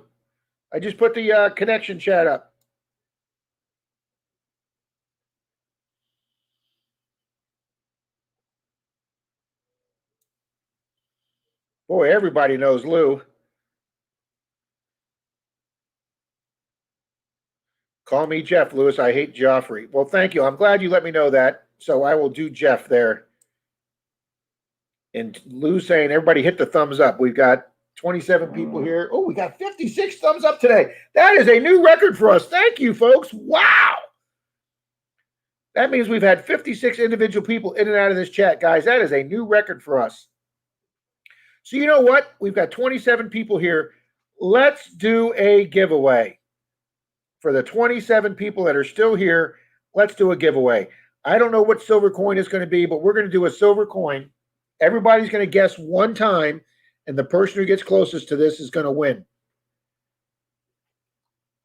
I just put the connection chat up. Boy, everybody knows Lou. Call me Jeff, Lewis. I hate Joffrey. Well, thank you. I'm glad you let me know that. So I will do Jeff there. And Lou saying, everybody hit the thumbs up. We've got 27 people here. Oh, we got 56 thumbs up today. That is a new record for us. Thank you, folks. Wow. That means we've had 56 individual people in and out of this chat, guys. That is a new record for us. So you know what? We've got 27 people here. Let's do a giveaway. For the 27 people that are still here, let's do a giveaway. I don't know what silver coin is going to be, but we're going to do a silver coin. Everybody's going to guess one time, and the person who gets closest to this is going to win.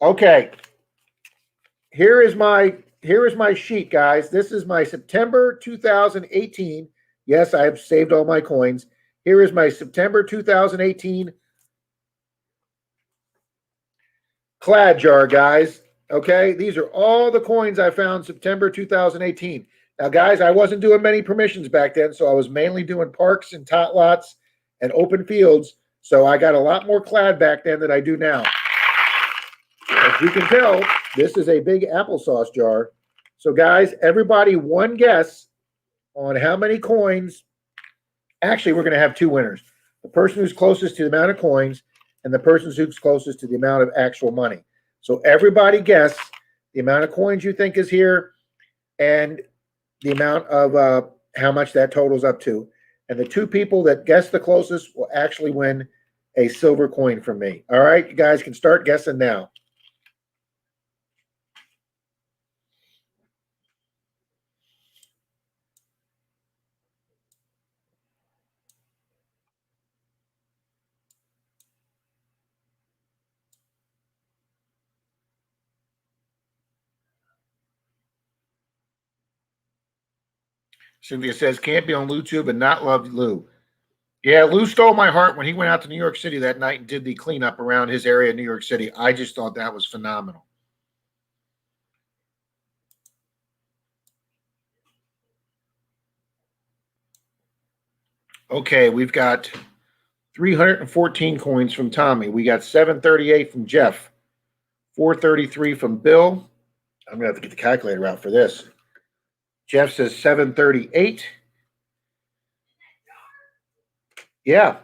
Okay. Here is my sheet, guys. This is my September 2018. Yes, I have saved all my coins. Here is my September 2018 clad jar, guys. Okay, these are all the coins I found September 2018. Now, guys, I wasn't doing many permissions back then, so I was mainly doing parks and tot lots and open fields. So I got a lot more clad back then than I do now. As you can tell, this is a big applesauce jar. So, guys, everybody, one guess on how many coins. Actually, we're going to have two winners. The person who's closest to the amount of coins and the person who's closest to the amount of actual money. So everybody guess the amount of coins you think is here and the amount of how much that totals up to. And the two people that guess the closest will actually win a silver coin from me. All right, you guys can start guessing now. Cynthia says, can't be on YouTube and not love Lou. Yeah, Lou stole my heart when he went out to New York City that night and did the cleanup around his area in New York City. I just thought that was phenomenal. Okay, we've got 314 coins from Tommy. We got 738 from Jeff, 433 from Bill. I'm going to have to get the calculator out for this. Jeff says 738. Yeah.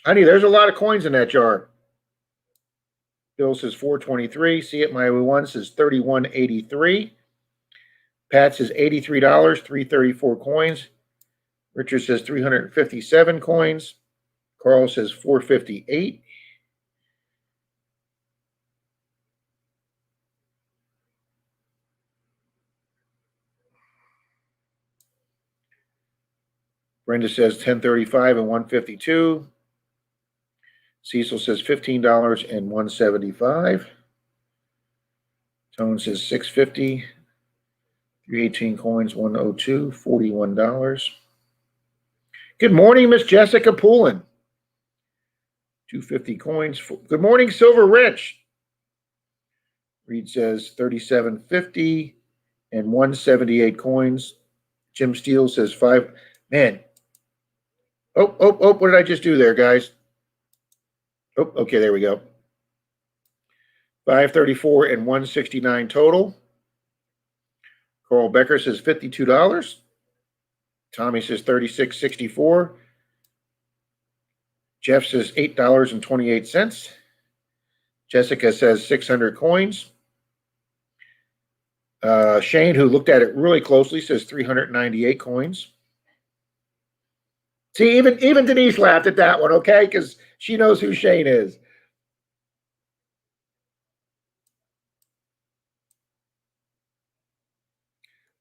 Honey, there's a lot of coins in that jar. Bill says 423. See it, my one says 3183. Pat says $83, 334 coins. Richard says 357 coins. Carl says 458. Brenda says 1035 and 152. Cecil says $15 and 175. Tone says 650. 318 coins, 102, $41. Good morning, Miss Jessica Poulin. 250 coins. Good morning, Silver Rich. Reed says 3750 and 178 coins. Jim Steele says 5. Man. Oh, what did I just do there, guys? Oh, okay, there we go. 534 and 169 total. Carl Becker says $52. Tommy says $36.64. Jeff says $8.28. Jessica says 600 coins. Shane, who looked at it really closely, says 398 coins. See, even Denise laughed at that one, okay? Because she knows who Shane is.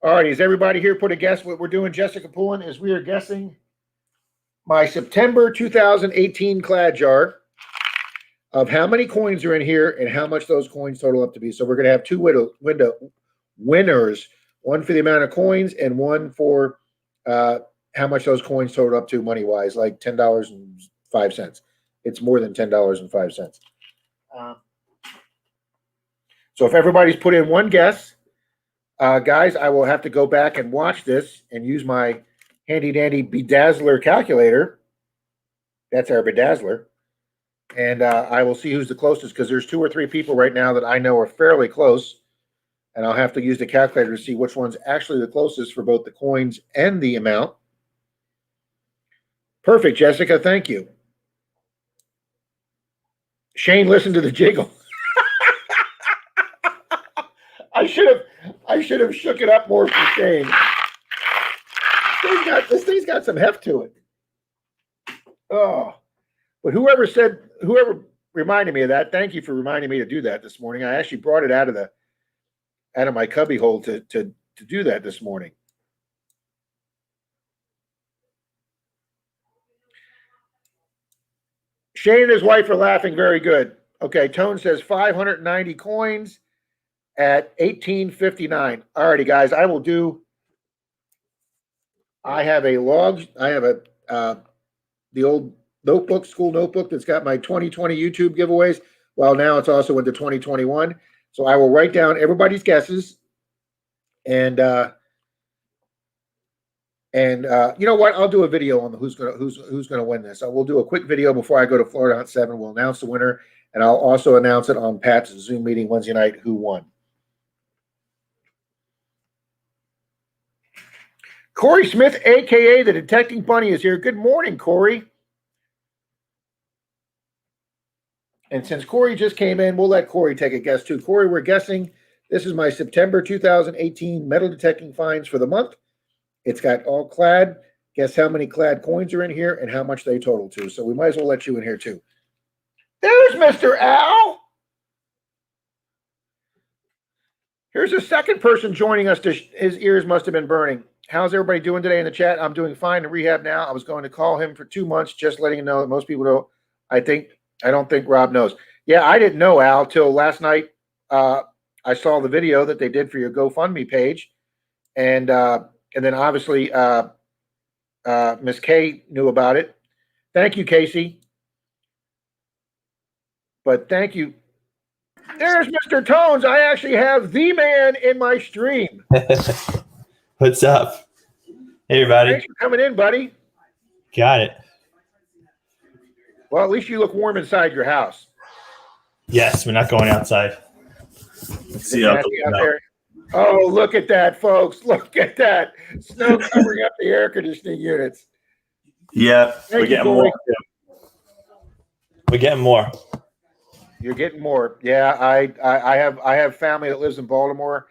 All right, is everybody here put a guess what we're doing, Jessica Poulin? Is we are guessing my September 2018 clad jar of how many coins are in here and how much those coins total up to be. So we're going to have two winners, one for the amount of coins and one for how much those coins total up to money-wise, like $10.05. It's more than $10.05. So if everybody's put in one guess, guys, I will have to go back and watch this and use my handy-dandy bedazzler calculator. That's our bedazzler. And I will see who's the closest because there's 2 or 3 people right now that I know are fairly close. And I'll have to use the calculator to see which one's actually the closest for both the coins and the amount. Perfect, Jessica. Thank you. Shane, listen to the jiggle. I should have shook it up more for Shane. This thing's got some heft to it. Oh, but whoever reminded me of that, thank you for reminding me to do that this morning. I actually brought it out of my cubby hole to do that this morning. Shane and his wife are laughing very good. Okay, Tone says 590 coins at 1859. All righty, guys, I will do. I have a log. I have the old notebook, school notebook that's got my 2020 YouTube giveaways. Well, now it's also into 2021. So I will write down everybody's guesses, and you know what? I'll do a video on who's gonna win this. I will do a quick video before I go to Florida Hunt 7. We'll announce the winner, and I'll also announce it on Pat's Zoom meeting Wednesday night who won. Corey Smith, aka the Detecting Bunny, is here. Good morning, Corey. And since Corey just came in, we'll let Corey take a guess too. Corey, we're guessing this is my September 2018 metal detecting finds for the month. It's got all clad. Guess how many clad coins are in here and how much they total to. So we might as well let you in here too. There's Mr. Al. Here's a second person joining us. His ears must have been burning. How's everybody doing today in the chat? I'm doing fine in rehab now. I was going to call him for 2 months, just letting him know that most people don't. I don't think Rob knows. Yeah, I didn't know, Al, till last night. I saw the video that they did for your GoFundMe page, and then obviously Miss Kay knew about it. Thank you, Casey. But thank you. There's Mr. Tones. I actually have the man in my stream. What's up? Hey, everybody. Thanks for coming in, buddy. Got it. Well, at least you look warm inside your house. Yes, we're not going outside. Let's see out there. Oh, look at that, folks. Look at that. Snow covering up the air conditioning units. Yeah, we're getting more. We're getting more. You're getting more. Yeah, I have family that lives in Baltimore,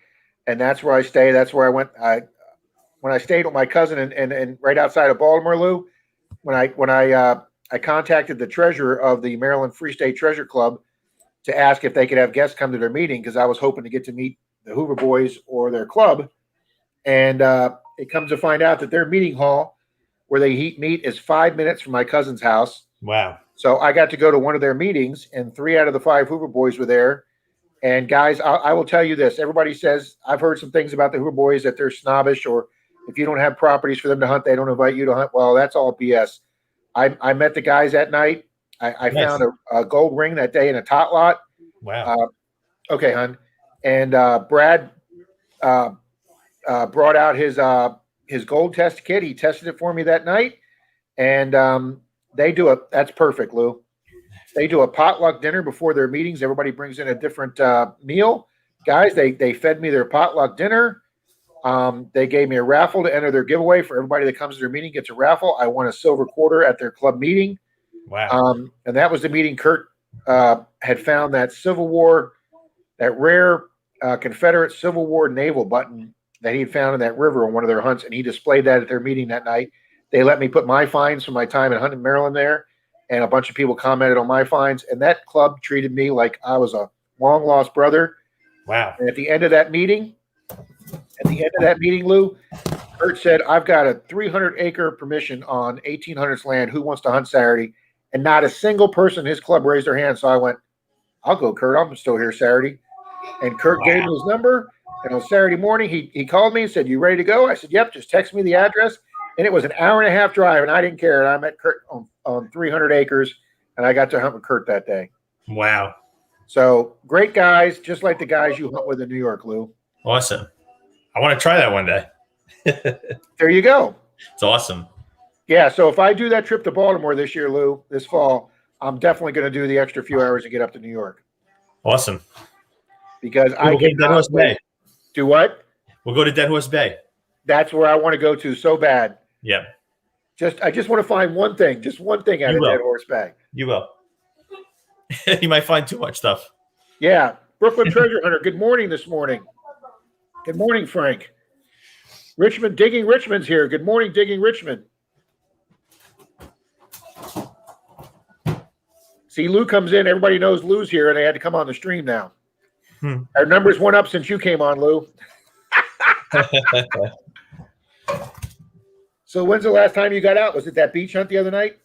and that's where I stay. That's where I went. When I stayed with my cousin and right outside of Baltimore, Lou, when I contacted the treasurer of the Maryland Free State Treasure Club to ask if they could have guests come to their meeting, because I was hoping to get to meet the Hoover Boys or their club. And it comes to find out that their meeting hall where they meet is 5 minutes from my cousin's house. Wow. So I got to go to one of their meetings, and 3 out of the 5 Hoover Boys were there. And guys, I will tell you this. Everybody says, I've heard some things about the Hoover Boys that they're snobbish, or if you don't have properties for them to hunt, they don't invite you to hunt. Well, that's all BS. I met the guys that night. I Nice. found a gold ring that day in a tot lot. Wow. Okay, hon. And Brad brought out his gold test kit. He tested it for me that night. And that's perfect, Lou. They do a potluck dinner before their meetings. Everybody brings in a different meal. Guys, they fed me their potluck dinner. They gave me a raffle to enter their giveaway. For everybody that comes to their meeting gets a raffle. I won a silver quarter at their club meeting. Wow. And that was the meeting. Kurt had found that Civil War, that rare Confederate Civil War naval button that he had found in that river on one of their hunts, and he displayed that at their meeting that night. They let me put my finds from my time in hunting Maryland there, and a bunch of people commented on my finds, and that club treated me like I was a long-lost brother. Wow. And at the end of that meeting, Lou, Kurt said, I've got a 300-acre permission on 1800s land. Who wants to hunt Saturday? And not a single person in his club raised their hand. So I went, I'll go, Kurt. I'm still here Saturday. And Kurt gave me his number. And on Saturday morning, he called me and said, you ready to go? I said, yep, just text me the address. And it was an hour-and-a-half drive, and I didn't care. And I met Kurt on 300 acres, and I got to hunt with Kurt that day. Wow. So great guys, just like the guys you hunt with in New York, Lou. Awesome. I want to try that one day. There you go. It's awesome. Yeah, so if I do that trip to Baltimore this year, Lou, this fall, I'm definitely going to do the extra few hours to get up to New York. Awesome. Because We'll go to Dead Horse Bay. Do what? We'll go to Dead Horse Bay. That's where I want to go to so bad. Yeah. I just want to find one thing out of Dead Horse Bay. You will. You might find too much stuff. Yeah. Brooklyn Treasure Hunter, good morning this morning. Good morning, Frank. Digging Richmond's here. Good morning, Digging Richmond. See, Lou comes in. Everybody knows Lou's here, and they had to come on the stream now. Our numbers went up since you came on, Lou. So when's the last time you got out? Was it that beach hunt the other night?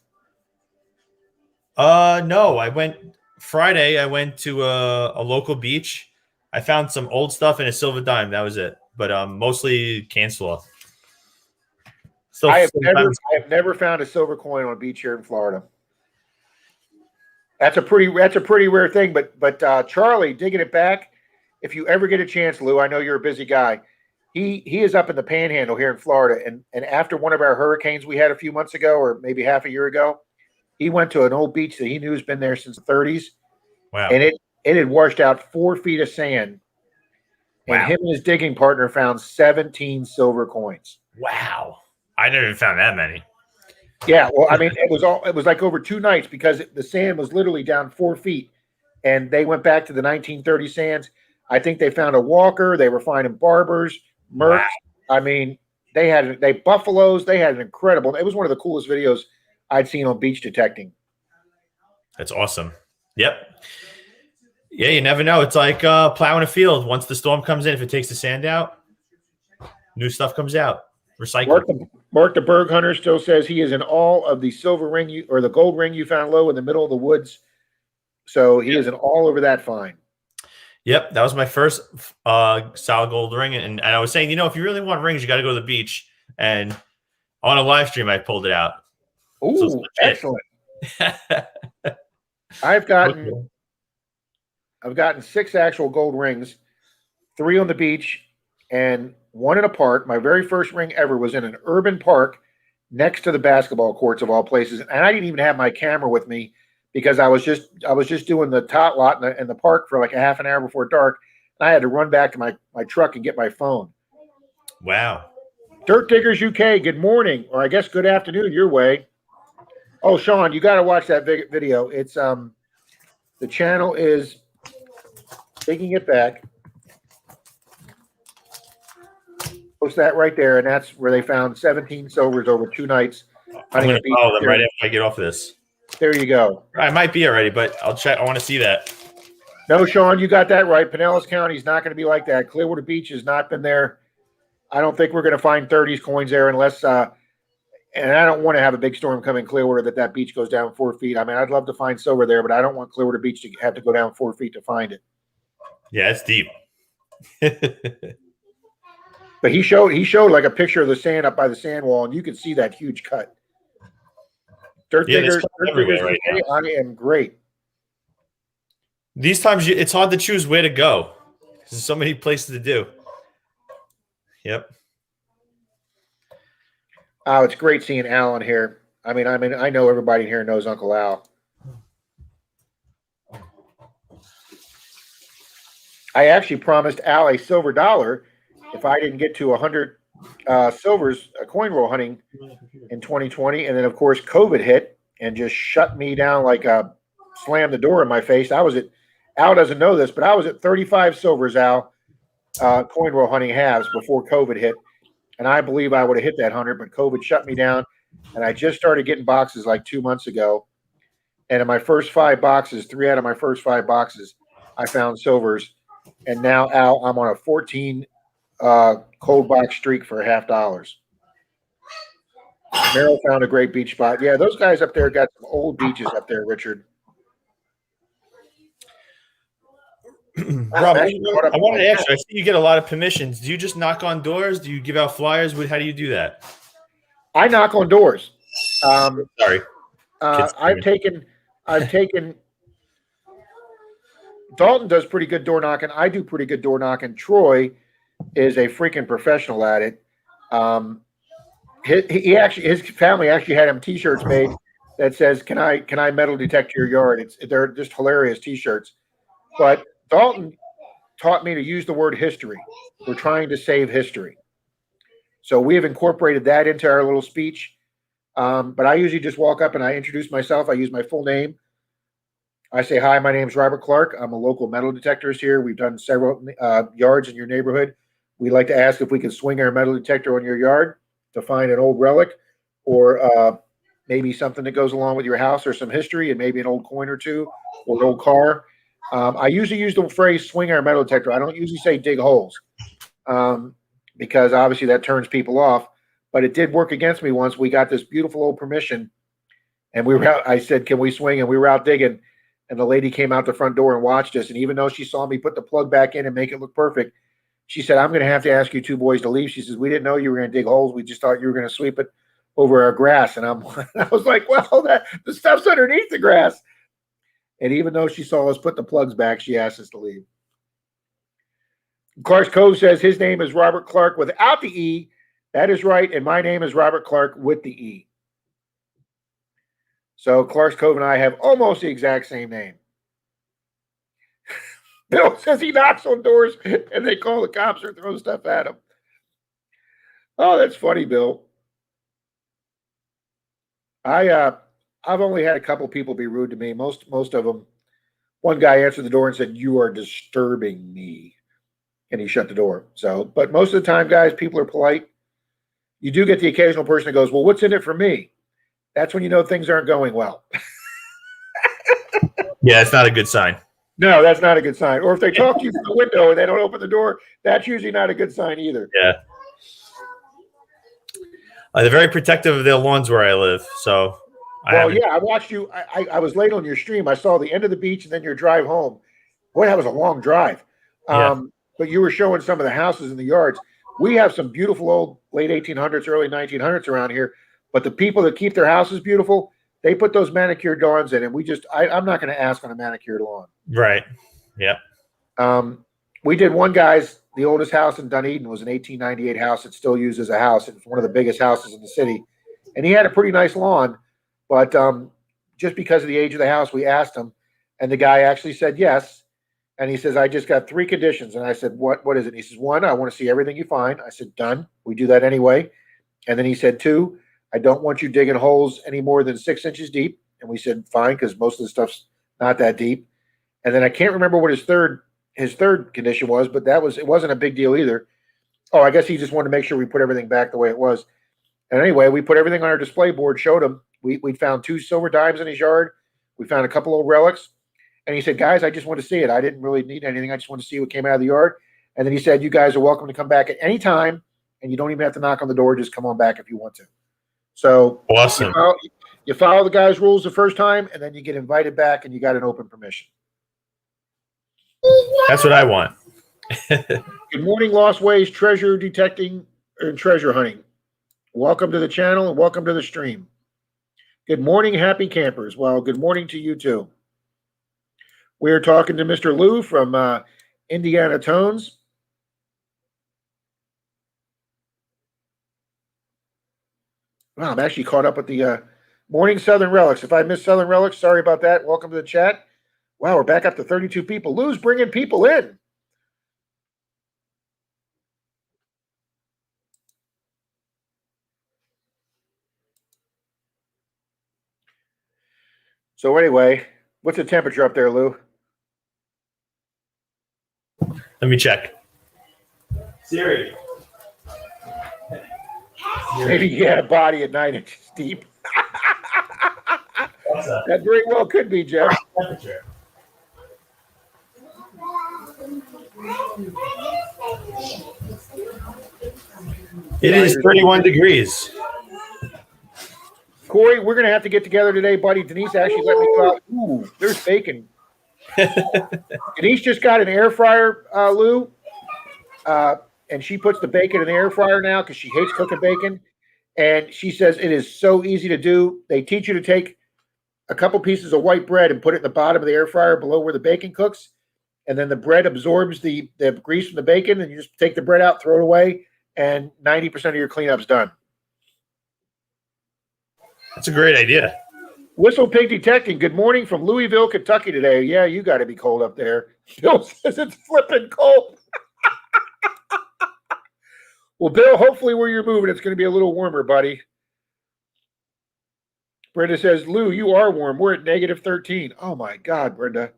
No, I went Friday. I went to a local beach. I found some old stuff and a silver dime. That was it. But mostly cancel. Still, I still found- have never found a silver coin on a beach here in Florida. That's a pretty rare thing. But Charlie, digging it back, if you ever get a chance, Lou, I know you're a busy guy. He is up in the Panhandle here in Florida, and after one of our hurricanes we had a few months ago, or maybe half a year ago, he went to an old beach that he knew has been there since the 30s, wow. and it had washed out 4 feet of sand. And Wow. him and his digging partner found 17 silver coins. Wow. I never even found that many. Yeah, well, I mean, it was like over 2 nights because the sand was literally down 4 feet, and they went back to the 1930 sands. I think they found a walker. They were finding barbers, mercs. Wow. I mean, they buffaloes. They had an incredible. It was one of the coolest videos I'd seen on beach detecting. That's awesome. Yep. Yeah, you never know. It's like plowing a field. Once the storm comes in, if it takes the sand out, new stuff comes out. Recycle. Mark the Berg Hunter still says he is in awe of the silver ring or the gold ring you found low in the middle of the woods. So he is in all over that find. Yep, that was my first solid gold ring, and I was saying, if you really want rings, you got to go to the beach. And on a live stream, I pulled it out. Ooh, So excellent! I've gotten 6 actual gold rings, 3 on the beach, and 1 in a park. My very first ring ever was in an urban park next to the basketball courts of all places, and I didn't even have my camera with me because I was just doing the tot lot in the park for like a half an hour before dark, and I had to run back to my truck and get my phone. Wow. Dirt Diggers UK, good morning, or I guess good afternoon your way. Oh, Sean, you got to watch that video. It's the channel is Digging It Back. Post that right there, and that's where they found 17 silvers over 2 nights. I'm going to follow them right after I get off of this. There you go. I might be already, but I'll check. I want to see that. No, Sean, you got that right. Pinellas County is not going to be like that. Clearwater Beach has not been there. I don't think we're going to find 30s coins there unless and I don't want to have a big storm come in Clearwater that beach goes down 4 feet. I mean, I'd love to find silver there, but I don't want Clearwater Beach to have to go down 4 feet to find it. Yeah, it's deep. But he showed like a picture of the sand up by the sand wall, and you can see that huge cut. Dirt Diggers, right now. I am great. These times, it's hard to choose where to go. There's so many places to do. Yep. Oh, it's great seeing Alan here. I mean, I know everybody here knows Uncle Al. I actually promised Al a silver dollar if I didn't get to 100 silvers coin roll hunting in 2020, and then of course COVID hit and just shut me down like slammed the door in my face. Al doesn't know this, but I was at 35 silvers, Al, coin roll hunting halves before COVID hit, and I believe I would have hit that 100, but COVID shut me down, and I just started getting boxes like 2 months ago, and in my first 5 boxes, 3 out of my first 5 boxes, I found silvers, and now Al, I'm on a 14 cold box streak for $50. Merrill found a great beach spot. Yeah, those guys up there got some old beaches up there, Richard. Rob, I wanted to ask you, I see you get a lot of permissions. Do you just knock on doors? Do you give out flyers? How do you do that? I knock on doors. Sorry. I've taken Dalton does pretty good door knocking. I do pretty good door knocking. Troy is a freaking professional at it. His family actually had him T-shirts made that says, "Can I metal detect your yard?" They're just hilarious T-shirts. But Dalton taught me to use the word history. We're trying to save history, so we have incorporated that into our little speech. But I usually just walk up and I introduce myself. I use my full name. I say, "Hi, my name is Robert Clark. I'm a local metal detectorist here. We've done several yards in your neighborhood. We'd like to ask if we can swing our metal detector on your yard to find an old relic or maybe something that goes along with your house or some history and maybe an old coin or two or an old car." I usually use the phrase swing our metal detector. I don't usually say dig holes because obviously that turns people off. But it did work against me once. We got this beautiful old permission And we were out, I said, can we swing? And we were out digging. And the lady came out the front door and watched us. And even though she saw me put the plug back in and make it look perfect, she said, I'm going to have to ask you two boys to leave. She says, we didn't know you were going to dig holes. We just thought you were going to sweep it over our grass. And I was like, well, the stuff's underneath the grass. And even though she saw us put the plugs back, she asked us to leave. Clark's Cove says his name is Robert Clark without the E. That is right. And my name is Robert Clark with the E. So Clark's Cove and I have almost the exact same name. Bill says he knocks on doors and they call the cops or throw stuff at him. Oh, that's funny, Bill. I've only had a couple people be rude to me. Most of them. One guy answered the door and said, "You are disturbing me," and he shut the door. So, but most of the time, guys, people are polite. You do get the occasional person that goes, "Well, what's in it for me?" That's when you know things aren't going well. Yeah, it's not a good sign. No, that's not a good sign. Or if they talk to you from the window and they don't open the door, that's usually not a good sign either. Yeah. They're very protective of their lawns where I live. So, I watched you. I was late on your stream. I saw the end of the beach and then your drive home. Boy, that was a long drive. Yeah. But you were showing some of the houses in the yards. We have some beautiful old late 1800s, early 1900s around here. But the people that keep their houses beautiful, they put those manicured lawns in, and I'm not going to ask on a manicured lawn. Right. Yeah. We did one guy's, the oldest house in Dunedin was an 1898 house. It's still used as a house. It's one of the biggest houses in the city. And he had a pretty nice lawn, but just because of the age of the house, we asked him, and the guy actually said yes. And he says, I just got 3 conditions. And I said, what is it? And he says, 1, I want to see everything you find. I said, done. We do that anyway. And then he said, 2, I don't want you digging holes any more than 6 inches deep. And we said, fine, because most of the stuff's not that deep. And then I can't remember what his third condition was, but it wasn't a big deal either. Oh, I guess he just wanted to make sure we put everything back the way it was. And anyway, we put everything on our display board, showed him. We found 2 silver dimes in his yard. We found a couple old relics. And he said, guys, I just want to see it. I didn't really need anything. I just want to see what came out of the yard. And then he said, you guys are welcome to come back at any time, and you don't even have to knock on the door. Just come on back if you want to. So awesome. You follow the guy's rules the first time, and then you get invited back, and you got an open permission. That's what I want. Good morning, Lost Ways treasure detecting and treasure hunting. Welcome to the channel and welcome to the stream. Good morning, happy campers. Well, good morning to you too. We're talking to Mr. Lou from Indiana Tones. Wow, I'm actually caught up with the morning Southern Relics. If I missed Southern Relics, sorry about that. Welcome to the chat. Wow, we're back up to 32 people. Lou's bringing people in. So anyway, what's the temperature up there, Lou? Let me check. Siri. Maybe you had a body at 9 inches deep. That very well could be, Jeff. Temperature. It is 31 degrees. Corey, we're going to have to get together today, buddy. Denise actually let me go out. Ooh, there's bacon. Denise just got an air fryer, Lou, and she puts the bacon in the air fryer now because she hates cooking bacon. And she says it is so easy to do. They teach you to take a couple pieces of white bread and put it in the bottom of the air fryer below where the bacon cooks. And then the bread absorbs the grease from the bacon, and you just take the bread out, throw it away, and 90% of your cleanup's done. That's a great idea. Whistle Pig Detecting, good morning from Louisville, Kentucky today. Yeah, you got to be cold up there. Bill says it's flipping cold. Well, Bill, hopefully where you're moving, it's going to be a little warmer, buddy. Brenda says, Lou, you are warm. We're at negative 13. Oh, my God, Brenda.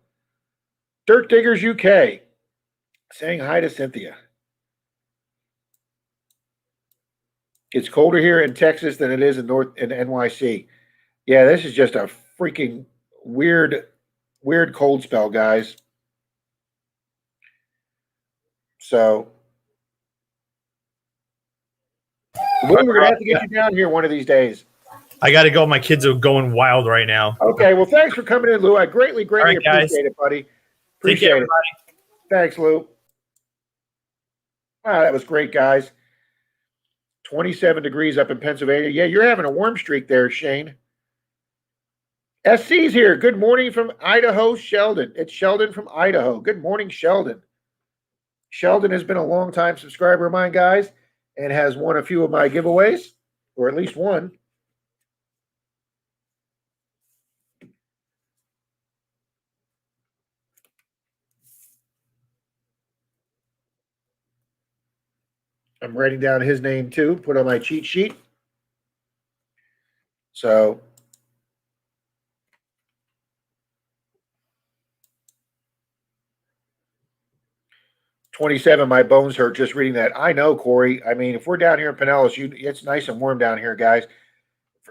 Dirt Diggers UK, saying hi to Cynthia. It's colder here in Texas than it is in NYC. Yeah, this is just a freaking weird cold spell, guys. So we're going to have to get you down here one of these days. I got to go. My kids are going wild right now. Okay, well, thanks for coming in, Lou. I greatly All right, guys. appreciate it, buddy. Take care, Appreciate it. everybody. Thanks, Lou. Wow, that was great, guys. 27 degrees up in Pennsylvania. Yeah, you're having a warm streak there, Shane. SC's here. Good morning from Idaho, Sheldon. It's Sheldon from Idaho. Good morning, Sheldon. Sheldon has been a long-time subscriber of mine, guys, and has won a few of my giveaways, or at least one. I'm writing down his name too, put on my cheat sheet. So, $27, my bones hurt just reading that. I know, Corey. I mean, if we're down here in Pinellas, it's nice and warm down here, guys.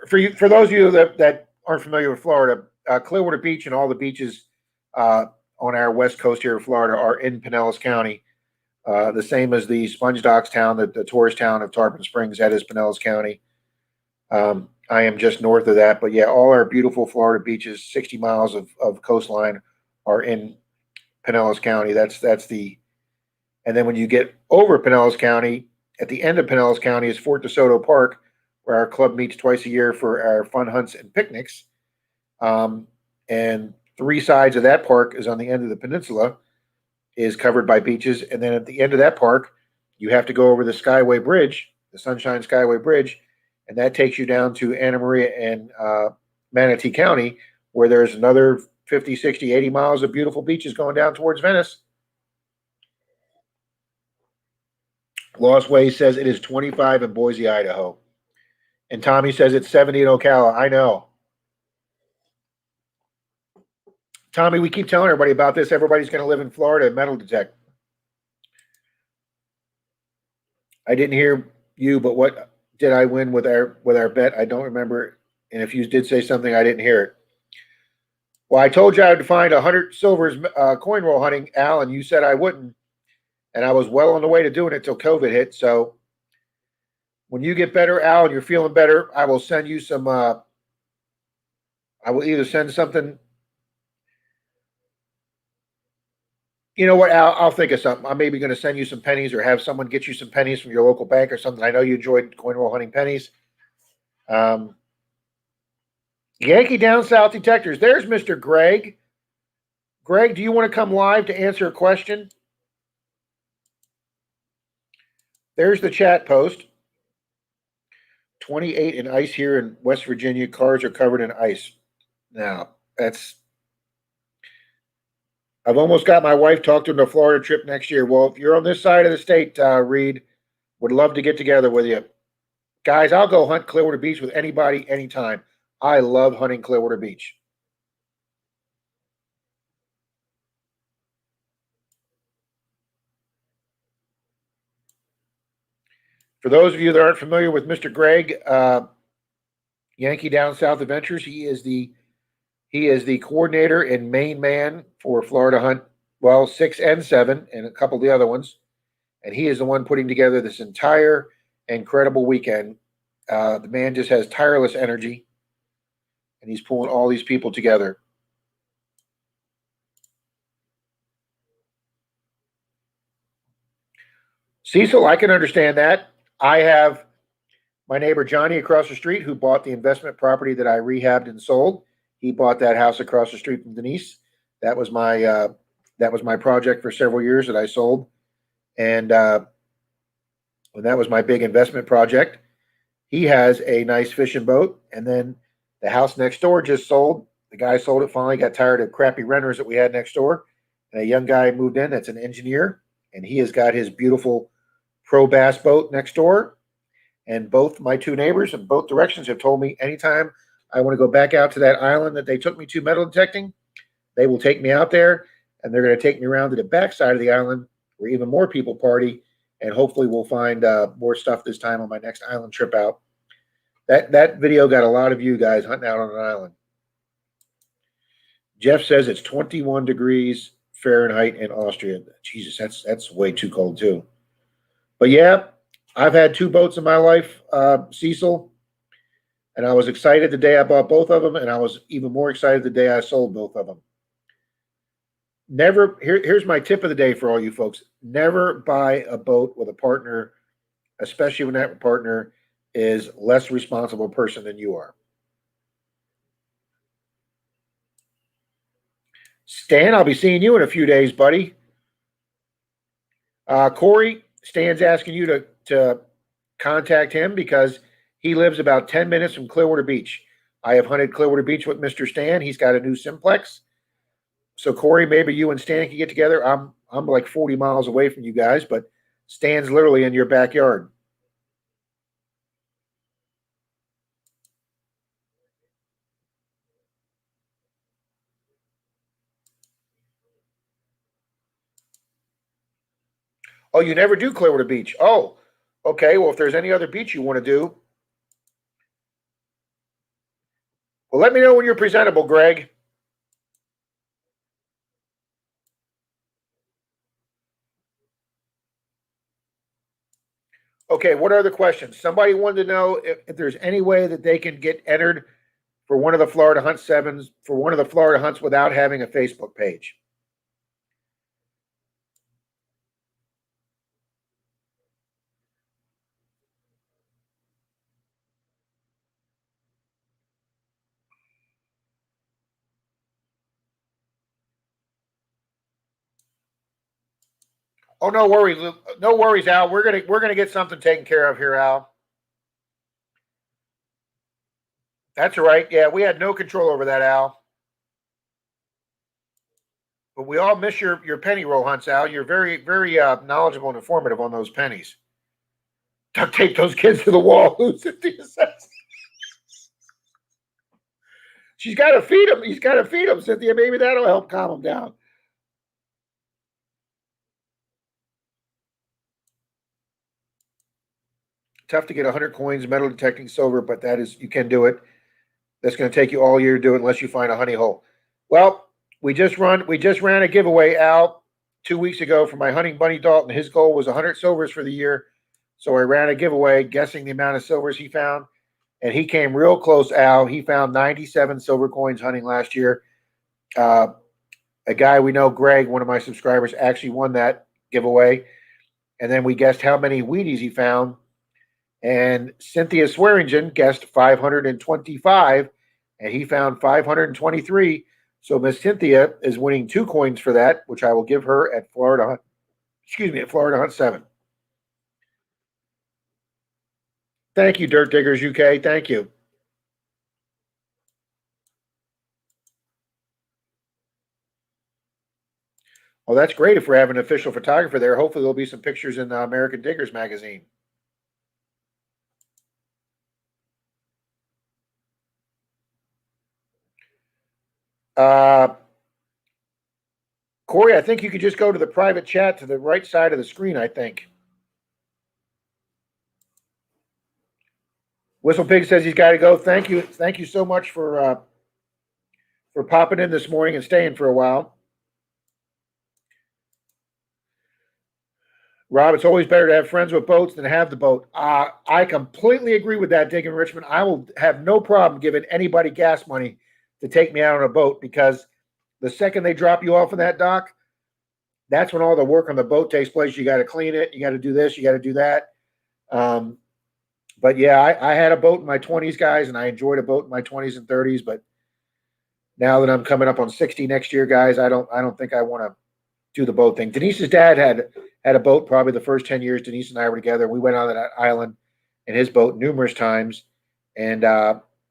For those of you that aren't familiar with Florida, Clearwater Beach and all the beaches on our west coast here of Florida are in Pinellas County. The same as the Sponge Docks town, the tourist town of Tarpon Springs, that is Pinellas County. I am just north of that, but yeah, all our beautiful Florida beaches, 60 miles of coastline, are in Pinellas County. That's the, and then when you get over Pinellas County, at the end of Pinellas County is Fort DeSoto Park, where our club meets twice a year for our fun hunts and picnics. And three sides of that park is on the end of the peninsula, is covered by beaches. And then at the end of that park, you have to go over the Skyway Bridge, the Sunshine Skyway Bridge, and that takes you down to Anna Maria and Manatee County, where there's another 50, 60, 80 miles of beautiful beaches going down towards Venice. Lost Way says it is 25 in Boise, Idaho. And Tommy says it's 70 in Ocala. I know. Tommy, we keep telling everybody about this. Everybody's going to live in Florida and metal detect. I didn't hear you, but what did I win with our bet? I don't remember. And if you did say something, I didn't hear it. Well, I told you I would find 100 silvers coin roll hunting, Al, and you said I wouldn't. And I was well on the way to doing it till COVID hit. So when you get better, Al, and you're feeling better, I will send you some. I will either send something. You know what, Al? I'll think of something. I'm maybe going to send you some pennies or have someone get you some pennies from your local bank or something. I know you enjoyed coin roll hunting pennies. Yankee Down South Detectors. There's Mr. Greg. Greg, do you want to come live to answer a question? There's the chat post. 28 in ice here in West Virginia. Cars are covered in ice. Now, I've almost got my wife talked to a Florida trip next year. Well, if you're on this side of the state, Reed, would love to get together with you. Guys, I'll go hunt Clearwater Beach with anybody, anytime. I love hunting Clearwater Beach. For those of you that aren't familiar with Mr. Greg, Yankee Down South Adventures, he is the coordinator and main man for Florida Hunt, well, 6 and 7, and a couple of the other ones. And he is the one putting together this entire incredible weekend. The man just has tireless energy, and he's pulling all these people together. Cecil, I can understand that. I have my neighbor Johnny across the street who bought the investment property that I rehabbed and sold. He bought that house across the street from Denise. That was my project for several years that I sold, and that was my big investment project. He has a nice fishing boat, and then the house next door just sold. The guy sold it finally, got tired of crappy renters that we had next door, and a young guy moved in that's an engineer, and he has got his beautiful pro bass boat next door. And both my two neighbors in both directions have told me anytime I want to go back out to that island that they took me to metal detecting, they will take me out there, and they're going to take me around to the backside of the island where even more people party, and hopefully we'll find more stuff this time on my next island trip out. That video got a lot of you guys hunting out on an island. Jeff says it's 21 degrees Fahrenheit in Austria. Jesus, that's way too cold too. But yeah, I've had two boats in my life, Cecil. And I was excited the day I bought both of them, and I was even more excited the day I sold both of them. Here's my tip of the day for all you folks. Never buy a boat with a partner, especially when that partner is less responsible person than you are. Stan, I'll be seeing you in a few days, buddy. Corey, Stan's asking you to contact him because he lives about 10 minutes from Clearwater Beach. I have hunted Clearwater Beach with Mr. Stan. He's got a new simplex. So Corey, maybe you and Stan can get together. I'm like 40 miles away from you guys, but Stan's literally in your backyard. Oh, you never do Clearwater Beach. Oh, okay. Well, if there's any other beach you want to do, well, let me know when you're presentable, Greg. Okay, what are the questions? Somebody wanted to know if there's any way that they can get entered for one of the Florida Hunt Sevens, for one of the Florida Hunts without having a Facebook page. Oh, no worries, no worries, Al. We're gonna get something taken care of here, Al. That's all right. Yeah, we had no control over that, Al. But we all miss your penny roll hunts, Al. You're very knowledgeable and informative on those pennies. Duct tape those kids to the wall. She's got to feed them. He's got to feed them, Cynthia. Maybe that'll help calm them down. Tough to get 100 coins, metal detecting silver, but you can do it. That's going to take you all year to do it unless you find a honey hole. Well, we just ran a giveaway out 2 weeks ago for my hunting buddy Dalton. His goal was 100 silvers for the year. So I ran a giveaway guessing the amount of silvers he found. And he came real close, Al. He found 97 silver coins hunting last year. A guy we know, Greg, one of my subscribers, actually won that giveaway. And then we guessed how many Wheaties he found. And Cynthia Swearingen guessed 525, and he found 523. So Miss Cynthia is winning 2 coins for that, which I will give her at Florida Hunt 7. Thank you, Dirt Diggers UK. Thank you. Oh, that's great if we're having an official photographer there. Hopefully there'll be some pictures in the American Diggers magazine. Corey, I think you could just go to the private chat to the right side of the screen, I think. Whistle Pig says he's got to go. Thank you. Thank you so much for popping in this morning and staying for a while. Rob, it's always better to have friends with boats than have the boat. I completely agree with that, Dick in Richmond. I will have no problem giving anybody gas money to take me out on a boat because the second they drop you off in that dock, that's when all the work on the boat takes place. You got to clean it. You got to do this. You got to do that. But yeah, I had a boat in my 20s, guys, and I enjoyed a boat in my 20s and 30s. But now that I'm coming up on 60 next year, guys, I don't think I want to do the boat thing. Denise's dad had a boat probably the first 10 years Denise and I were together. We went on that island in his boat numerous times, and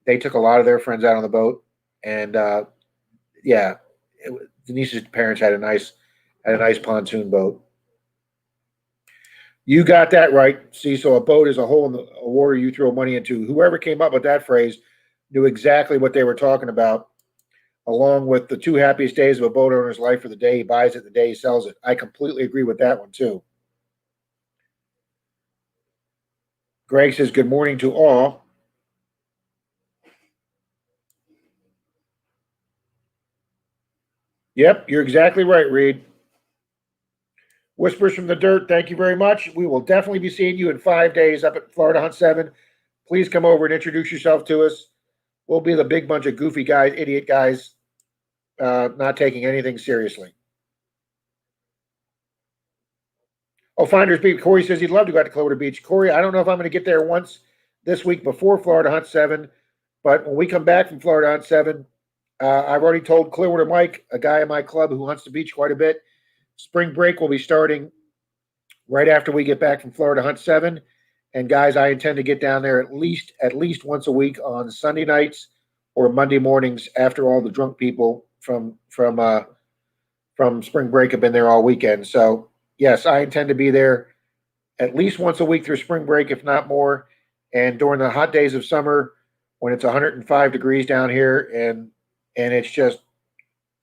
they took a lot of their friends out on the boat. And Denise's parents had a nice pontoon boat. You got that right. See, so a boat is a hole in the water you throw money into. Whoever came up with that phrase knew exactly what they were talking about, along with the 2 happiest days of a boat owner's life are the day he buys it, the day he sells it. I completely agree with that one, too. Greg says, good morning to all. Yep, you're exactly right, Reed. Whispers from the Dirt, thank you very much. We will definitely be seeing you in 5 days up at Florida Hunt 7. please come over and introduce yourself to us. We'll be the big bunch of goofy guys, idiot guys, not taking anything seriously. Oh, Finders Beach. Corey says he'd love to go out to Clearwater Beach. Corey, I don't know if I'm going to get there once this week before Florida Hunt 7, but when we come back from Florida Hunt 7, I've already told Clearwater Mike, a guy in my club who hunts the beach quite a bit, spring break will be starting right after we get back from Florida Hunt 7. And guys, I intend to get down there at least once a week on Sunday nights or Monday mornings after all the drunk people from spring break have been there all weekend. So yes, I intend to be there at least once a week through spring break, if not more. And during the hot days of summer, when it's 105 degrees down here and it's just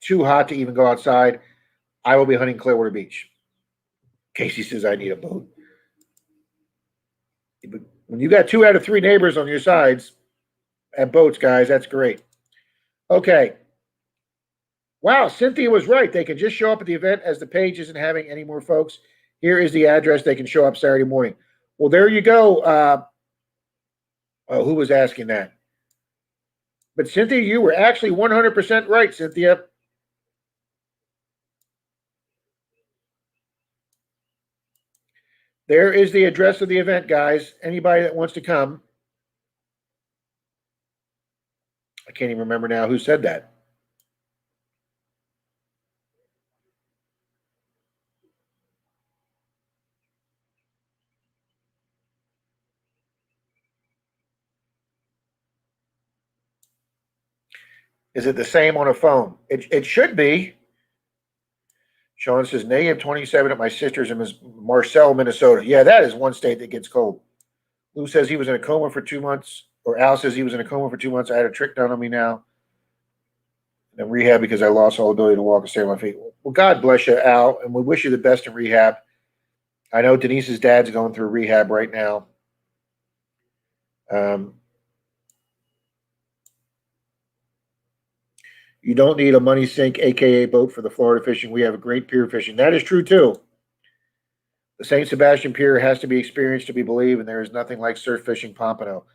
too hot to even go outside, I will be hunting Clearwater Beach. Casey says I need a boat. But when you got 2 out of 3 neighbors on your sides at boats, guys, that's great. Okay. Wow, Cynthia was right. They can just show up at the event as the page isn't having any more folks. Here is the address. They can show up Saturday morning. Well, there you go. Who was asking that? But Cynthia, you were actually 100% right, Cynthia. There is the address of the event, guys. Anybody that wants to come. I can't even remember now who said that. Is it the same on a phone? It should be. Sean says -27 at my sister's in Marcel, Minnesota. Yeah, that is one state that gets cold. Lou says he was in a coma for 2 months, or Al says he was in a coma for 2 months. I had a trick done on me now. And rehab because I lost all ability to walk and stay on my feet. Well, God bless you, Al, and we wish you the best in rehab. I know Denise's dad's going through rehab right now. You don't need a money sink, aka boat, for the Florida fishing. We have a great pier fishing. That is true too. The St. Sebastian Pier has to be experienced to be believed, and there is nothing like surf fishing Pompano.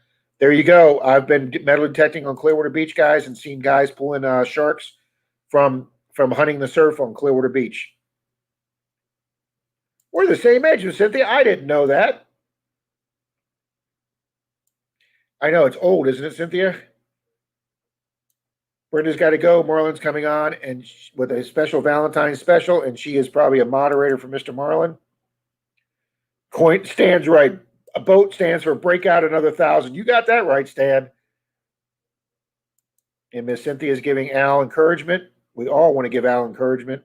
There you go. I've been metal detecting on Clearwater Beach, guys, and seen guys pulling sharks from hunting the surf on Clearwater Beach. We're the same age as Cynthia. I didn't know that. I know it's old, isn't it, Cynthia? Brenda's got to go. Marlon's coming on and with a special Valentine's special, and she is probably a moderator for Mr. Marlon. Coin stands right. A boat stands for break out another 1,000. You got that right, Stan. And Miss Cynthia is giving Al encouragement. We all want to give Al encouragement.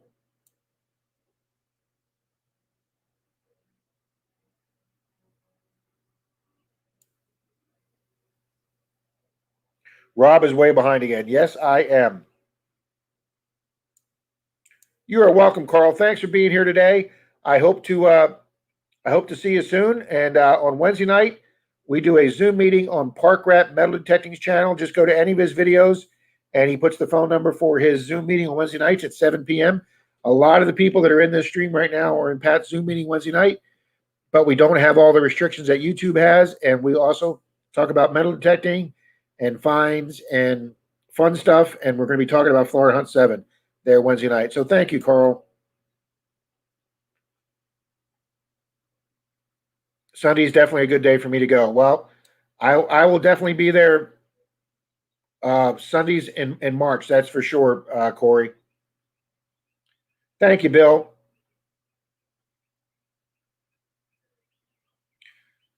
Rob is way behind again. Yes, I am. You are welcome, Carl. Thanks for being here today. I hope to see you soon. And on Wednesday night, we do a Zoom meeting on Park Rat Metal Detecting's channel. Just go to any of his videos, and he puts the phone number for his Zoom meeting on Wednesday nights at 7 p.m. A lot of the people that are in this stream right now are in Pat's Zoom meeting Wednesday night, but we don't have all the restrictions that YouTube has. And we also talk about metal detecting and fines and fun stuff. And we're going to be talking about Florida Hunt 7 there Wednesday night. So thank you, Carl. Sunday's definitely a good day for me to go. Well, I will definitely be there Sundays in March. That's for sure, Corey. Thank you, Bill.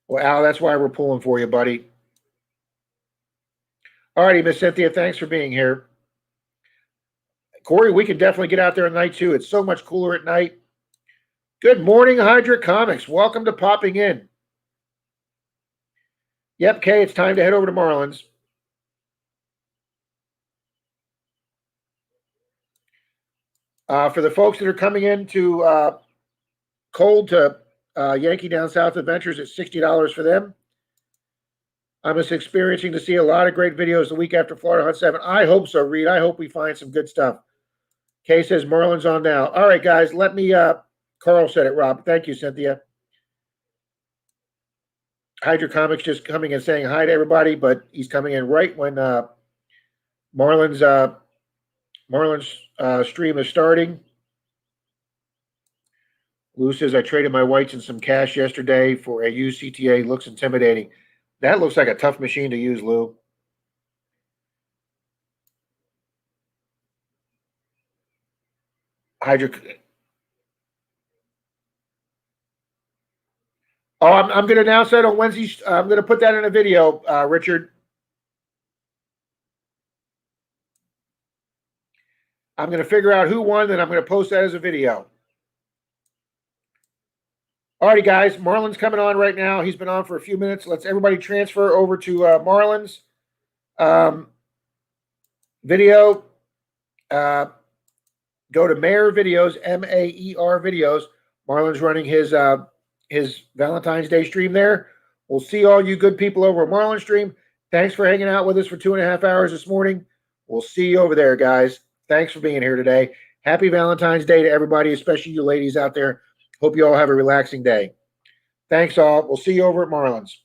Well, Al, that's why we're pulling for you, buddy. All righty, Miss Cynthia, thanks for being here. Corey, we can definitely get out there at night, too. It's so much cooler at night. Good morning, Hydra Comics. Welcome to popping in. Yep, Kay, it's time to head over to Marlins. For the folks that are coming in to cold to Yankee Down South Adventures, it's $60 for them. I'm just experiencing to see a lot of great videos the week after Florida Hunt 7. I hope so, Reed. I hope we find some good stuff. Kay says Marlin's on now. All right, guys, let me Carl said it, Rob. Thank you, Cynthia. Hydra Comics just coming and saying hi to everybody, but he's coming in right when Marlon's stream is starting. Lou says, I traded my whites and some cash yesterday for a used CTA. Looks intimidating. That looks like a tough machine to use, Lou. Hydra. Oh, I'm going to announce that on Wednesday. I'm going to put that in a video, Richard. I'm going to figure out who won, and I'm going to post that as a video. Alrighty, guys. Marlon's coming on right now. He's been on for a few minutes. Let's everybody transfer over to Marlon's video. Go to Mayer Videos, Maer Videos. Marlon's running his Valentine's Day stream there. We'll see all you good people over at Marlon stream. Thanks for hanging out with us for 2.5 hours this morning. We'll see you over there, guys. Thanks for being here today. Happy Valentine's Day to everybody, especially you ladies out there. Hope you all have a relaxing day. Thanks all. We'll see you over at Marlon's.